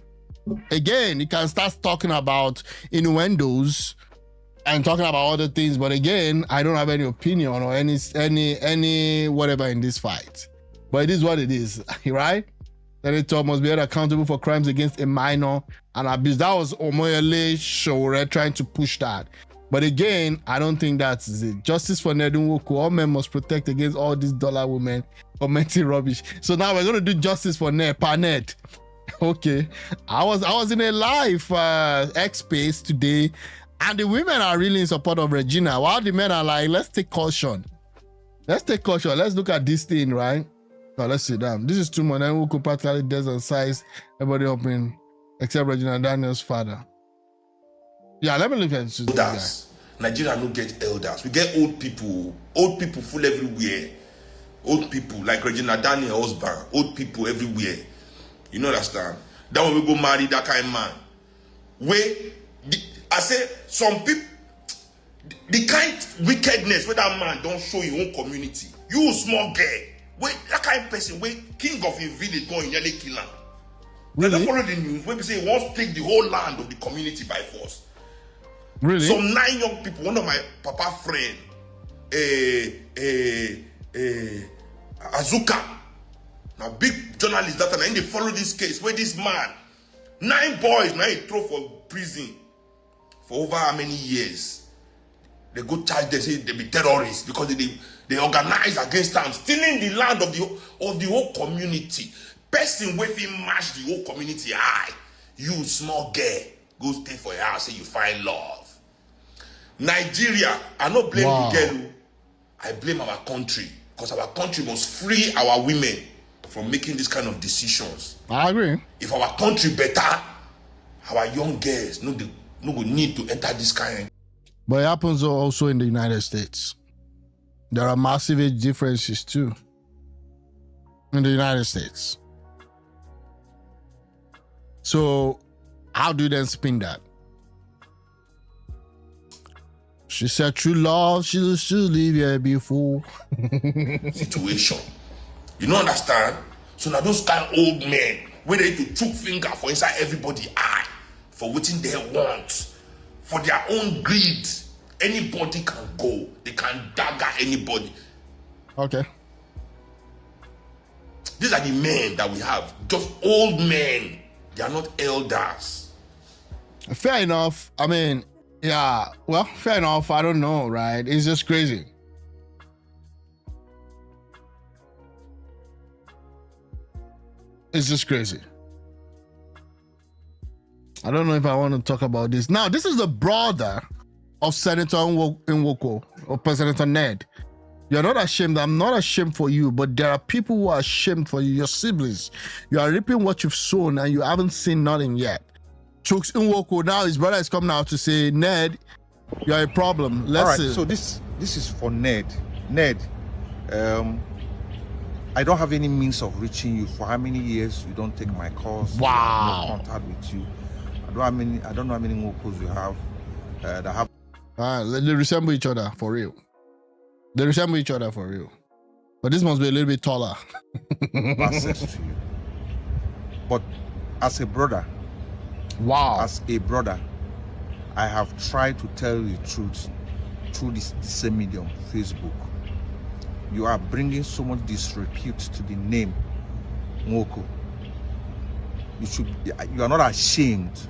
Again, you can start talking about innuendos and talking about other things, but again, I don't have any opinion or any whatever in this fight. But it is what it is, right? Senator must be held accountable for crimes against a minor and abuse. That was Omoyele Shore trying to push that. But again, I don't think that's it. Justice for Ned Nwoko. All men must protect against all these dollar women commenting rubbish. So now we're going to do justice for Ned, Panet. Okay. I was in a live X space today, and the women are really in support of Regina, while the men are like, let's take caution. Let's look at this thing, right? Now let's sit down. This is too much. Then we could practically death and size everybody up in except Regina Daniel's father. Yeah, let me look at this guy. Nigeria don't get elders. We get old people. Old people full everywhere. Old people like Regina Daniel's husband. Old people everywhere. You know understand? Then when we go marry that kind of man, I say some people, the kind wickedness where that man don't show your own community. You small girl. Wait, that kind of person, king of a village going nearly kill him. Really? They follow the news where we say he wants to take the whole land of the community by force. Really? Some 9 young people, one of my papa friend, Azuka, now big journalist that and they follow this case where this man, 9 boys now he throw for prison for over how many years. They go charge, they say they be terrorists because they organize against them, stealing the land of the whole community. Person with him match the whole community high. You small girl, go stay for your house, say you find love. Nigeria, I don't blame the girl. I blame our country, because our country must free our women from making this kind of decisions. I agree. If our country better, our young girls no need to enter this kind. But it happens also in the United States. There are massive age differences too in the United States. So how do you then spin that? She said true love, she'll leave here before. Situation. You don't understand? So now those kind of old men, where they to chook finger for inside everybody eye, for waiting they want, for their own greed. Anybody can go. They can dagger anybody. Okay. These are the men that we have. Just old men. They are not elders. Fair enough. I mean, yeah. Well, fair enough. I don't know, right? It's just crazy. It's just crazy. I don't know if I want to talk about this. Now, this is the brother of Senator Nwoko, or Senator Ned. You're not ashamed. I'm not ashamed for you, but there are people who are ashamed for you, your siblings. You are reaping what you've sown and you haven't seen nothing yet. Chuks Nwoko, now his brother is coming out to say, Ned, you're a problem. Let's All right, see. so this is for Ned. Ned, I don't have any means of reaching you. For how many years you don't take my calls? Wow. No contact with you. I don't know how many Nwokos you have that have. They resemble each other for real. They resemble each other for real. But this must be a little bit taller. Access to you. But as a brother, I have tried to tell you the truth through the same medium, Facebook. You are bringing so much disrepute to the name Nwoko. You are not ashamed.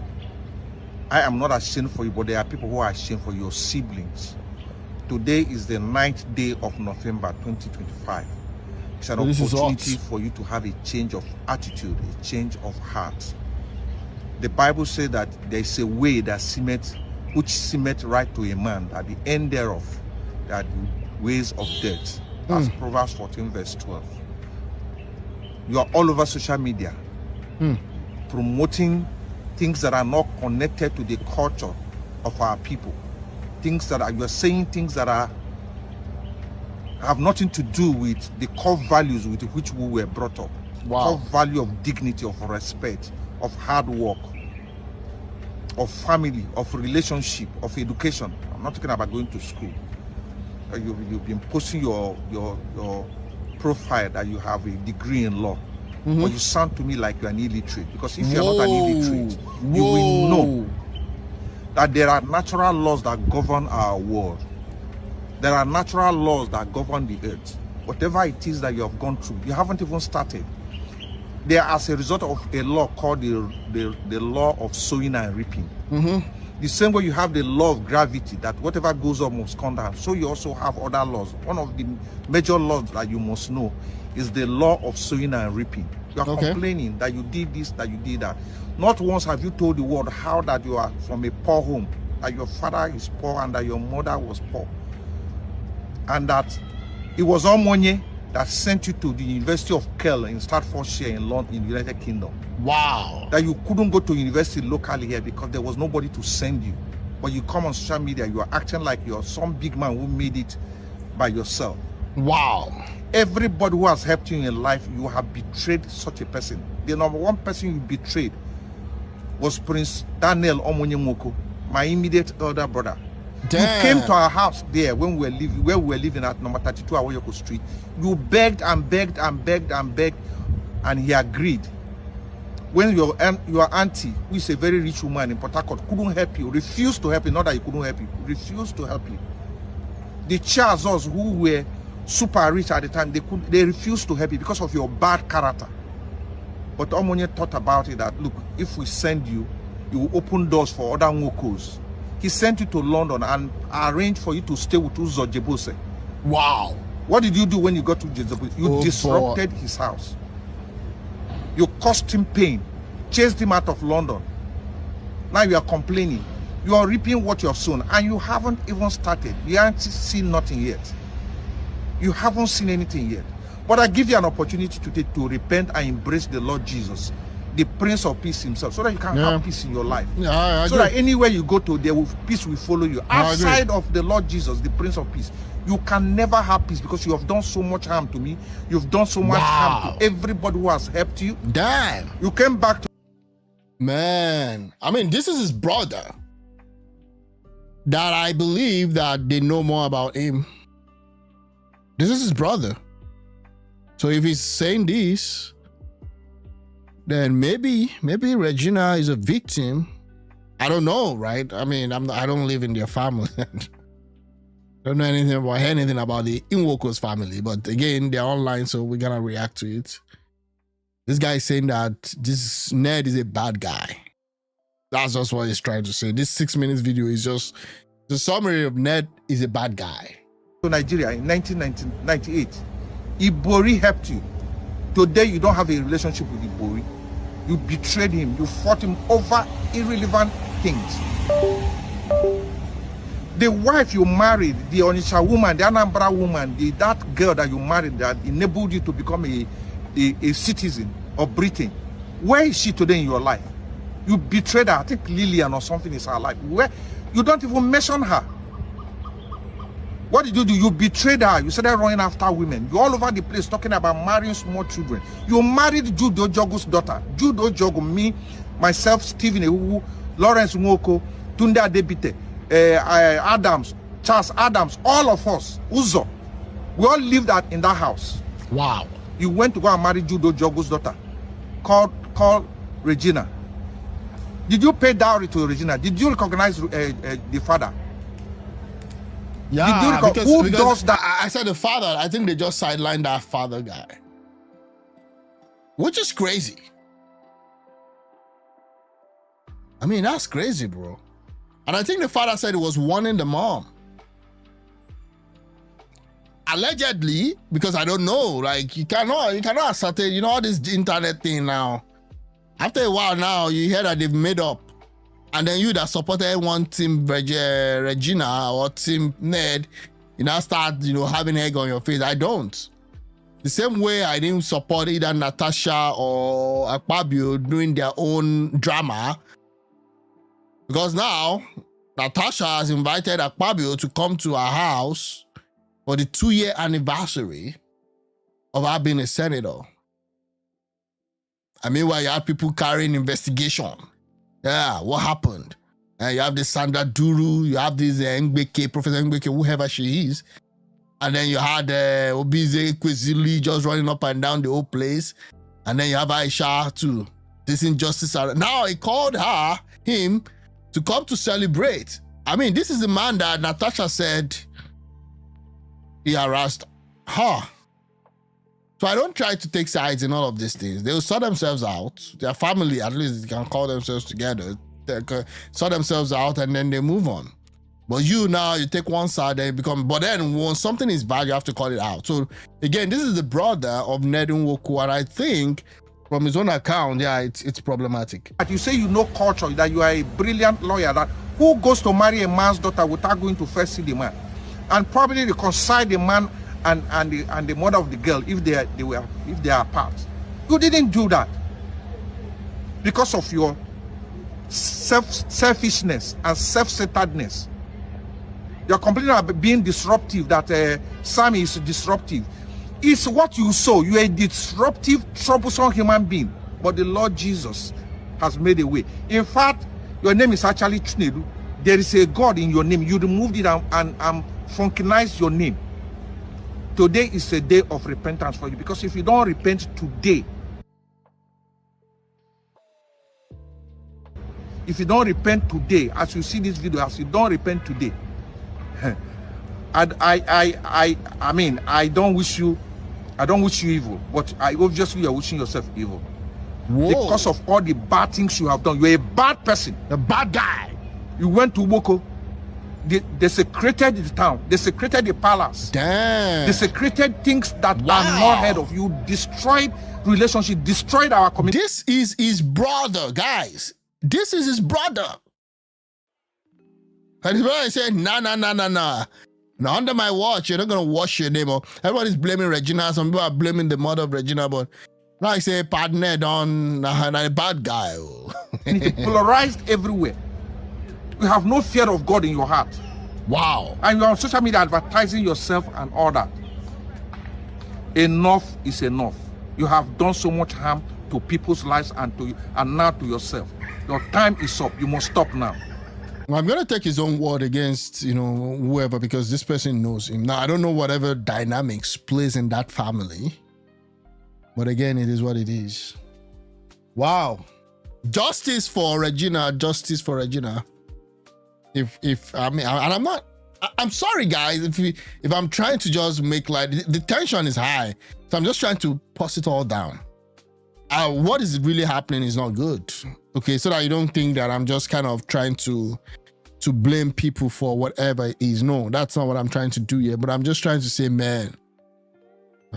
I am not ashamed for you, but there are people who are ashamed for your siblings. Today is the 9th day of November 2025. It's an opportunity for you to have a change of attitude, a change of heart. The Bible says that there is a way that which seemeth right to a man, at the end thereof, that ways of death. That's Proverbs 14 verse 12. You are all over social media promoting things that are not connected to the culture of our people. Things that you are saying things that have nothing to do with the core values with which we were brought up. Core value of dignity, of respect, of hard work, of family, of relationship, of education. I'm not talking about going to school. You've been posting your profile that you have a degree in law. But you sound to me like you're an illiterate, because if you're not an illiterate, you will know that there are natural laws that govern our world. There are natural laws that govern the earth. Whatever it is that you have gone through, you haven't even started. They are as a result of a law called the law of sowing and reaping. The same way you have the law of gravity, that whatever goes up must come down, so you also have other laws. One of the major laws that you must know is the law of sowing and reaping. You are complaining that you did this, that you did that. Not once have you told the world how that you are from a poor home, that your father is poor and that your mother was poor, and that it was Omonye that sent you to the University of Kell in Staffordshire in London, in the United Kingdom. Wow. That you couldn't go to university locally here because there was nobody to send you. But you come on social media, you are acting like you're some big man who made it by yourself. Wow. Everybody who has helped you in life, you have betrayed such a person. The number one person you betrayed was Prince Daniel Omonye Nwoko, my immediate elder brother. Damn. You came to our house there when we were living at number 32 Awoyoko Street. You begged and begged and begged and begged, and he agreed. When your auntie, who is a very rich woman in Port Harcourt, couldn't help you, refused to help you, not that he couldn't help you, refused to help you. The Chazos who were super rich at the time, they refused to help you because of your bad character. But Omonye thought about it that, look, if we send you, you will open doors for other Nwokos. He sent you to London and arranged for you to stay with Uzo Jebose. Wow. What did you do when you got to Jebose? You disrupted his house. You caused him pain, chased him out of London. Now you are complaining. You are reaping what you have sown, and you haven't even started. You haven't seen nothing yet. You haven't seen anything yet. But I give you an opportunity today to repent and embrace the Lord Jesus, the Prince of Peace himself, so that you can have peace in your life. So that anywhere you go to, peace will follow you. Outside of the Lord Jesus, the Prince of Peace, you can never have peace, because you have done so much harm to me. You've done so much harm to everybody who has helped you. Damn. You came back to... Man, I mean, this is his brother that I believe that they know more about him. This is his brother. So if he's saying this, then maybe Regina is a victim. I don't know, right? I mean, I don't live in their family. Don't know anything about the Nwoko's family, but again, they're online, so we're gonna react to it. This guy is saying that this Ned is a bad guy. That's just what he's trying to say. This 6 minutes video is just the summary of Ned is a bad guy. To Nigeria in 1998, Ibori helped you. Today, you don't have a relationship with the boy. You betrayed him. You fought him over irrelevant things. The wife you married, the Onitsha woman, the Anambra woman, that girl that you married that enabled you to become a citizen of Britain, where is she today in your life? You betrayed her. I think Lillian or something is her life. Where you don't even mention her. What did you do? You betrayed her. You started running after women. You're all over the place talking about marrying small children. You married Jude Ojogu's daughter. Jude Ojogu, me, myself, Stephen Ewu, Lawrence Nwoko, Tunde Adebite, Adams, Charles Adams, all of us, Uzo. We all lived in that house. Wow. You went to go and marry Jude Ojogu's daughter, called Regina. Did you pay dowry to Regina? Did you recognize the father? Yeah, who does that? I said the father. I think they just sidelined that father guy, which is crazy. I mean, that's crazy, bro. And I think the father said he was warning the mom. Allegedly, because I don't know, like you cannot ascertain, you know, all this internet thing now. After a while now, you hear that they've made up. And then you that supported one team Regina or team Ned, you now start, you know, having egg on your face. I don't. The same way I didn't support either Natasha or Akpabio doing their own drama. Because now, Natasha has invited Akpabio to come to her house for the 2-year anniversary of her being a senator. I mean, while you have people carrying investigation. Yeah, what happened? You have this Sandra Duru, you have this Ngbeke, Professor Ngbeke, whoever she is. And then you had Obize Kwezili just running up and down the whole place. And then you have Aisha too. This injustice. Now he called him to come to celebrate. I mean, this is the man that Natasha said he harassed her. So I don't try to take sides in all of these things. They will sort themselves out. Their family, at least, they can call themselves together. They can sort themselves out and then they move on. But you now, you take one side and become, but then when something is bad, you have to call it out. So again, this is the brother of Nedun Woku, and I think from his own account, yeah, it's problematic. But you say you know culture, that you are a brilliant lawyer, that who goes to marry a man's daughter without going to first see the man? And probably reconcile the man and the mother of the girl if they are apart. You didn't do that because of your selfishness and self-centeredness. You're complaining about being disruptive, that Sammy is disruptive. It's what you sow. You're a disruptive, troublesome human being. But the Lord Jesus has made a way. In fact, your name is actually Chinedu. There is a God in your name. You removed it and funkinized your name. Today is a day of repentance for you, because if you don't repent today, as you see this video, as you don't repent today, I mean, I don't wish you evil, but obviously you're wishing yourself evil. Whoa. Because of all the bad things you have done. You're a bad person, a bad guy. You went to Woko. They secreted the town. They secreted the palace. Damn. They secreted things that are not heard of. You destroyed relationship, destroyed our community. This is his brother, guys. This is his brother. And his brother said, nah. Now, under my watch, you're not going to wash your name. Everybody's blaming Regina. Some people are blaming the mother of Regina, but now I say, partner, don't, a bad guy. Polarized everywhere. You have no fear of God in your heart. Wow. And you're on social media advertising yourself and all that. Enough is enough. You have done so much harm to people's lives and now to yourself. Your time is up. You must stop now. Well, I'm going to take his own word against, whoever, because this person knows him. Now, I don't know whatever dynamics plays in that family. But again, it is what it is. Wow. Justice for Regina. Justice for Regina. I'm sorry, guys, if I'm trying to just make the tension is high. So I'm just trying to pause it all down. What is really happening is not good. Okay, so that you don't think that I'm just kind of trying to blame people for whatever it is. No, that's not what I'm trying to do here. But I'm just trying to say, man,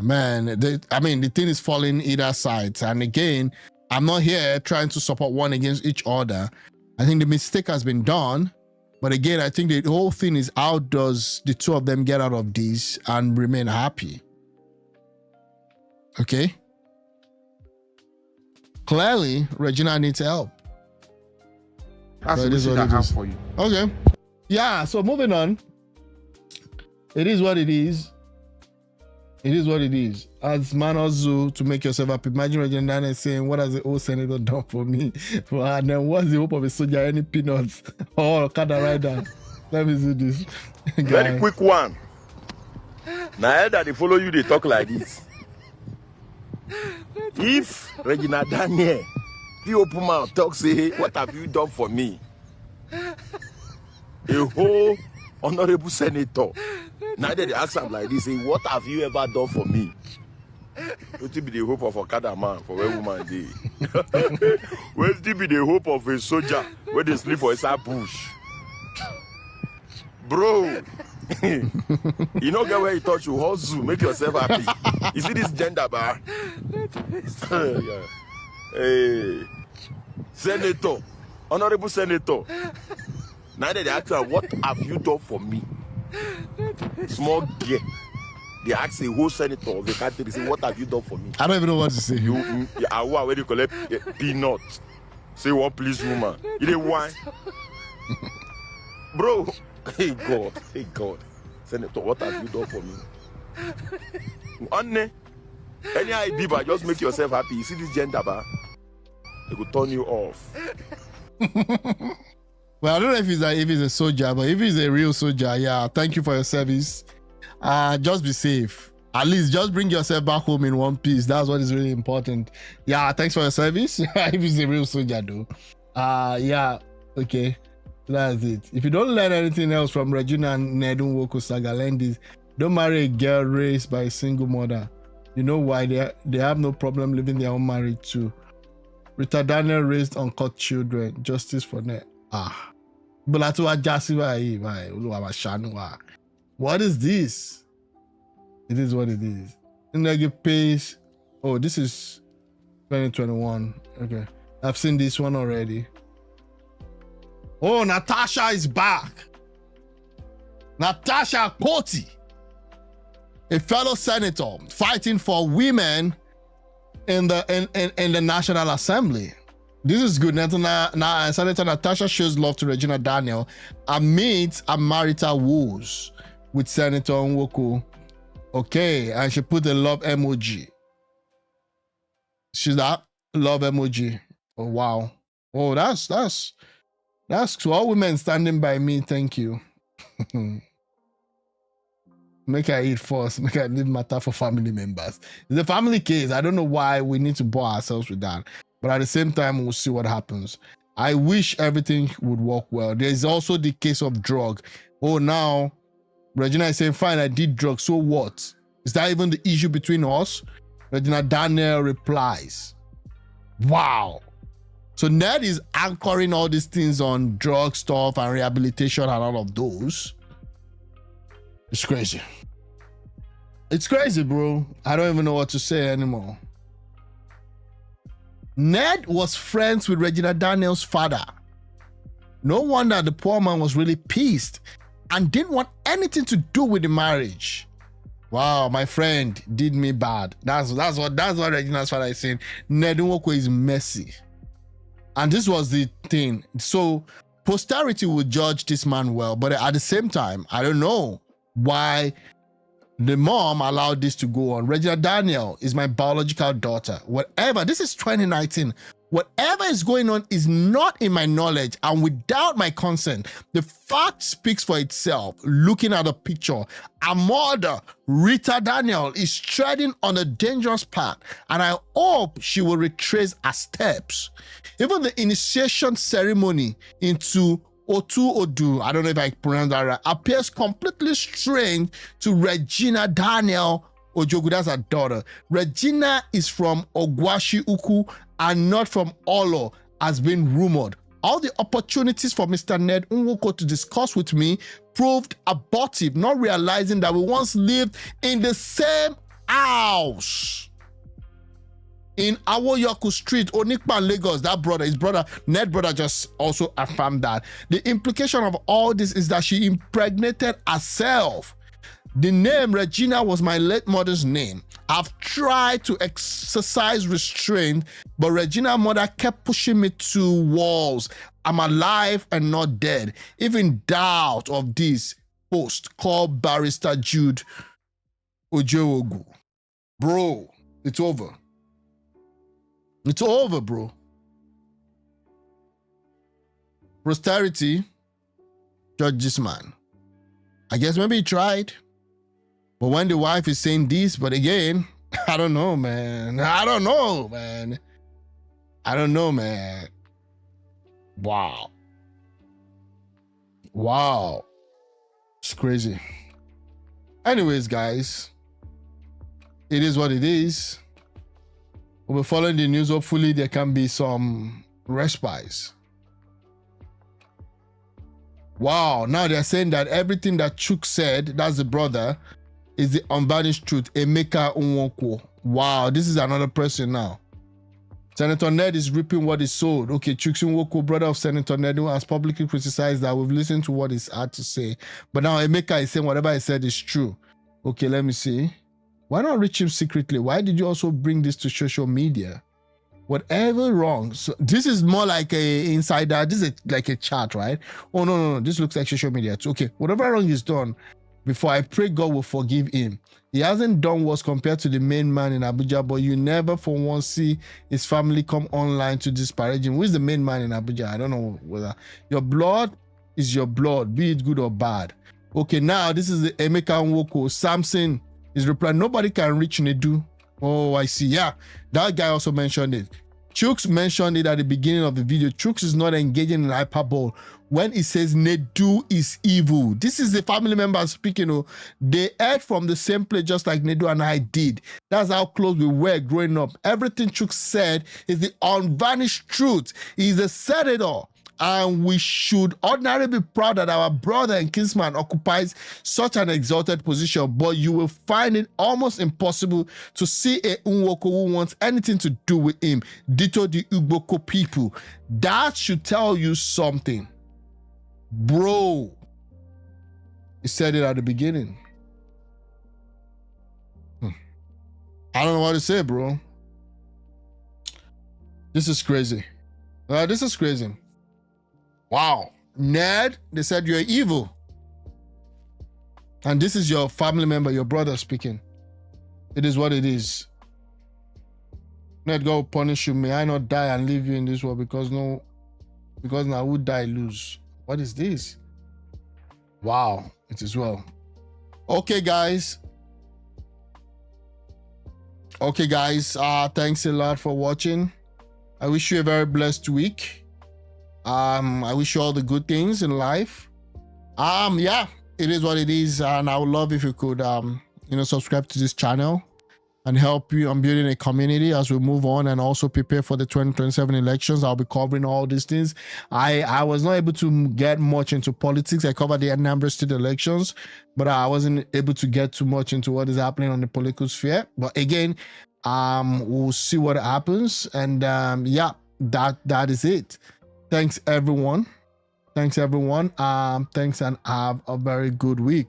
Man, the thing is falling either side. And again, I'm not here trying to support one against each other. I think the mistake has been done. But again, I think the whole thing is how does the two of them get out of this and remain happy? Okay? Clearly, Regina needs help. That's what I have for you. Okay. Yeah, so moving on. It is what it is. It is what it is. As man also to make yourself happy. Imagine Regina Daniel saying, what has the old senator done for me? And then what's the hope of a soldier? Any peanuts? Or Kada rider? Let me do this. Very quick one. Now that they follow you, they talk like this. If Regina Daniel, the open mouth talk, say, what have you done for me? A whole honorable senator. Now that they ask him like this, say, what have you ever done for me? What will be the hope of a Kada man for a woman day? What will be the hope of a soldier when they sleep for a bush? Bro, you know get where you touch you hustle, make yourself happy. You see this gender bar? Yeah. Hey, senator, honorable senator. Now that they ask her, what have you done for me? Small gear. They ask a whole senator of the country, they say, what have you done for me? I don't even know what to say. You when you collect peanuts. Say one please woman. You know why? Bro, hey God. Senator, what have you done for me? Anne, any idea, but just make yourself happy. You see this gender bar? It will turn you off. Well, I don't know if he's a soldier, but if he's a real soldier, yeah, thank you for your service. Just be safe. At least just bring yourself back home in one piece. That's what is really important. Yeah, thanks for your service. If he's a real soldier, though. Yeah, okay. That's it. If you don't learn anything else from Regina and Nedun Woko saga, learn this. Don't marry a girl raised by a single mother. You know why? They have no problem living their own marriage too. Rita Daniel raised uncut children. Justice for Ned. What is this? It is what it is. Negi pays. Oh, this is 2021. Okay. I've seen this one already. Oh, Natasha is back. Natasha Koti, a fellow senator fighting for women in the National Assembly. This is good. Now, Senator Natasha shows love to Regina Daniel amidst a marital woes with Senator Nwoko. Okay, and she put a love emoji. She's that love emoji. Oh wow. Oh, that's to all women standing by me. Thank you. Make her eat first. Make her leave matter for family members. It's a family case. I don't know why we need to bore ourselves with that. But at the same time, we'll see what happens. I wish everything would work well. There's also the case of drug. Oh, now Regina is saying, fine, I did drugs. So what? Is that even the issue between us? Regina Daniel replies, wow. So Ned is anchoring all these things on drug stuff and rehabilitation and all of those. It's crazy. It's crazy, bro. I don't even know what to say anymore. Ned was friends with Regina Daniel's father. No wonder the poor man was really pissed and didn't want anything to do with the marriage. Wow, my friend did me bad. That's what Regina's father is saying. Ned Nwoko is messy. And this was the thing. So posterity will judge this man well, but at the same time, I don't know why the mom allowed this to go on. Regina Daniel is my biological daughter. Whatever, this is 2019. Whatever is going on is not in my knowledge and without my consent. The fact speaks for itself. Looking at the picture, a mother, Rita Daniel, is treading on a dangerous path, and I hope she will retrace her steps. Even the initiation ceremony into Otu Odu, I don't know if I pronounce that right, appears completely strange to Regina Daniel Ojogu. That's her daughter. Regina is from Ogwashi Uku and not from Olo, as been rumored. All the opportunities for Mr. Ned Nwoko to discuss with me proved abortive, not realizing that we once lived in the same house in Awoyoku Street, Onikpan, Lagos. That brother, his brother, Ned brother, just also affirmed that. The implication of all this is that she impregnated herself. The name Regina was my late mother's name. I've tried to exercise restraint, but Regina's mother kept pushing me to walls. I'm alive and not dead. Even doubt of this post, called Barrister Jude Ojeogu. Bro, it's over. It's over, bro. Posterity, judge this man. I guess maybe he tried. But when the wife is saying this, but again, I don't know, man. I don't know, man. Wow. Wow. It's crazy. Anyways, guys, it is what it is. We'll be following the news. Hopefully there can be some respite. Wow, now they're saying that everything that Chuk said, that's the brother, is the unvarnished truth. Emeka Nwoko. Wow, this is another person now. Senator Ned is reaping what he sowed. Okay, Chuk Nwoko, brother of Senator Ned, who has publicly criticized that. We've listened to what he's had to say. But now Emeka is saying whatever he said is true. Okay, let me see. Why not reach him secretly? Why did you also bring this to social media? Whatever wrong. So this is more like a insider. This is like a chat, right? Oh, no. This looks like social media. Okay, whatever wrong is done, before I pray God will forgive him. He hasn't done worse compared to the main man in Abuja, but you never for once see his family come online to disparage him. Who is the main man in Abuja? I don't know whether your blood is your blood, be it good or bad. Okay, now this is the Emeka Nwoko. Samson is replying, nobody can reach Nedu. Oh, I see. Yeah, that guy also mentioned it. Chooks mentioned it at the beginning of the video. Chooks is not engaging in hyperbole when he says Nedu is evil. This is the family member speaking. Oh, they heard from the same place just like Nedu and I did. That's how close we were growing up. Everything Chooks said is the unvarnished truth. He's a senator. And we should ordinarily be proud that our brother and kinsman occupies such an exalted position, but you will find it almost impossible to see a Nwoko who wants anything to do with him. Ditto the Ugboko people. That should tell you something. Bro, he said it at the beginning. I don't know what to say, bro. This is crazy. This is crazy. Wow. Ned, they said you're evil. And this is your family member, your brother speaking. It is what it is. Ned, God will punish you. May I not die and leave you in this world because now who die lose. What is this? Wow. It is well. Okay, guys. Thanks a lot for watching. I wish you a very blessed week. I wish you all the good things in life. Yeah, it is what it is, and I would love if you could, subscribe to this channel and help you on building a community as we move on and also prepare for the 2027 elections. I'll be covering all these things. I was not able to get much into politics. I covered the ANAMBRA state elections, but I wasn't able to get too much into what is happening on the political sphere. But again, we'll see what happens, and yeah, that is it. Thanks everyone. Thanks and have a very good week.